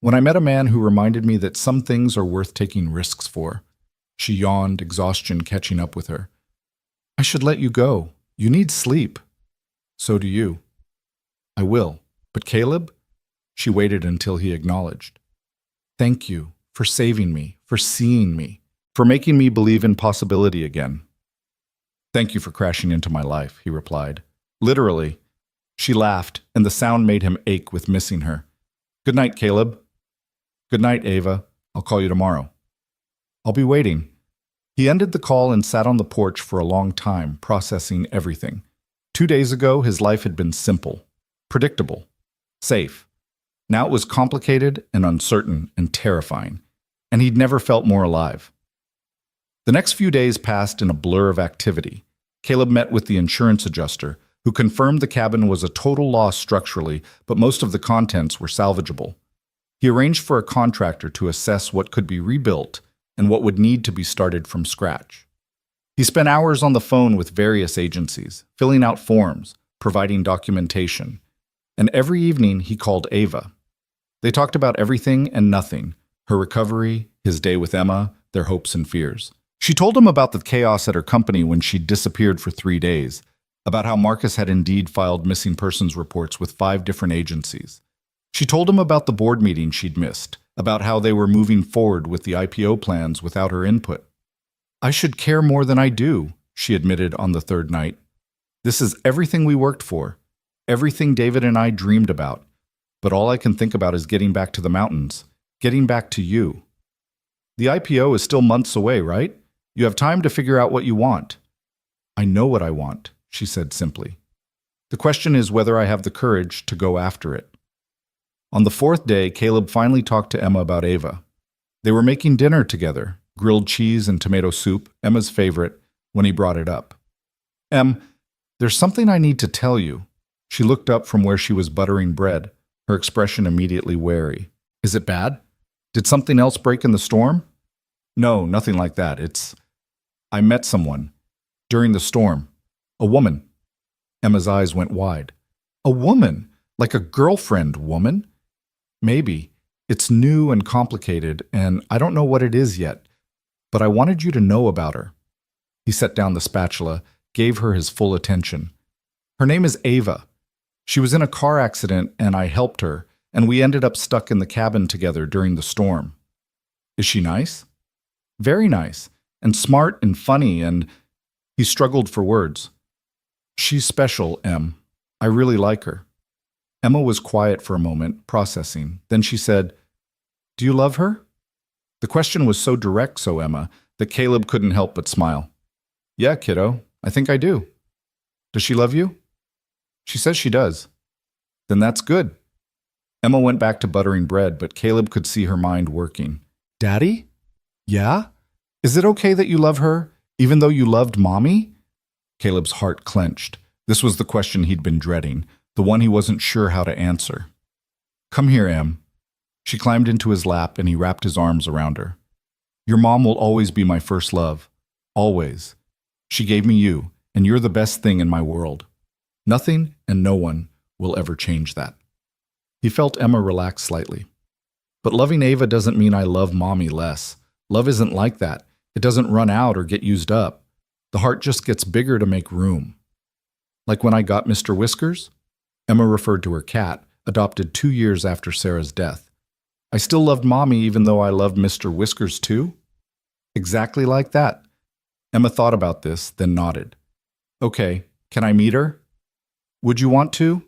"When I met a man who reminded me that some things are worth taking risks for." She yawned, exhaustion catching up with her. "I should let you go. You need sleep." "So do you." "I will. But Caleb?" She waited until he acknowledged. "Thank you for saving me, for seeing me, for making me believe in possibility again." "Thank you for crashing into my life," he replied. "Literally." She laughed, and the sound made him ache with missing her. "Good night, Caleb." "Good night, Ava. I'll call you tomorrow." "I'll be waiting." He ended the call and sat on the porch for a long time, processing everything. 2 days ago, his life had been simple, predictable, safe. Now it was complicated and uncertain and terrifying, and he'd never felt more alive. The next few days passed in a blur of activity. Caleb met with the insurance adjuster, who confirmed the cabin was a total loss structurally, but most of the contents were salvageable. He arranged for a contractor to assess what could be rebuilt and what would need to be started from scratch. He spent hours on the phone with various agencies, filling out forms, providing documentation, and every evening he called Ava. They talked about everything and nothing, her recovery, his day with Emma, their hopes and fears. She told him about the chaos at her company when she'd disappeared for 3 days, about how Marcus had indeed filed missing persons reports with 5 different agencies. She told him about the board meeting she'd missed, about how they were moving forward with the IPO plans without her input. "I should care more than I do," she admitted on the 3rd night. "This is everything we worked for, everything David and I dreamed about. But all I can think about is getting back to the mountains, getting back to you. The IPO is still months away, right? You have time to figure out what you want." "I know what I want," she said simply. "The question is whether I have the courage to go after it." On the 4th day, Caleb finally talked to Emma about Ava. They were making dinner together, grilled cheese and tomato soup, Emma's favorite, when he brought it up. There's something I need to tell you." She looked up from where she was buttering bread, her expression immediately wary. "Is it bad? Did something else break in the storm?" "No, nothing like that. I met someone. During the storm. A woman." Emma's eyes went wide. "A woman? Like a girlfriend woman?" "Maybe. It's new and complicated, and I don't know what it is yet. But I wanted you to know about her." He set down the spatula, gave her his full attention. "Her name is Ava. She was in a car accident, and I helped her, and we ended up stuck in the cabin together during the storm." "Is she nice?" "Very nice, and smart and funny, and—" He struggled for words. "She's special, Em. I really like her." Emma was quiet for a moment, processing. Then she said, "Do you love her?" The question was so direct, so Emma, that Caleb couldn't help but smile. "Yeah, kiddo, I think I do." "Does she love you?" "She says she does." "Then that's good." Emma went back to buttering bread, but Caleb could see her mind working. "Daddy? Yeah? Is it okay that you love her, even though you loved Mommy?" Caleb's heart clenched. This was the question he'd been dreading, the one he wasn't sure how to answer. "Come here, Em." She climbed into his lap and he wrapped his arms around her. "Your mom will always be my first love. Always. She gave me you, and you're the best thing in my world. Nothing and no one will ever change that." He felt Emma relax slightly. "But loving Ava doesn't mean I love Mommy less. Love isn't like that. It doesn't run out or get used up. The heart just gets bigger to make room. Like when I got Mr. Whiskers?" Emma referred to her cat, adopted 2 years after Sarah's death. "I still loved Mommy even though I loved Mr. Whiskers too?" "Exactly like that." Emma thought about this, then nodded. "Okay, can I meet her?" "Would you want to?"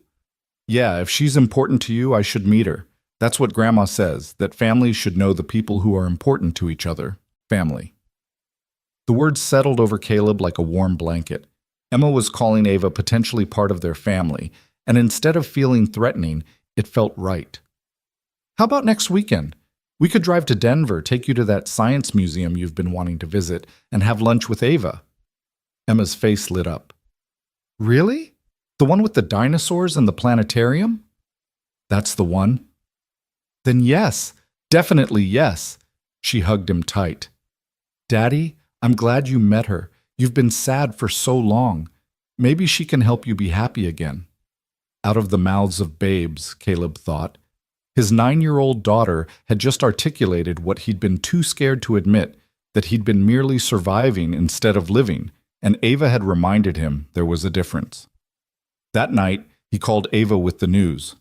"Yeah, if she's important to you, I should meet her. That's what Grandma says, that families should know the people who are important to each other. Family." The words settled over Caleb like a warm blanket. Emma was calling Ava potentially part of their family, and instead of feeling threatening, it felt right. "How about next weekend? We could drive to Denver, take you to that science museum you've been wanting to visit, and have lunch with Ava." Emma's face lit up. "Really? The one with the dinosaurs and the planetarium?" "That's the one." "Then yes, definitely yes." She hugged him tight. "Daddy, I'm glad you met her. You've been sad for so long. Maybe she can help you be happy again." Out of the mouths of babes, Caleb thought. His 9-year-old daughter had just articulated what he'd been too scared to admit, that he'd been merely surviving instead of living, and Ava had reminded him there was a difference. That night, he called Ava with the news.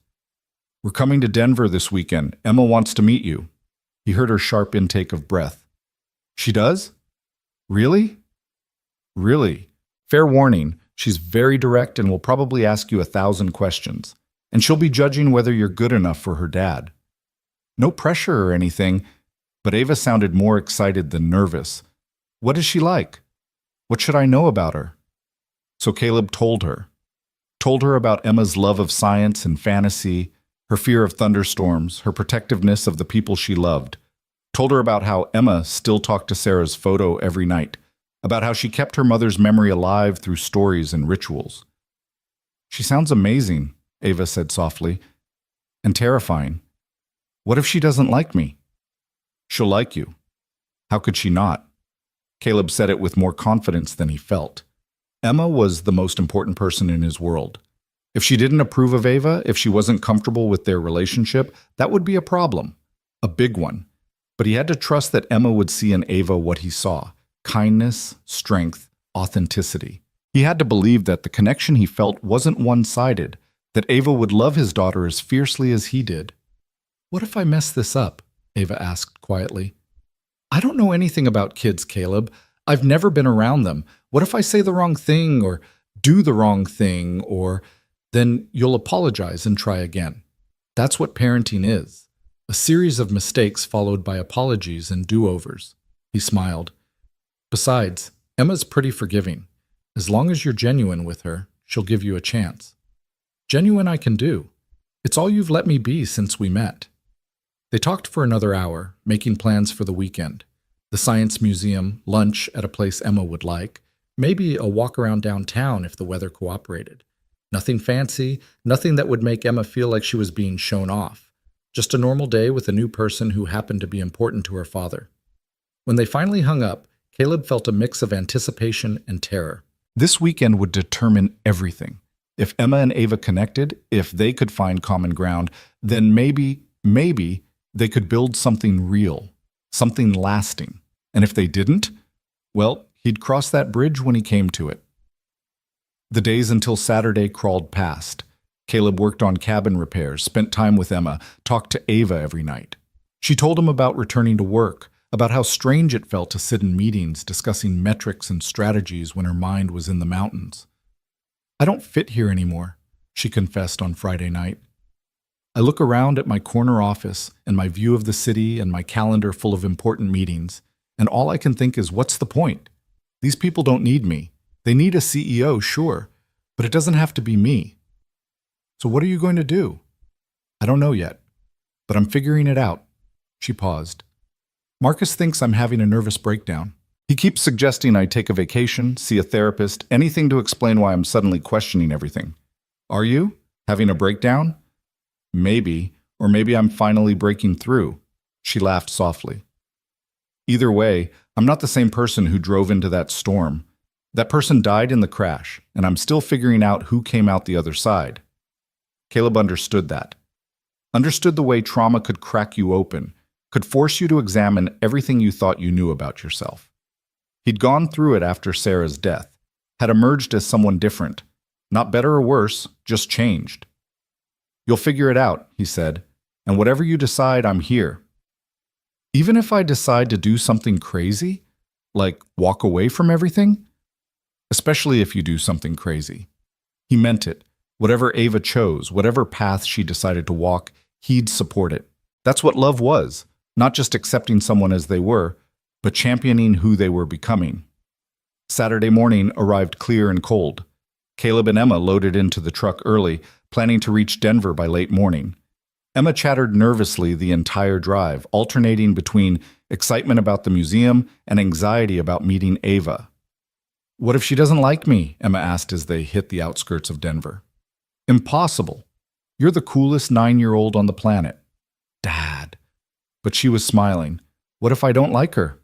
"We're coming to Denver this weekend. Emma wants to meet you." He heard her sharp intake of breath. "She does? Really?" "Really. Fair warning, she's very direct and will probably ask you 1,000 questions. And she'll be judging whether you're good enough for her dad." No pressure or anything, but Ava sounded more excited than nervous. "What is she like? What should I know about her?" So Caleb told her. Told her about Emma's love of science and fantasy, her fear of thunderstorms, her protectiveness of the people she loved. Told her about how Emma still talked to Sarah's photo every night, about how she kept her mother's memory alive through stories and rituals. "She sounds amazing," Ava said softly, "and terrifying. What if she doesn't like me?" "She'll like you. How could she not?" Caleb said it with more confidence than he felt. Emma was the most important person in his world. If she didn't approve of Ava, if she wasn't comfortable with their relationship, that would be a problem. A big one. But he had to trust that Emma would see in Ava what he saw: kindness, strength, authenticity. He had to believe that the connection he felt wasn't one-sided, that Ava would love his daughter as fiercely as he did. "What if I mess this up?" Ava asked quietly. "I don't know anything about kids, Caleb. I've never been around them. What if I say the wrong thing or do the wrong thing, or then you'll apologize and try again? That's what parenting is. A series of mistakes followed by apologies and do-overs." He smiled. "Besides, Emma's pretty forgiving. As long as you're genuine with her, she'll give you a chance." "Genuine I can do. It's all you've let me be since we met." They talked for another hour, making plans for the weekend. The science museum, lunch at a place Emma would like, maybe a walk around downtown if the weather cooperated. Nothing fancy, nothing that would make Emma feel like she was being shown off. Just a normal day with a new person who happened to be important to her father. When they finally hung up, Caleb felt a mix of anticipation and terror. This weekend would determine everything. If Emma and Ava connected, if they could find common ground, then maybe they could build something real, something lasting. And if they didn't, well, he'd cross that bridge when he came to it. The days until Saturday crawled past. Caleb worked on cabin repairs, spent time with Emma, talked to Ava every night. She told him about returning to work, about how strange it felt to sit in meetings discussing metrics and strategies when her mind was in the mountains. "I don't fit here anymore," she confessed on Friday night. "I look around at my corner office and my view of the city and my calendar full of important meetings, and all I can think is, what's the point? These people don't need me. They need a CEO, sure, but it doesn't have to be me. So what are you going to do?" "I don't know yet, but I'm figuring it out." She paused. "Marcus thinks I'm having a nervous breakdown. He keeps suggesting I take a vacation, see a therapist, anything to explain why I'm suddenly questioning everything." "Are you? Having a breakdown?" "Maybe, or maybe I'm finally breaking through." She laughed softly. "Either way, I'm not the same person who drove into that storm. That person died in the crash, and I'm still figuring out who came out the other side." Caleb understood that. Understood the way trauma could crack you open, could force you to examine everything you thought you knew about yourself. He'd gone through it after Sarah's death, had emerged as someone different, not better or worse, just changed. "You'll figure it out," he said, "and whatever you decide, I'm here." "Even if I decide to do something crazy, like walk away from everything?" "Especially if you do something crazy." He meant it. Whatever Ava chose, whatever path she decided to walk, he'd support it. That's what love was, not just accepting someone as they were, but championing who they were becoming. Saturday morning arrived clear and cold. Caleb and Emma loaded into the truck early, planning to reach Denver by late morning. Emma chattered nervously the entire drive, alternating between excitement about the museum and anxiety about meeting Ava. "What if she doesn't like me?" Emma asked as they hit the outskirts of Denver. "Impossible. You're the coolest 9-year-old on the planet." "Dad." But she was smiling. "What if I don't like her?"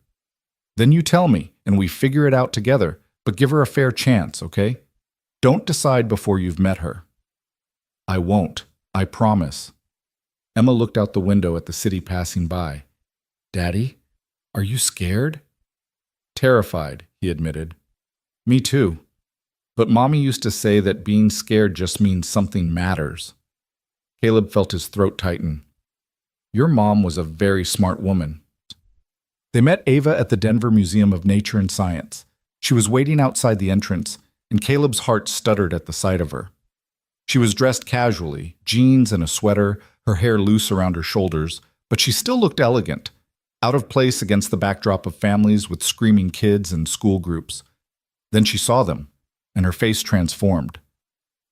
"Then you tell me, and we figure it out together, but give her a fair chance, okay? Don't decide before you've met her." "I won't. I promise." Emma looked out the window at the city passing by. "Daddy, are you scared?" "Terrified," he admitted. "Me too. But Mommy used to say that being scared just means something matters." Caleb felt his throat tighten. "Your mom was a very smart woman." They met Ava at the Denver Museum of Nature and Science. She was waiting outside the entrance, and Caleb's heart stuttered at the sight of her. She was dressed casually, jeans and a sweater, her hair loose around her shoulders, but she still looked elegant, out of place against the backdrop of families with screaming kids and school groups. Then she saw them, and her face transformed.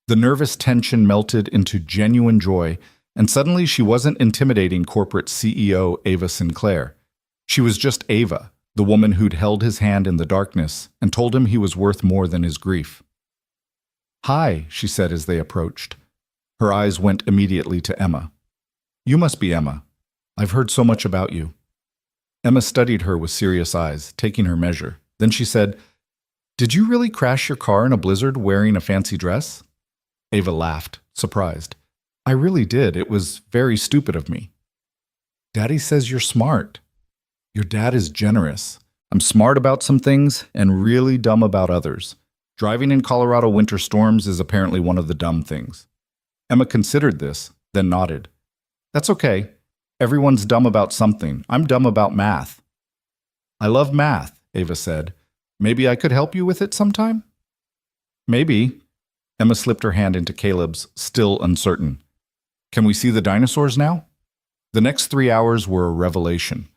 The nervous tension melted into genuine joy, and suddenly she wasn't intimidating corporate CEO Ava Sinclair. She was just Ava, the woman who'd held his hand in the darkness and told him he was worth more than his grief. "Hi," she said as they approached. Her eyes went immediately to Emma. "You must be Emma. I've heard so much about you." Emma studied her with serious eyes, taking her measure. Then she said, "Did you really crash your car in a blizzard wearing a fancy dress?" Ava laughed, surprised. "I really did. It was very stupid of me." "Daddy says you're smart." "Your dad is generous. I'm smart about some things and really dumb about others. Driving in Colorado winter storms is apparently one of the dumb things." Emma considered this, then nodded. "That's okay. Everyone's dumb about something. I'm dumb about math." "I love math," Ava said. "Maybe I could help you with it sometime?" "Maybe." Emma slipped her hand into Caleb's, still uncertain. "Can we see the dinosaurs now?" The next 3 hours were a revelation.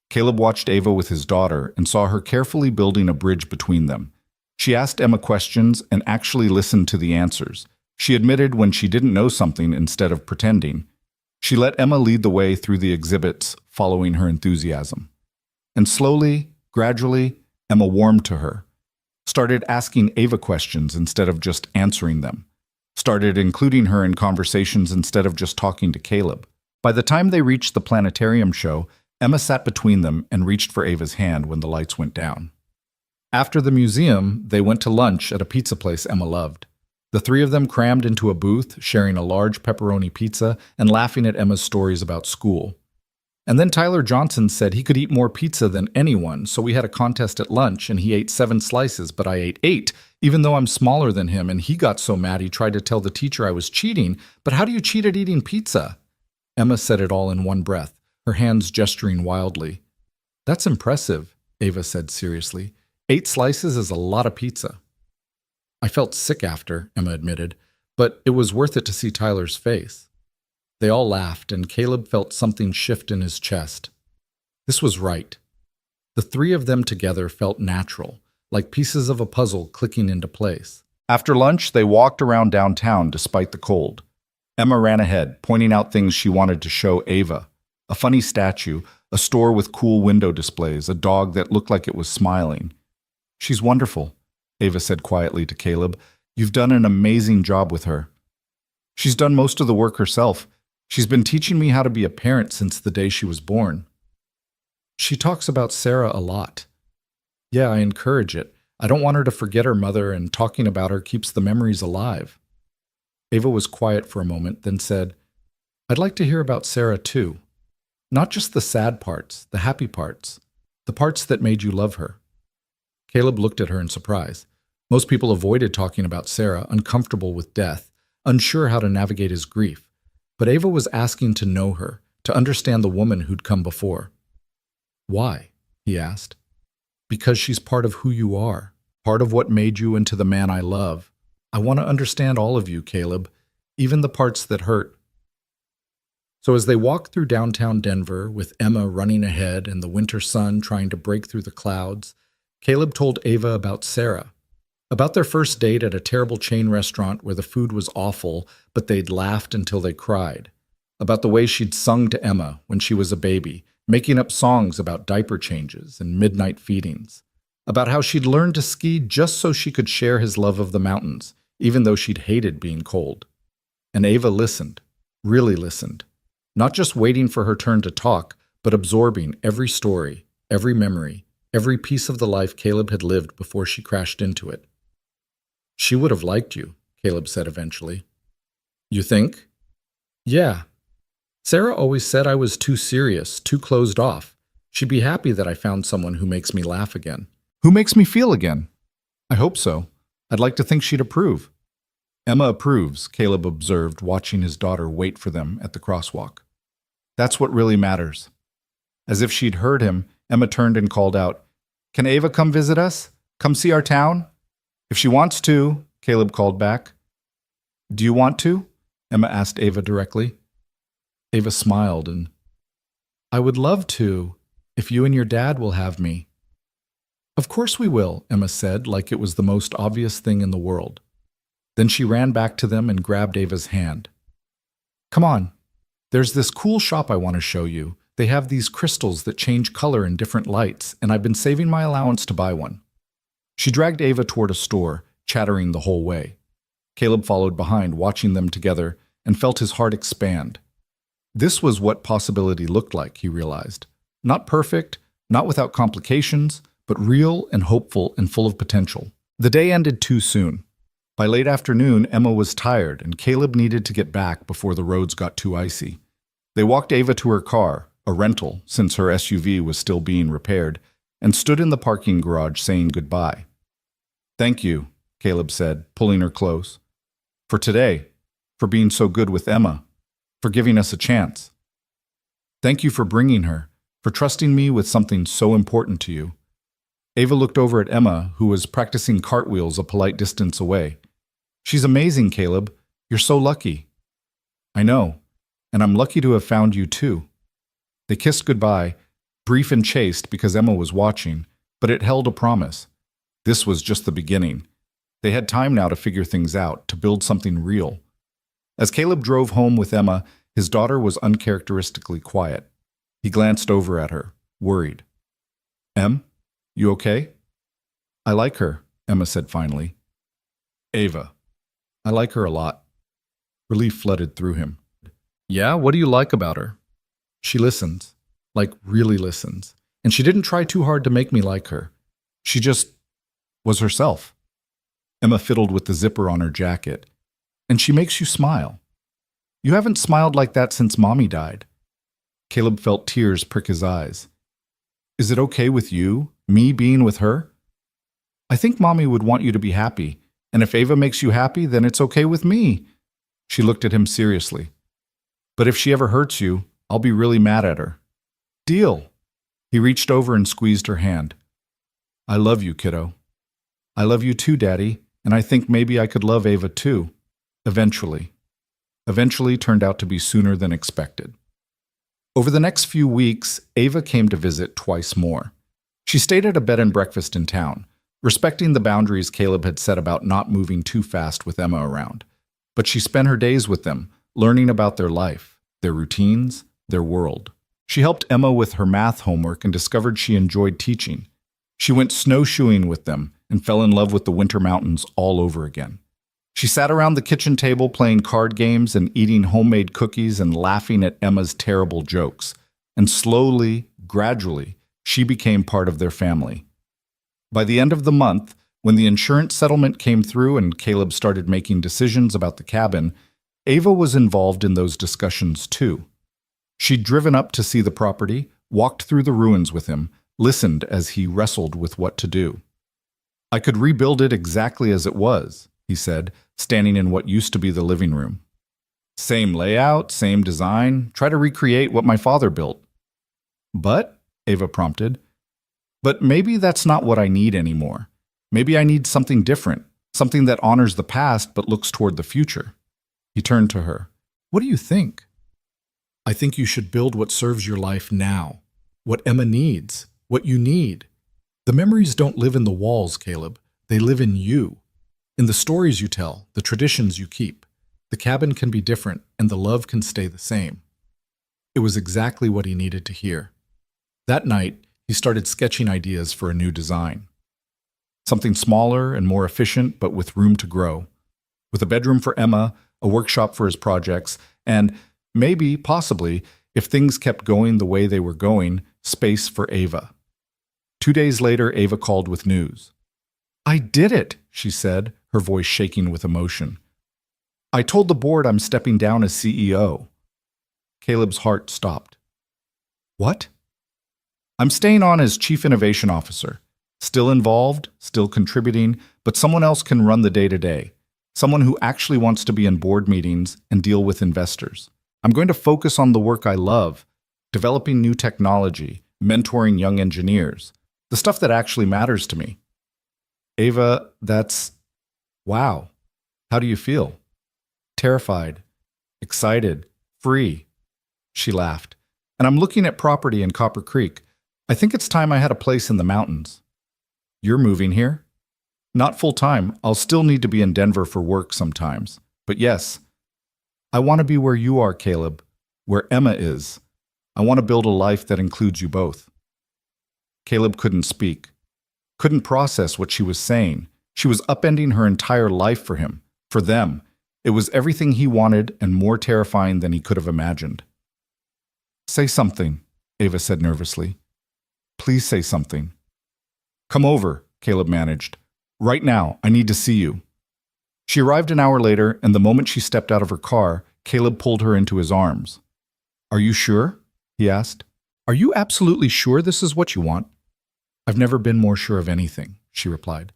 Caleb watched Ava with his daughter and saw her carefully building a bridge between them. She asked Emma questions and actually listened to the answers. She admitted when she didn't know something instead of pretending. She let Emma lead the way through the exhibits, following her enthusiasm. And slowly, gradually, Emma warmed to her. Started asking Ava questions instead of just answering them. Started including her in conversations instead of just talking to Caleb. By the time they reached the planetarium show, Emma sat between them and reached for Ava's hand when the lights went down. After the museum, they went to lunch at a pizza place Emma loved. The three of them crammed into a booth, sharing a large pepperoni pizza and laughing at Emma's stories about school. And then Tyler Johnson said he could eat more pizza than anyone, so we had a contest at lunch and he ate 7 slices, but I ate 8, even though I'm smaller than him, and he got so mad he tried to tell the teacher I was cheating. But how do you cheat at eating pizza? Emma said it all in one breath, her hands gesturing wildly. "That's impressive," Ava said seriously. 8 slices is a lot of pizza." "I felt sick after," Emma admitted, "but it was worth it to see Tyler's face." They all laughed, and Caleb felt something shift in his chest. This was right. The three of them together felt natural, like pieces of a puzzle clicking into place. After lunch, they walked around downtown despite the cold. Emma ran ahead, pointing out things she wanted to show Ava. A funny statue, a store with cool window displays, a dog that looked like it was smiling. "She's wonderful," Ava said quietly to Caleb. "You've done an amazing job with her." "She's done most of the work herself. She's been teaching me how to be a parent since the day she was born." "She talks about Sarah a lot." "Yeah, I encourage it. I don't want her to forget her mother, and talking about her keeps the memories alive." Ava was quiet for a moment, then said, "I'd like to hear about Sarah too. Not just the sad parts, the happy parts, the parts that made you love her." Caleb looked at her in surprise. Most people avoided talking about Sarah, uncomfortable with death, unsure how to navigate his grief. But Ava was asking to know her, to understand the woman who'd come before. "Why?" he asked. "Because she's part of who you are, part of what made you into the man I love. I want to understand all of you, Caleb, even the parts that hurt." So as they walked through downtown Denver, with Emma running ahead and the winter sun trying to break through the clouds, Caleb told Ava about Sarah, about their first date at a terrible chain restaurant where the food was awful, but they'd laughed until they cried, about the way she'd sung to Emma when she was a baby, making up songs about diaper changes and midnight feedings, about how she'd learned to ski just so she could share his love of the mountains, even though she'd hated being cold. And Ava listened, really listened, not just waiting for her turn to talk, but absorbing every story, every memory, every piece of the life Caleb had lived before she crashed into it. "She would have liked you," Caleb said eventually. "You think?" "Yeah. Sarah always said I was too serious, too closed off. She'd be happy that I found someone who makes me laugh again." "Who makes me feel again?" "I hope so. I'd like to think she'd approve." "Emma approves," Caleb observed, watching his daughter wait for them at the crosswalk. "That's what really matters." As if she'd heard him, Emma turned and called out, "Can Ava come visit us? Come see our town?" "If she wants to," Caleb called back. "Do you want to?" Emma asked Ava directly. Ava smiled and, "I would love to, if you and your dad will have me." "Of course we will," Emma said, like it was the most obvious thing in the world. Then she ran back to them and grabbed Ava's hand. "Come on. There's this cool shop I want to show you. They have these crystals that change color in different lights, and I've been saving my allowance to buy one. She dragged Ava toward a store, chattering the whole way. Caleb followed behind, watching them together, and felt his heart expand. This was what possibility looked like, he realized. Not perfect, not without complications, but real and hopeful and full of potential. The day ended too soon. By late afternoon, Emma was tired, and Caleb needed to get back before the roads got too icy. They walked Ava to her car, a rental, since her SUV was still being repaired, and stood in the parking garage saying goodbye. "Thank you," Caleb said, pulling her close. "For today, for being so good with Emma, for giving us a chance. Thank you for bringing her, for trusting me with something so important to you." Ava looked over at Emma, who was practicing cartwheels a polite distance away. "She's amazing, Caleb. You're so lucky." "I know, and I'm lucky to have found you too." They kissed goodbye, brief and chaste because Emma was watching, but it held a promise. This was just the beginning. They had time now to figure things out, to build something real. As Caleb drove home with Emma, his daughter was uncharacteristically quiet. He glanced over at her, worried. "Em, you okay?" "I like her," Emma said finally. "Ava, I like her a lot." Relief flooded through him. "Yeah, what do you like about her?" "She listens, like really listens. And she didn't try too hard to make me like her. She just was herself." Emma fiddled with the zipper on her jacket. "And she makes you smile. You haven't smiled like that since Mommy died." Caleb felt tears prick his eyes. "Is it okay with you, me being with her?" "I think Mommy would want you to be happy, and if Ava makes you happy, then it's okay with me." She looked at him seriously. "But if she ever hurts you, I'll be really mad at her." "Deal." He reached over and squeezed her hand. "I love you, kiddo." "I love you too, Daddy, and I think maybe I could love Ava too. Eventually." Eventually turned out to be sooner than expected. Over the next few weeks, Ava came to visit twice more. She stayed at a bed and breakfast in town, respecting the boundaries Caleb had set about not moving too fast with Emma around. But she spent her days with them, learning about their life, their routines, their world. She helped Emma with her math homework and discovered she enjoyed teaching. She went snowshoeing with them and fell in love with the winter mountains all over again. She sat around the kitchen table playing card games and eating homemade cookies and laughing at Emma's terrible jokes. And slowly, gradually, she became part of their family. By the end of the month, when the insurance settlement came through and Caleb started making decisions about the cabin, Ava was involved in those discussions too. She'd driven up to see the property, walked through the ruins with him, listened as he wrestled with what to do. "I could rebuild it exactly as it was," he said, standing in what used to be the living room. "Same layout, same design, try to recreate what my father built." "But," Ava prompted, "but maybe that's not what I need anymore. Maybe I need something different, something that honors the past but looks toward the future." He turned to her. "What do you think?" "I think you should build what serves your life now, what Emma needs, what you need. The memories don't live in the walls, Caleb. They live in you. In the stories you tell, the traditions you keep. The cabin can be different, and the love can stay the same." It was exactly what he needed to hear. That night, he started sketching ideas for a new design. Something smaller and more efficient, but with room to grow. With a bedroom for Emma, a workshop for his projects, and maybe, possibly, if things kept going the way they were going, space for Ava. 2 days later, Ava called with news. "I did it," she said, her voice shaking with emotion. "I told the board I'm stepping down as CEO." Caleb's heart stopped. "What?" "I'm staying on as Chief Innovation Officer. Still involved, still contributing, but someone else can run the day-to-day. Someone who actually wants to be in board meetings and deal with investors. I'm going to focus on the work I love, developing new technology, mentoring young engineers, the stuff that actually matters to me." "Ava, that's... wow. How do you feel?" "Terrified, excited, free." She laughed. "And I'm looking at property in Copper Creek. I think it's time I had a place in the mountains." "You're moving here?" "Not full-time. I'll still need to be in Denver for work sometimes. But yes, I want to be where you are, Caleb, where Emma is. I want to build a life that includes you both." Caleb couldn't speak, couldn't process what she was saying. She was upending her entire life for him, for them. It was everything he wanted and more terrifying than he could have imagined. "Say something," Ava said nervously. "Please say something." "Come over," Caleb managed. "Right now, I need to see you." She arrived an hour later, and the moment she stepped out of her car, Caleb pulled her into his arms. "Are you sure?" he asked. "Are you absolutely sure this is what you want?" "I've never been more sure of anything," she replied.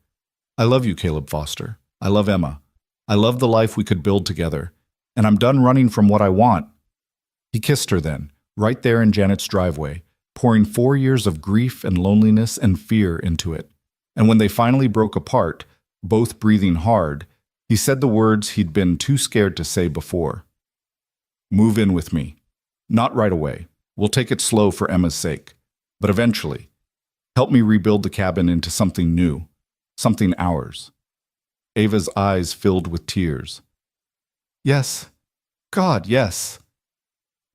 "I love you, Caleb Foster. I love Emma. I love the life we could build together. And I'm done running from what I want." He kissed her then, right there in Janet's driveway, pouring 4 years of grief and loneliness and fear into it. And when they finally broke apart, both breathing hard, he said the words he'd been too scared to say before. "Move in with me. Not right away. We'll take it slow for Emma's sake. But eventually, help me rebuild the cabin into something new, something ours." Ava's eyes filled with tears. "Yes. God, yes."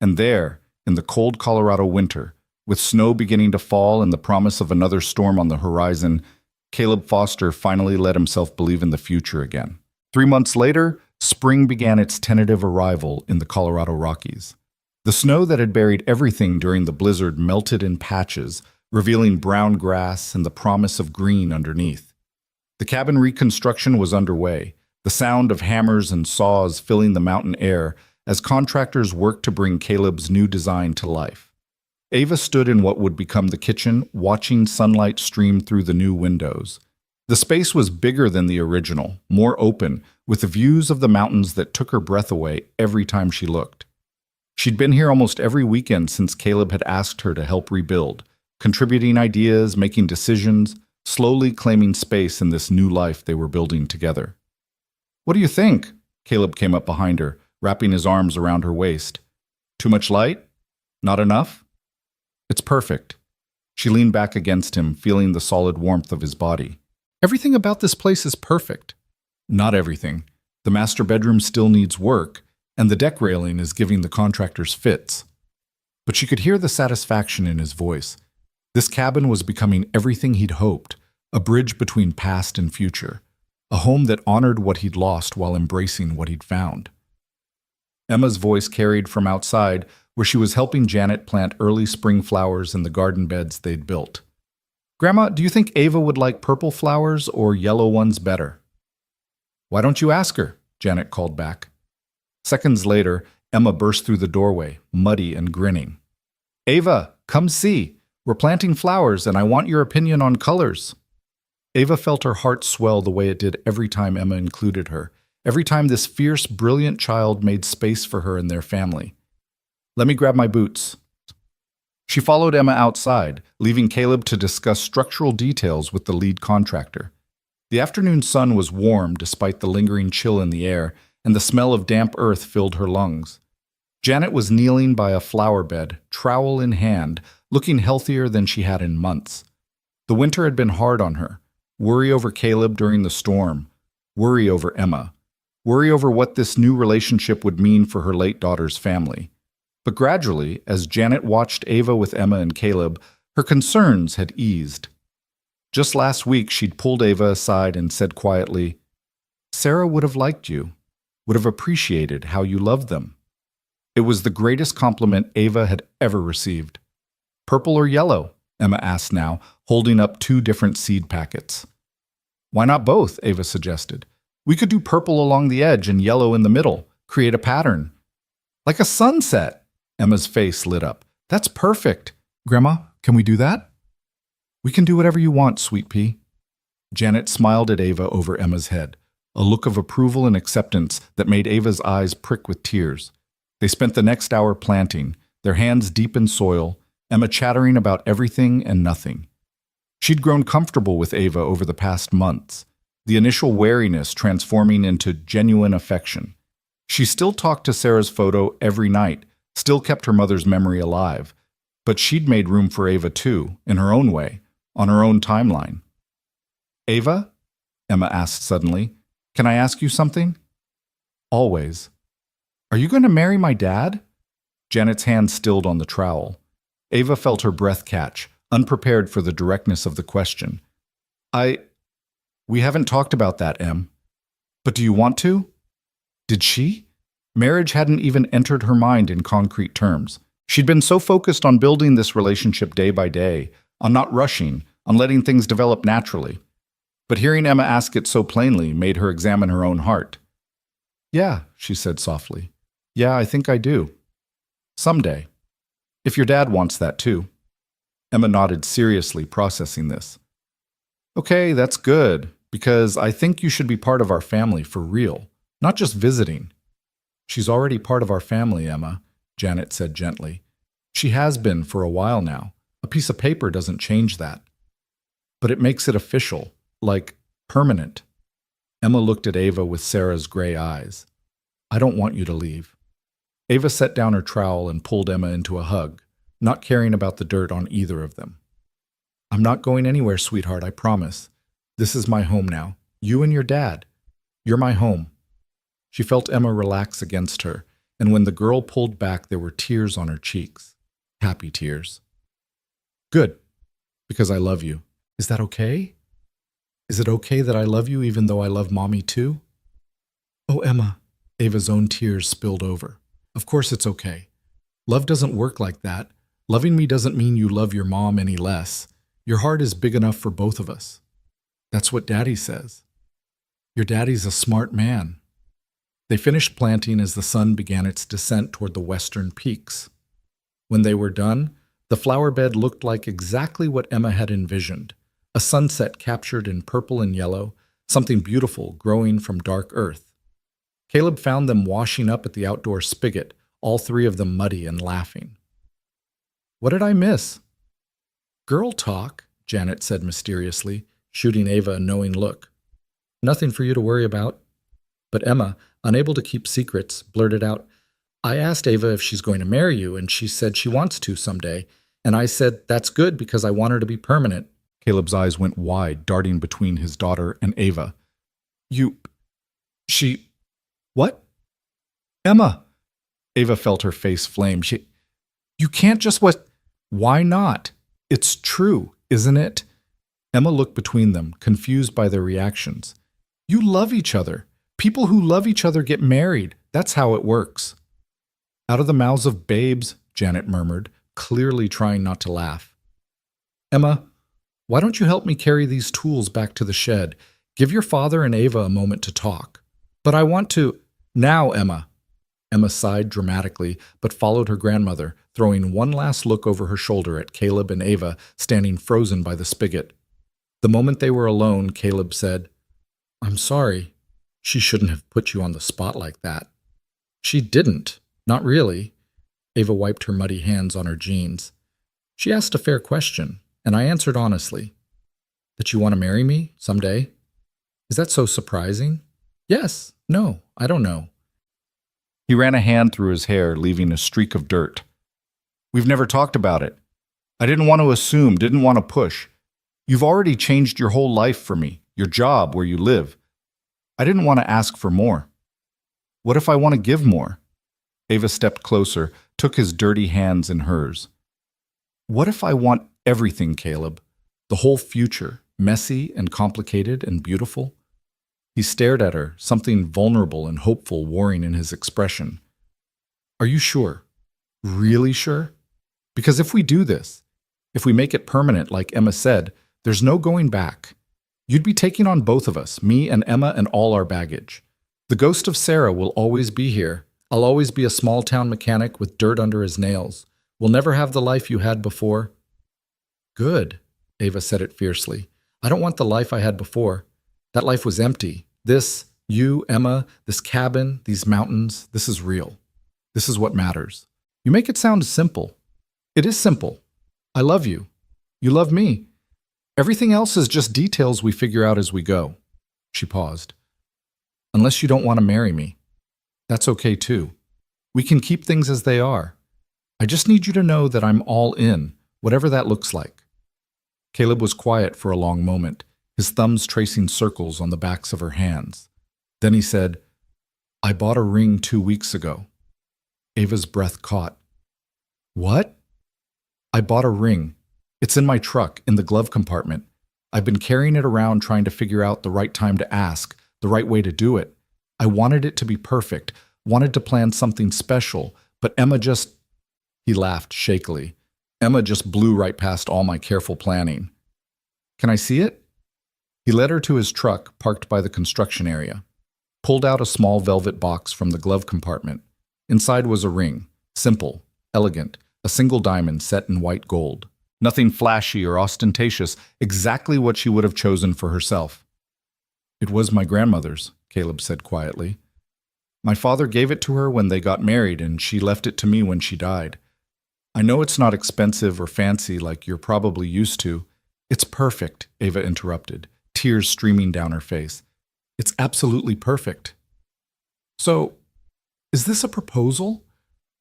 And there, in the cold Colorado winter, with snow beginning to fall and the promise of another storm on the horizon, Caleb Foster finally let himself believe in the future again. 3 months later, spring began its tentative arrival in the Colorado Rockies. The snow that had buried everything during the blizzard melted in patches, revealing brown grass and the promise of green underneath. The cabin reconstruction was underway, the sound of hammers and saws filling the mountain air as contractors worked to bring Caleb's new design to life. Ava stood in what would become the kitchen, watching sunlight stream through the new windows. The space was bigger than the original, more open, with the views of the mountains that took her breath away every time she looked. She'd been here almost every weekend since Caleb had asked her to help rebuild, contributing ideas, making decisions, slowly claiming space in this new life they were building together. "What do you think?" Caleb came up behind her, wrapping his arms around her waist. "Too much light? Not enough?" "It's perfect." She leaned back against him, feeling the solid warmth of his body. "Everything about this place is perfect." "Not everything. The master bedroom still needs work, and the deck railing is giving the contractors fits." But she could hear the satisfaction in his voice. This cabin was becoming everything he'd hoped, a bridge between past and future, a home that honored what he'd lost while embracing what he'd found. Emma's voice carried from outside, where she was helping Janet plant early spring flowers in the garden beds they'd built. "Grandma, do you think Ava would like purple flowers or yellow ones better?" "Why don't you ask her?" Janet called back. Seconds later, Emma burst through the doorway, muddy and grinning. "Ava, come see. We're planting flowers, and I want your opinion on colors." Ava felt her heart swell the way it did every time Emma included her, every time this fierce, brilliant child made space for her in their family. "Let me grab my boots." She followed Emma outside, leaving Caleb to discuss structural details with the lead contractor. The afternoon sun was warm despite the lingering chill in the air, and the smell of damp earth filled her lungs. Janet was kneeling by a flower bed, trowel in hand, looking healthier than she had in months. The winter had been hard on her. Worry over Caleb during the storm. Worry over Emma. Worry over what this new relationship would mean for her late daughter's family. But gradually, as Janet watched Ava with Emma and Caleb, her concerns had eased. Just last week, she'd pulled Ava aside and said quietly, "Sarah would have liked you, would have appreciated how you loved them." It was the greatest compliment Ava had ever received. "Purple or yellow?" Emma asked now, holding up 2 different seed packets. "Why not both?" Ava suggested. "We could do purple along the edge and yellow in the middle, create a pattern." "Like a sunset!" Emma's face lit up. "That's perfect. Grandma, can we do that?" "We can do whatever you want, Sweet Pea." Janet smiled at Ava over Emma's head, a look of approval and acceptance that made Ava's eyes prick with tears. They spent the next hour planting, their hands deep in soil, Emma chattering about everything and nothing. She'd grown comfortable with Ava over the past months, the initial wariness transforming into genuine affection. She still talked to Sarah's photo every night, still kept her mother's memory alive, but she'd made room for Ava too, in her own way, on her own timeline. "Ava?" Emma asked suddenly. "Can I ask you something?" "Always." "Are you going to marry my dad?" Janet's hand stilled on the trowel. Ava felt her breath catch, unprepared for the directness of the question. We haven't talked about that, Em. But do you want to? Did she? Marriage hadn't even entered her mind in concrete terms. She'd been so focused on building this relationship day by day, on not rushing, on letting things develop naturally. But hearing Emma ask it so plainly made her examine her own heart. Yeah, she said softly. Yeah, I think I do. Someday. If your dad wants that too. Emma nodded seriously, processing this. Okay, that's good, because I think you should be part of our family for real, not just visiting. She's already part of our family, Emma, Janet said gently. She has been for a while now. A piece of paper doesn't change that. But it makes it official, like permanent. Emma looked at Ava with Sarah's gray eyes. I don't want you to leave. Ava set down her trowel and pulled Emma into a hug, not caring about the dirt on either of them. I'm not going anywhere, sweetheart, I promise. This is my home now. You and your dad. You're my home. She felt Emma relax against her, and when the girl pulled back, there were tears on her cheeks. Happy tears. Good, because I love you. Is that okay? Is it okay that I love you even though I love Mommy too? Oh, Emma. Ava's own tears spilled over. Of course it's okay. Love doesn't work like that. Loving me doesn't mean you love your mom any less. Your heart is big enough for both of us. That's what Daddy says. Your daddy's a smart man. They finished planting as the sun began its descent toward the western peaks. When they were done, the flower bed looked like exactly what Emma had envisioned, a sunset captured in purple and yellow, something beautiful growing from dark earth. Caleb found them washing up at the outdoor spigot, all three of them muddy and laughing. What did I miss? Girl talk, Janet said mysteriously, shooting Ava a knowing look. Nothing for you to worry about. But Emma, unable to keep secrets, blurted out, I asked Ava if she's going to marry you, and she said she wants to someday. And I said, that's good because I want her to be permanent. Caleb's eyes went wide, darting between his daughter and Ava. What? Emma! Ava felt her face flame. You can't just Why not? It's true, isn't it? Emma looked between them, confused by their reactions. You love each other. People who love each other get married. That's how it works. Out of the mouths of babes, Janet murmured, clearly trying not to laugh. Emma, why don't you help me carry these tools back to the shed? Give your father and Ava a moment to talk. But I want to... Now, Emma. Emma sighed dramatically, but followed her grandmother, throwing one last look over her shoulder at Caleb and Ava standing frozen by the spigot. The moment they were alone, Caleb said, I'm sorry. She shouldn't have put you on the spot like that. She didn't. Not really. Ava wiped her muddy hands on her jeans. She asked a fair question, and I answered honestly. That you want to marry me someday? Is that so surprising? Yes. No. I don't know. He ran a hand through his hair, leaving a streak of dirt. We've never talked about it. I didn't want to assume, didn't want to push. You've already changed your whole life for me, your job, where you live. I didn't want to ask for more. What if I want to give more? Ava stepped closer, took his dirty hands in hers. What if I want everything, Caleb? The whole future, messy and complicated and beautiful? He stared at her, something vulnerable and hopeful warring in his expression. Are you sure? Really sure? Because if we do this, if we make it permanent like Emma said, there's no going back. You'd be taking on both of us, me and Emma and all our baggage. The ghost of Sarah will always be here. I'll always be a small-town mechanic with dirt under his nails. We'll never have the life you had before. Good, Ava said it fiercely. I don't want the life I had before. That life was empty. This, you, Emma, this cabin, these mountains, this is real. This is what matters. You make it sound simple. It is simple. I love you. You love me. Everything else is just details we figure out as we go. She paused. Unless you don't want to marry me. That's okay too. We can keep things as they are. I just need you to know that I'm all in, whatever that looks like. Caleb was quiet for a long moment, his thumbs tracing circles on the backs of her hands. Then he said, I bought a ring 2 weeks ago. Ava's breath caught. What? I bought a ring. It's in my truck, in the glove compartment. I've been carrying it around trying to figure out the right time to ask, the right way to do it. I wanted it to be perfect, wanted to plan something special, but Emma just... He laughed shakily. Emma just blew right past all my careful planning. Can I see it? He led her to his truck, parked by the construction area. Pulled out a small velvet box from the glove compartment. Inside was a ring, simple, elegant, a single diamond set in white gold. Nothing flashy or ostentatious, exactly what she would have chosen for herself. It was my grandmother's, Caleb said quietly. My father gave it to her when they got married, and she left it to me when she died. I know it's not expensive or fancy like you're probably used to. It's perfect, Ava interrupted, tears streaming down her face. It's absolutely perfect. So, is this a proposal?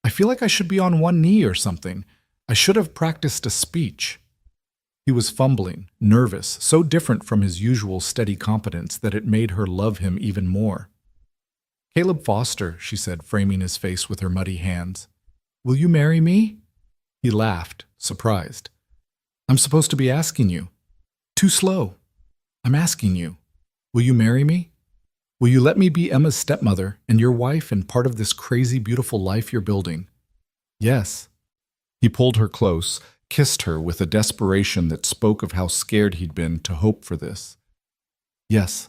I feel like I should be on one knee or something. I should have practiced a speech. He was fumbling, nervous, so different from his usual steady competence that it made her love him even more. Caleb Foster, she said, framing his face with her muddy hands. Will you marry me? He laughed, surprised. I'm supposed to be asking you. Too slow. I'm asking you. Will you marry me? Will you let me be Emma's stepmother and your wife and part of this crazy, beautiful life you're building? Yes. He pulled her close, kissed her with a desperation that spoke of how scared he'd been to hope for this. Yes,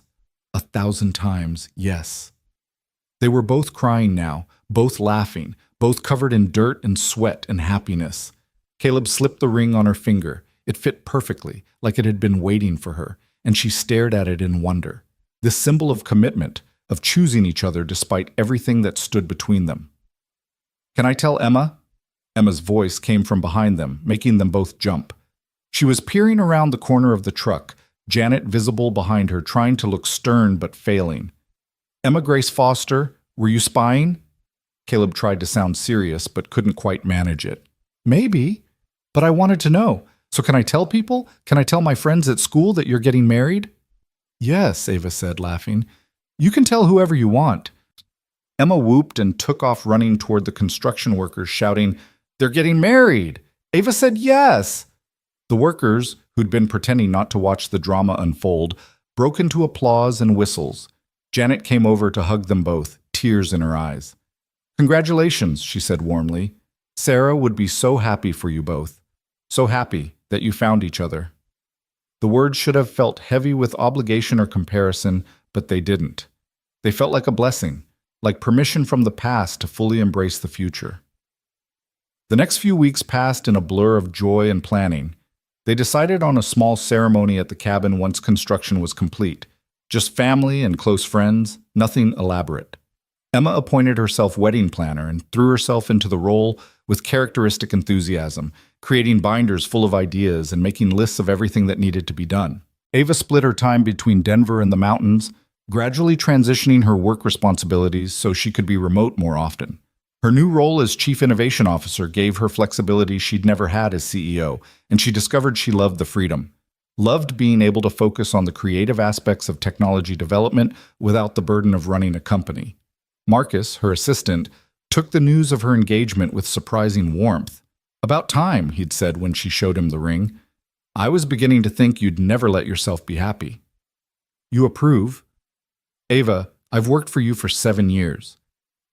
1,000 times yes. They were both crying now, both laughing, both covered in dirt and sweat and happiness. Caleb slipped the ring on her finger. It fit perfectly, like it had been waiting for her, and she stared at it in wonder. This symbol of commitment, of choosing each other despite everything that stood between them. Can I tell Emma? Emma's voice came from behind them, making them both jump. She was peering around the corner of the truck, Janet visible behind her, trying to look stern but failing. Emma Grace Foster, were you spying? Caleb tried to sound serious but couldn't quite manage it. Maybe, but I wanted to know. So can I tell people? Can I tell my friends at school that you're getting married? Yes, Ava said, laughing. You can tell whoever you want. Emma whooped and took off running toward the construction workers, shouting, They're getting married! Ava said yes! The workers, who'd been pretending not to watch the drama unfold, broke into applause and whistles. Janet came over to hug them both, tears in her eyes. Congratulations, she said warmly. Sarah would be so happy for you both. So happy that you found each other. The words should have felt heavy with obligation or comparison, but they didn't. They felt like a blessing, like permission from the past to fully embrace the future. The next few weeks passed in a blur of joy and planning. They decided on a small ceremony at the cabin once construction was complete. Just family and close friends, nothing elaborate. Emma appointed herself wedding planner and threw herself into the role with characteristic enthusiasm, creating binders full of ideas and making lists of everything that needed to be done. Ava split her time between Denver and the mountains, gradually transitioning her work responsibilities so she could be remote more often. Her new role as Chief Innovation Officer gave her flexibility she'd never had as CEO, and she discovered she loved the freedom. Loved being able to focus on the creative aspects of technology development without the burden of running a company. Marcus, her assistant, took the news of her engagement with surprising warmth. About time, he'd said when she showed him the ring. I was beginning to think you'd never let yourself be happy. You approve? Ava, I've worked for you for 7 years.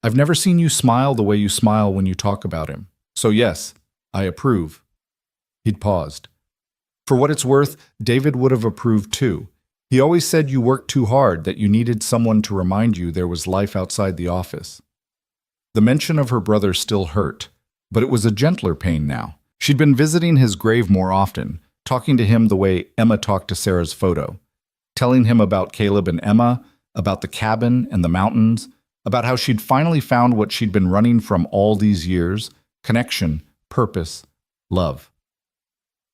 I've never seen you smile the way you smile when you talk about him. So yes, I approve. He'd paused. For what it's worth, David would have approved too. He always said you worked too hard, that you needed someone to remind you there was life outside the office. The mention of her brother still hurt, but it was a gentler pain now. She'd been visiting his grave more often, talking to him the way Emma talked to Sarah's photo, telling him about Caleb and Emma, about the cabin and the mountains, about how she'd finally found what she'd been running from all these years: connection, purpose, love.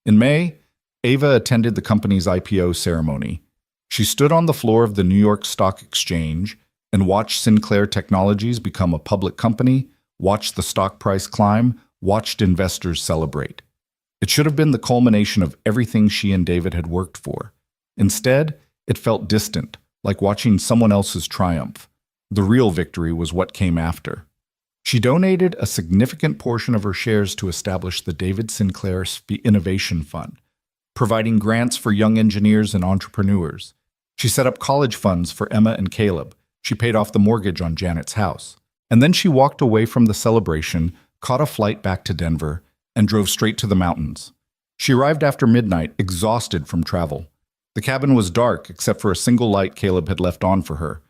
In May, Ava attended the company's IPO ceremony. She stood on the floor of the New York Stock Exchange and watched Sinclair Technologies become a public company, watched the stock price climb, watched investors celebrate. It should have been the culmination of everything she and David had worked for. Instead, it felt distant, like watching someone else's triumph. The real victory was what came after. She donated a significant portion of her shares to establish the David Sinclair Innovation Fund, providing grants for young engineers and entrepreneurs. She set up college funds for Emma and Caleb. She paid off the mortgage on Janet's house. And then she walked away from the celebration, caught a flight back to Denver, and drove straight to the mountains. She arrived after midnight, exhausted from travel. The cabin was dark except for a single light Caleb had left on for her.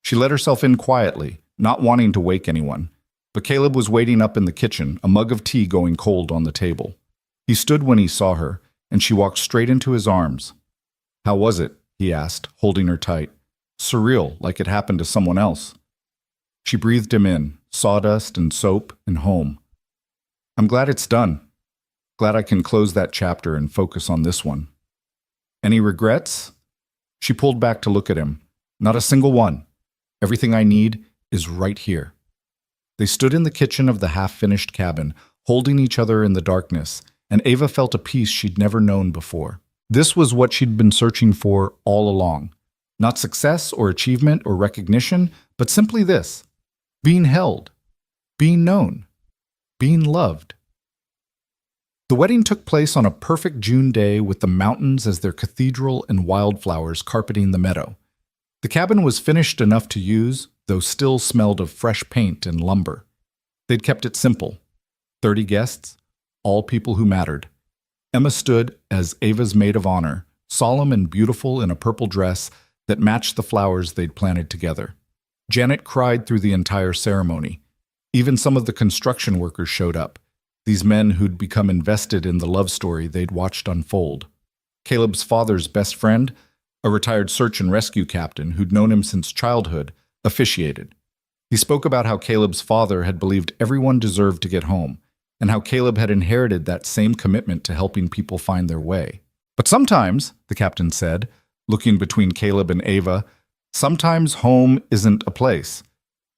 She let herself in quietly, not wanting to wake anyone. But Caleb was waiting up in the kitchen, a mug of tea going cold on the table. He stood when he saw her, and she walked straight into his arms. "How was it?" he asked, holding her tight. "Surreal, like it happened to someone else." She breathed him in, sawdust and soap and home. "I'm glad it's done. Glad I can close that chapter and focus on this one." "Any regrets?" She pulled back to look at him. "Not a single one. Everything I need is right here." They stood in the kitchen of the half-finished cabin, holding each other in the darkness, and Ava felt a peace she'd never known before. This was what she'd been searching for all along. Not success or achievement or recognition, but simply this: being held, being known, being loved. The wedding took place on a perfect June day with the mountains as their cathedral and wildflowers carpeting the meadow. The cabin was finished enough to use, though still smelled of fresh paint and lumber. They'd kept it simple. 30 guests, all people who mattered. Emma stood as Ava's maid of honor, solemn and beautiful in a purple dress that matched the flowers they'd planted together. Janet cried through the entire ceremony. Even some of the construction workers showed up, these men who'd become invested in the love story they'd watched unfold. Caleb's father's best friend, a retired search and rescue captain who'd known him since childhood, officiated. He spoke about how Caleb's father had believed everyone deserved to get home, and how Caleb had inherited that same commitment to helping people find their way. "But sometimes," the captain said, looking between Caleb and Ava, "sometimes home isn't a place.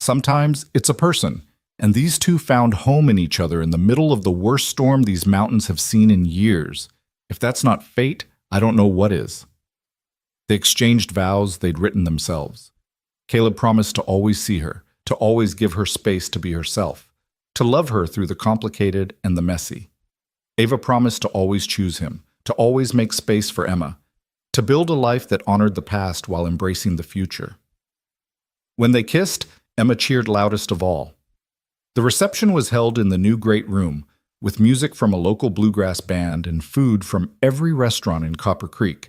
Sometimes it's a person. And these two found home in each other in the middle of the worst storm these mountains have seen in years. If that's not fate, I don't know what is." They exchanged vows they'd written themselves. Caleb promised to always see her, to always give her space to be herself, to love her through the complicated and the messy. Ava promised to always choose him, to always make space for Emma, to build a life that honored the past while embracing the future. When they kissed, Emma cheered loudest of all. The reception was held in the new great room, with music from a local bluegrass band and food from every restaurant in Copper Creek.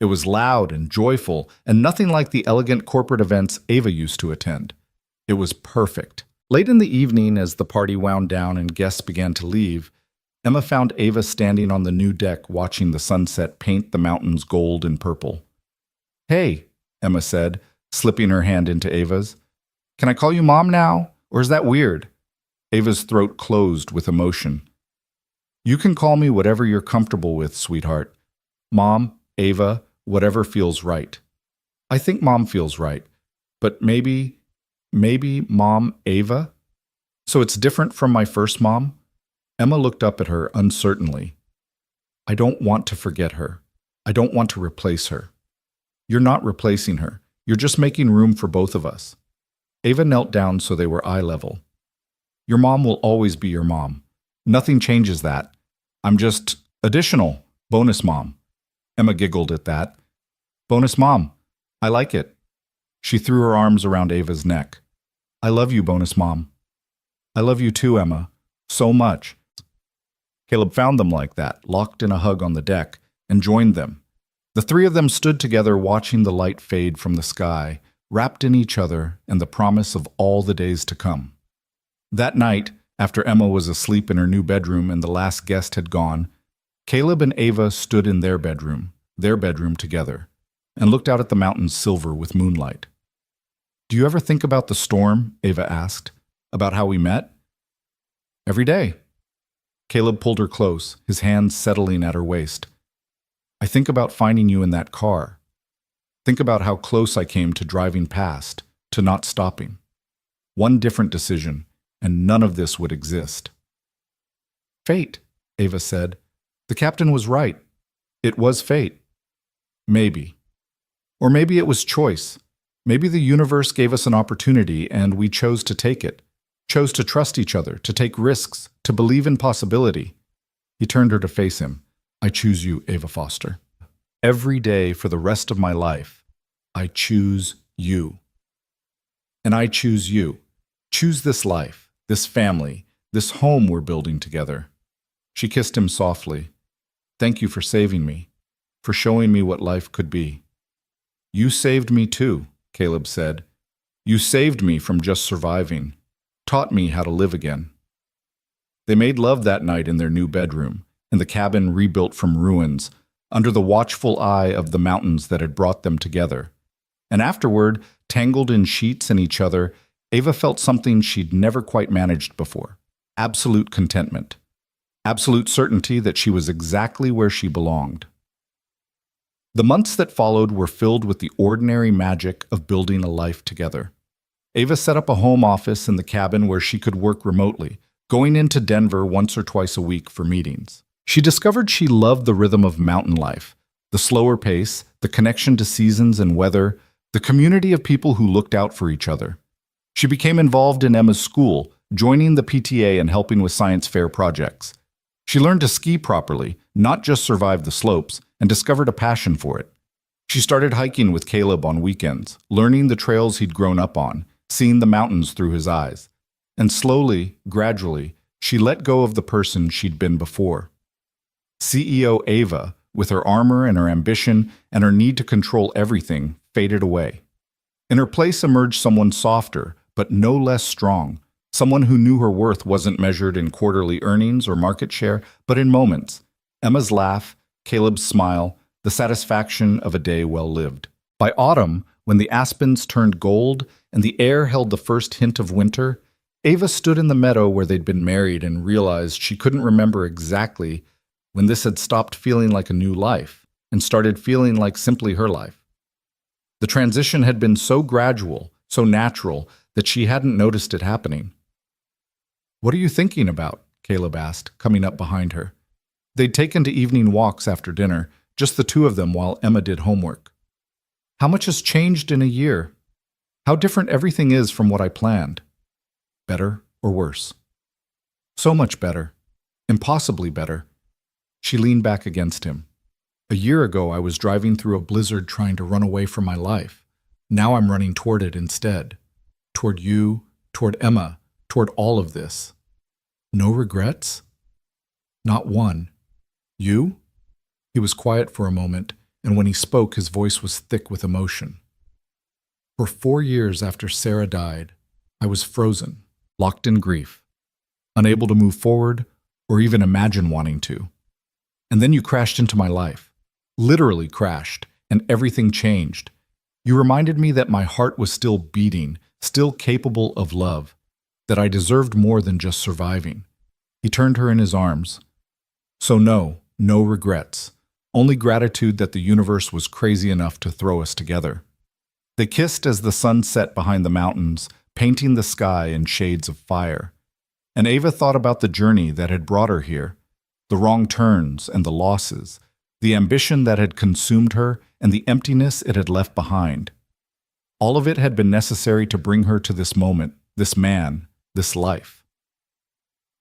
It was loud and joyful, and nothing like the elegant corporate events Ava used to attend. It was perfect. Late in the evening, as the party wound down and guests began to leave, Emma found Ava standing on the new deck watching the sunset paint the mountains gold and purple. "Hey," Emma said, slipping her hand into Ava's. "Can I call you Mom now, or is that weird?" Ava's throat closed with emotion. "You can call me whatever you're comfortable with, sweetheart. Mom, Ava, whatever feels right." "I think Mom feels right, but maybe Mom, Ava? So it's different from my first mom?" Emma looked up at her uncertainly. "I don't want to forget her. I don't want to replace her." "You're not replacing her. You're just making room for both of us." Ava knelt down so they were eye level. "Your mom will always be your mom. Nothing changes that. I'm just additional, bonus mom." Emma giggled at that. "Bonus mom. I like it." She threw her arms around Ava's neck. "I love you, bonus mom." "I love you too, Emma. So much." Caleb found them like that, locked in a hug on the deck, and joined them. The three of them stood together watching the light fade from the sky, wrapped in each other and the promise of all the days to come. That night, after Emma was asleep in her new bedroom and the last guest had gone, Caleb and Ava stood in their bedroom together, and looked out at the mountains silver with moonlight. "Do you ever think about the storm?" Ava asked. "About how we met?" "Every day." Caleb pulled her close, his hands settling at her waist. "I think about finding you in that car. Think about how close I came to driving past, to not stopping. One different decision, and none of this would exist." "Fate," Ava said. "The captain was right. It was fate." "Maybe. Or maybe it was choice. Maybe the universe gave us an opportunity and we chose to take it. chose to trust each other, to take risks, to believe in possibility. He turned her to face him. I choose you, Ava Foster. Every day for the rest of my life, I choose you. And I choose you. Choose this life, this family, this home we're building together. She kissed him softly. Thank you for saving me, for showing me what life could be. You saved me too, Caleb said. You saved me from just surviving, taught me how to live again. They made love that night in their new bedroom, in the cabin rebuilt from ruins, under the watchful eye of the mountains that had brought them together. And afterward, tangled in sheets and each other, Ava felt something she'd never quite managed before. Absolute contentment. Absolute certainty that she was exactly where she belonged. The months that followed were filled with the ordinary magic of building a life together. Ava set up a home office in the cabin where she could work remotely, going into Denver once or twice a week for meetings. She discovered she loved the rhythm of mountain life, the slower pace, the connection to seasons and weather, the community of people who looked out for each other. She became involved in Emma's school, joining the PTA and helping with science fair projects. She learned to ski properly, not just survive the slopes, and discovered a passion for it. She started hiking with Caleb on weekends, learning the trails he'd grown up on, seeing the mountains through his eyes. And slowly, gradually, she let go of the person she'd been before. CEO Ava, with her armor and her ambition and her need to control everything, faded away. In her place emerged someone softer, but no less strong, someone who knew her worth wasn't measured in quarterly earnings or market share, but in moments. Emma's laugh, Caleb's smile, the satisfaction of a day well lived. By autumn, when the aspens turned gold and the air held the first hint of winter, Ava stood in the meadow where they'd been married and realized she couldn't remember exactly when this had stopped feeling like a new life and started feeling like simply her life. The transition had been so gradual, so natural, that she hadn't noticed it happening. What are you thinking about? Caleb asked, coming up behind her. They'd taken to evening walks after dinner, just the two of them while Emma did homework. How much has changed in a year? How different everything is from what I planned. Better or worse? So much better. Impossibly better. She leaned back against him. A year ago, I was driving through a blizzard trying to run away from my life. Now I'm running toward it instead. Toward you, toward Emma, toward all of this. No regrets? Not one. You? He was quiet for a moment, and when he spoke, his voice was thick with emotion. For 4 years after Sarah died, I was frozen, locked in grief, unable to move forward or even imagine wanting to. And then you crashed into my life. Literally crashed, and everything changed. You reminded me that my heart was still beating, still capable of love, that I deserved more than just surviving. He turned her in his arms. So no regrets. Only gratitude that the universe was crazy enough to throw us together. They kissed as the sun set behind the mountains, painting the sky in shades of fire. And Ava thought about the journey that had brought her here, the wrong turns and the losses, the ambition that had consumed her and the emptiness it had left behind. All of it had been necessary to bring her to this moment, this man, this life.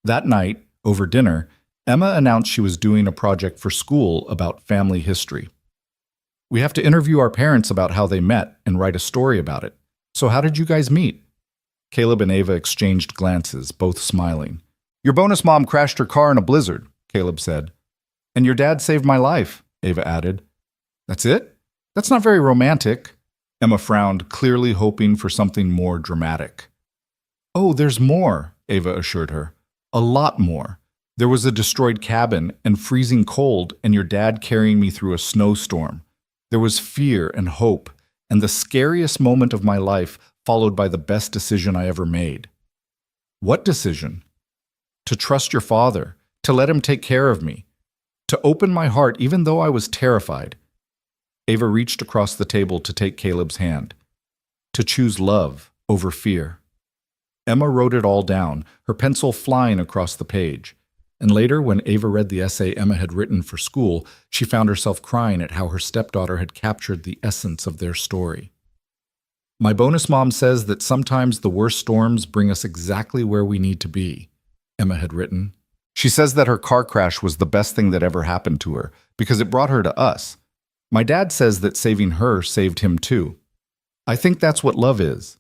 That night, over dinner, Emma announced she was doing a project for school about family history. We have to interview our parents about how they met and write a story about it. So how did you guys meet? Caleb and Ava exchanged glances, both smiling. Your bonus mom crashed her car in a blizzard, Caleb said. And your dad saved my life, Ava added. That's it? That's not very romantic. Emma frowned, clearly hoping for something more dramatic. Oh, there's more, Ava assured her. A lot more. There was a destroyed cabin and freezing cold and your dad carrying me through a snowstorm. There was fear and hope, and the scariest moment of my life followed by the best decision I ever made. What decision? To trust your father, to let him take care of me, to open my heart even though I was terrified. Ava reached across the table to take Caleb's hand. To choose love over fear. Emma wrote it all down, her pencil flying across the page. And later, when Ava read the essay Emma had written for school, she found herself crying at how her stepdaughter had captured the essence of their story. My bonus mom says that sometimes the worst storms bring us exactly where we need to be, Emma had written. She says that her car crash was the best thing that ever happened to her because it brought her to us. My dad says that saving her saved him too. I think that's what love is.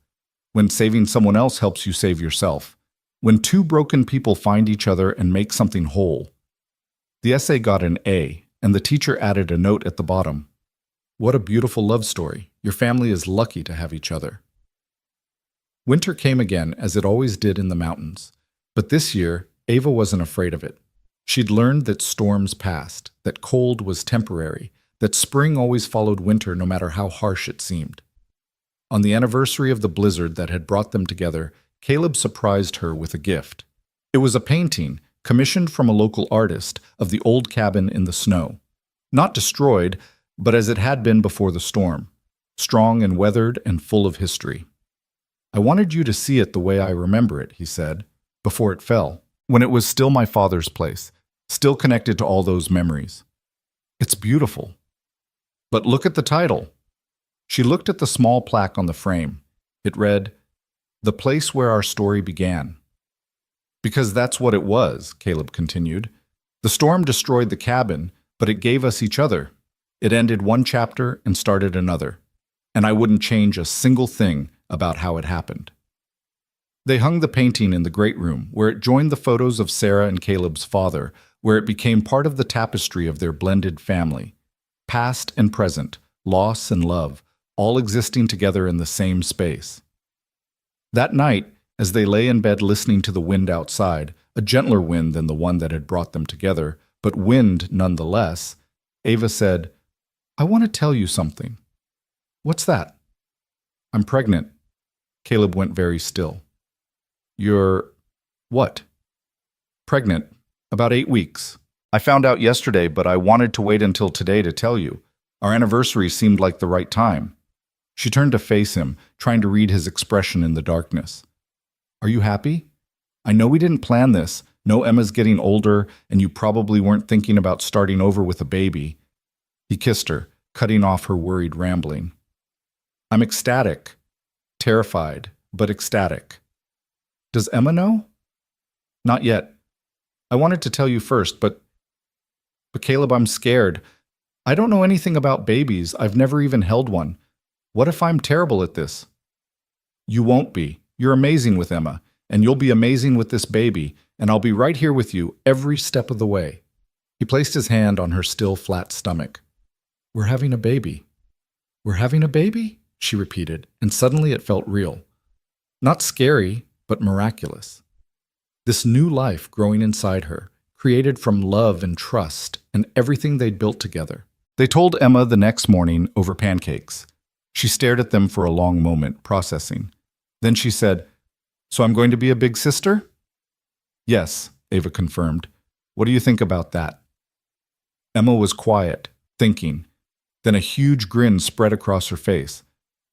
When saving someone else helps you save yourself. When two broken people find each other and make something whole. The essay got an A, and the teacher added a note at the bottom. What a beautiful love story. Your family is lucky to have each other. Winter came again, as it always did in the mountains. But this year, Ava wasn't afraid of it. She'd learned that storms passed, that cold was temporary, that spring always followed winter no matter how harsh it seemed. On the anniversary of the blizzard that had brought them together, Caleb surprised her with a gift. It was a painting, commissioned from a local artist, of the old cabin in the snow. Not destroyed, but as it had been before the storm, strong and weathered and full of history. I wanted you to see it the way I remember it, he said, before it fell, when it was still my father's place, still connected to all those memories. It's beautiful. But look at the title. She looked at the small plaque on the frame. It read, "The Place Where Our Story Began." Because that's what it was, Caleb continued. The storm destroyed the cabin, but it gave us each other. It ended one chapter and started another. And I wouldn't change a single thing about how it happened. They hung the painting in the great room, where it joined the photos of Sarah and Caleb's father, where it became part of the tapestry of their blended family. Past and present, loss and love, all existing together in the same space. That night, as they lay in bed listening to the wind outside, a gentler wind than the one that had brought them together, but wind nonetheless, Ava said, "I want to tell you something." "What's that?" "I'm pregnant." Caleb went very still. "You're... what?" "Pregnant. About 8 weeks. I found out yesterday, but I wanted to wait until today to tell you. Our anniversary seemed like the right time." She turned to face him, trying to read his expression in the darkness. "Are you happy? I know we didn't plan this. No, Emma's getting older, and you probably weren't thinking about starting over with a baby." He kissed her, cutting off her worried rambling. "I'm ecstatic. Terrified, but ecstatic." "Does Emma know?" "Not yet. I wanted to tell you first, but Caleb, I'm scared. I don't know anything about babies. I've never even held one. What if I'm terrible at this?" "You won't be. You're amazing with Emma, and you'll be amazing with this baby, and I'll be right here with you every step of the way." He placed his hand on her still flat stomach. "We're having a baby." "We're having a baby?" she repeated, and suddenly it felt real. Not scary, but miraculous. This new life growing inside her, created from love and trust and everything they'd built together. They told Emma the next morning over pancakes. She stared at them for a long moment, processing. Then she said, "So I'm going to be a big sister?" "Yes," Ava confirmed. "What do you think about that?" Emma was quiet, thinking. Then a huge grin spread across her face.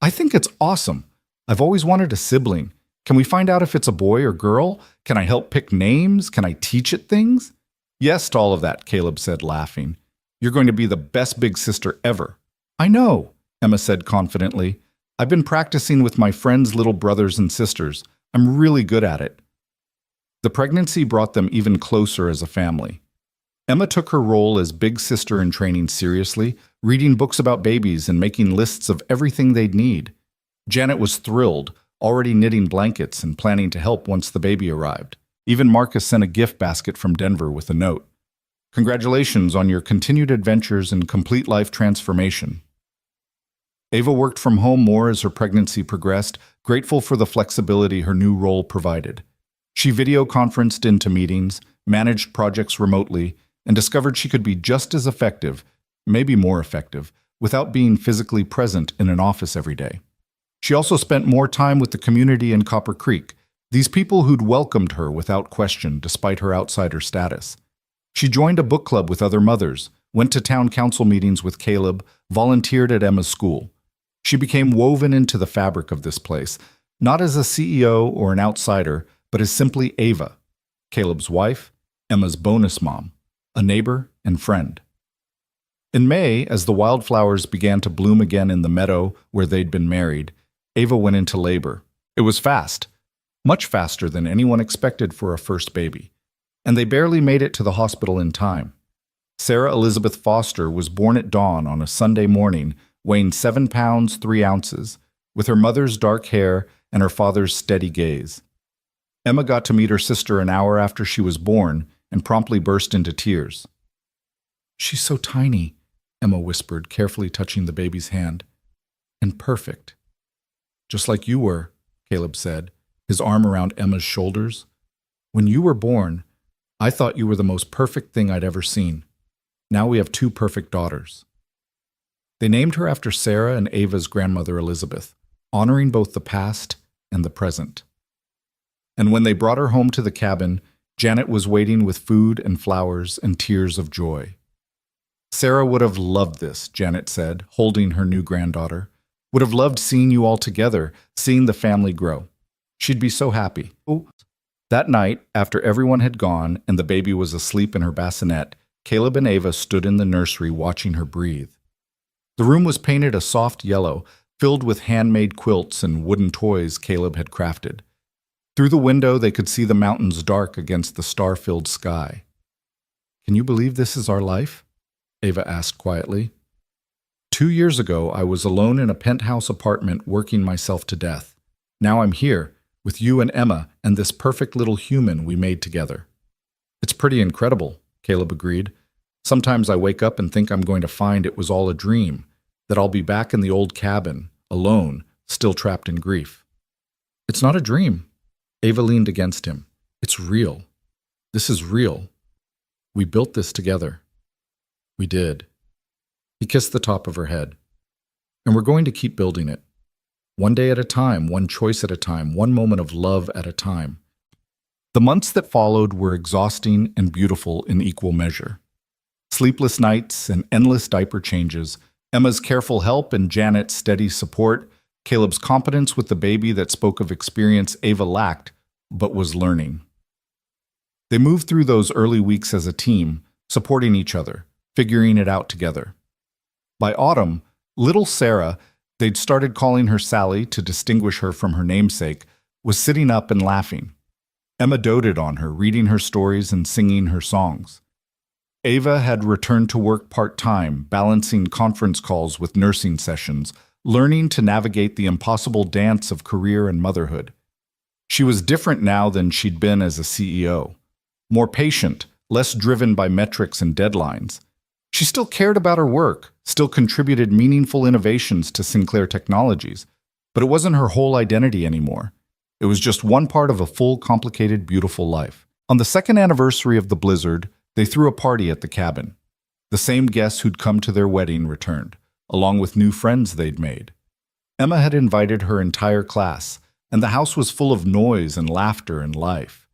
"I think it's awesome. I've always wanted a sibling. Can we find out if it's a boy or girl? Can I help pick names? Can I teach it things?" "Yes to all of that," Caleb said, laughing. "You're going to be the best big sister ever." "I know," Emma said confidently. "I've been practicing with my friends' little brothers and sisters. I'm really good at it." The pregnancy brought them even closer as a family. Emma took her role as big sister in training seriously, reading books about babies and making lists of everything they'd need. Janet was thrilled, already knitting blankets and planning to help once the baby arrived. Even Marcus sent a gift basket from Denver with a note. "Congratulations on your continued adventures and complete life transformation." Ava worked from home more as her pregnancy progressed, grateful for the flexibility her new role provided. She video conferenced into meetings, managed projects remotely, and discovered she could be just as effective, maybe more effective, without being physically present in an office every day. She also spent more time with the community in Copper Creek, these people who'd welcomed her without question despite her outsider status. She joined a book club with other mothers, went to town council meetings with Caleb, volunteered at Emma's school. She became woven into the fabric of this place, not as a CEO or an outsider, but as simply Ava, Caleb's wife, Emma's bonus mom, a neighbor and friend. In May, as the wildflowers began to bloom again in the meadow where they'd been married, Ava went into labor. It was fast, much faster than anyone expected for a first baby, and they barely made it to the hospital in time. Sarah Elizabeth Foster was born at dawn on a Sunday morning, weighing 7 pounds 3 ounces, with her mother's dark hair and her father's steady gaze. Emma got to meet her sister an hour after she was born and promptly burst into tears. "She's so tiny," Emma whispered, carefully touching the baby's hand. "And perfect." "Just like you were," Caleb said, his arm around Emma's shoulders. "When you were born, I thought you were the most perfect thing I'd ever seen. Now we have 2 perfect daughters." They named her after Sarah and Ava's grandmother Elizabeth, honoring both the past and the present. And when they brought her home to the cabin, Janet was waiting with food and flowers and tears of joy. "Sarah would have loved this," Janet said, holding her new granddaughter. "Would have loved seeing you all together, seeing the family grow. She'd be so happy." That night, after everyone had gone and the baby was asleep in her bassinet, Caleb and Ava stood in the nursery watching her breathe. The room was painted a soft yellow, filled with handmade quilts and wooden toys Caleb had crafted. Through the window, they could see the mountains dark against the star-filled sky. "Can you believe this is our life?" Ava asked quietly. 2 years ago, I was alone in a penthouse apartment working myself to death. Now I'm here, with you and Emma and this perfect little human we made together." "It's pretty incredible," Caleb agreed. "Sometimes I wake up and think I'm going to find it was all a dream, that I'll be back in the old cabin, alone, still trapped in grief." "It's not a dream." Ava leaned against him. "It's real. This is real. We built this together." "We did." He kissed the top of her head. "And we're going to keep building it. One day at a time, one choice at a time, one moment of love at a time." The months that followed were exhausting and beautiful in equal measure. Sleepless nights and endless diaper changes, Emma's careful help and Janet's steady support, Caleb's competence with the baby that spoke of experience Ava lacked, but was learning. They moved through those early weeks as a team, supporting each other, figuring it out together. By autumn, little Sarah, they'd started calling her Sally to distinguish her from her namesake, was sitting up and laughing. Emma doted on her, reading her stories and singing her songs. Ava had returned to work part-time, balancing conference calls with nursing sessions, learning to navigate the impossible dance of career and motherhood. She was different now than she'd been as a CEO. More patient, less driven by metrics and deadlines. She still cared about her work, still contributed meaningful innovations to Sinclair Technologies, but it wasn't her whole identity anymore. It was just one part of a full, complicated, beautiful life. On the 2nd anniversary of the blizzard, they threw a party at the cabin. The same guests who'd come to their wedding returned, along with new friends they'd made. Emma had invited her entire class, and the house was full of noise and laughter and life.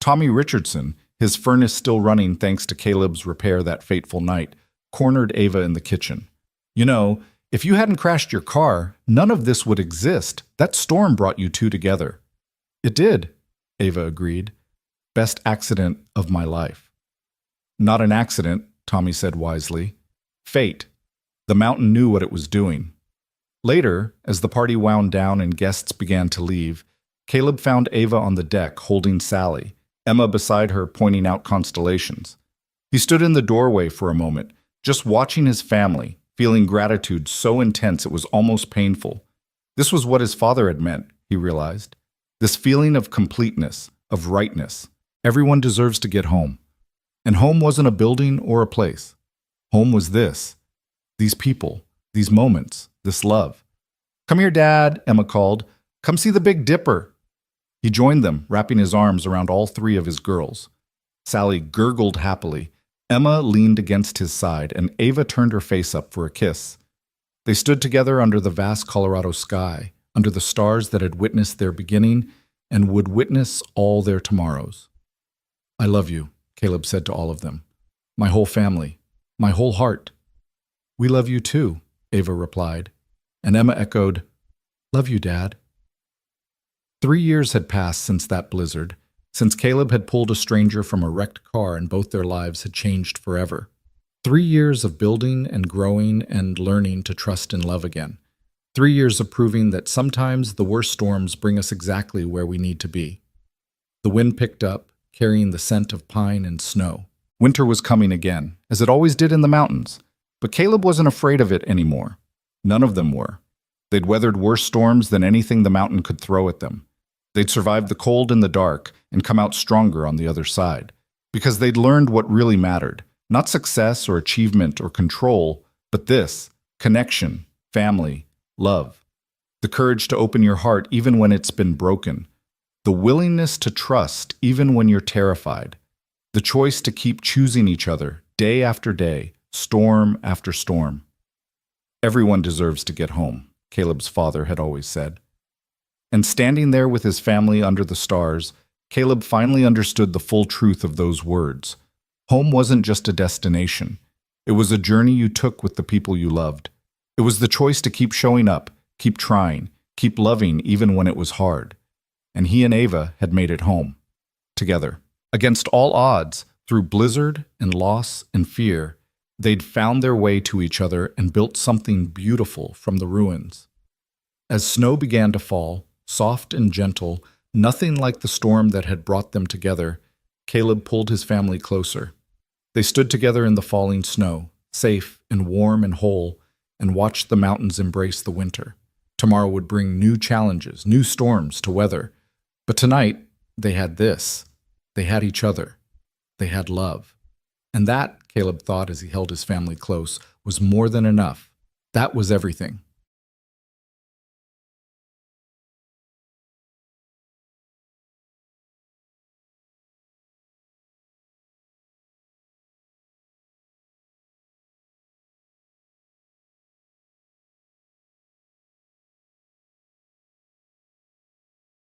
Tommy Richardson, his furnace still running thanks to Caleb's repair that fateful night, cornered Ava in the kitchen. "You know, if you hadn't crashed your car, none of this would exist. That storm brought you two together." "It did," Ava agreed. "Best accident of my life." "Not an accident," Tommy said wisely. "Fate. The mountain knew what it was doing." Later, as the party wound down and guests began to leave, Caleb found Ava on the deck holding Sally, Emma beside her pointing out constellations. He stood in the doorway for a moment, just watching his family, feeling gratitude so intense it was almost painful. This was what his father had meant, he realized. This feeling of completeness, of rightness. Everyone deserves to get home. And home wasn't a building or a place. Home was this. These people, these moments, this love. "Come here, Dad," Emma called. "Come see the Big Dipper." He joined them, wrapping his arms around all 3 of his girls. Sally gurgled happily. Emma leaned against his side, and Ava turned her face up for a kiss. They stood together under the vast Colorado sky, under the stars that had witnessed their beginning and would witness all their tomorrows. "I love you," Caleb said to all of them. "My whole family, my whole heart." "We love you too," Ava replied, and Emma echoed, "Love you, Dad." 3 years had passed since that blizzard, since Caleb had pulled a stranger from a wrecked car and both their lives had changed forever. 3 years of building and growing and learning to trust and love again. 3 years of proving that sometimes the worst storms bring us exactly where we need to be. The wind picked up, carrying the scent of pine and snow. Winter was coming again, as it always did in the mountains. But Caleb wasn't afraid of it anymore. None of them were. They'd weathered worse storms than anything the mountain could throw at them. They'd survived the cold and the dark and come out stronger on the other side. Because they'd learned what really mattered. Not success or achievement or control, but this: connection, family, love. The courage to open your heart even when it's been broken. The willingness to trust even when you're terrified. The choice to keep choosing each other day after day, storm after storm. Everyone deserves to get home, Caleb's father had always said. And standing there with his family under the stars, Caleb finally understood the full truth of those words. Home wasn't just a destination. It was a journey you took with the people you loved. It was the choice to keep showing up, keep trying, keep loving even when it was hard. And he and Ava had made it home, together. Against all odds, through blizzard and loss and fear, they'd found their way to each other and built something beautiful from the ruins. As snow began to fall, soft and gentle, nothing like the storm that had brought them together, Caleb pulled his family closer. They stood together in the falling snow, safe and warm and whole, and watched the mountains embrace the winter. Tomorrow would bring new challenges, new storms to weather. But tonight, they had this. They had each other. They had love. And that, Caleb thought as he held his family close, was more than enough. That was everything.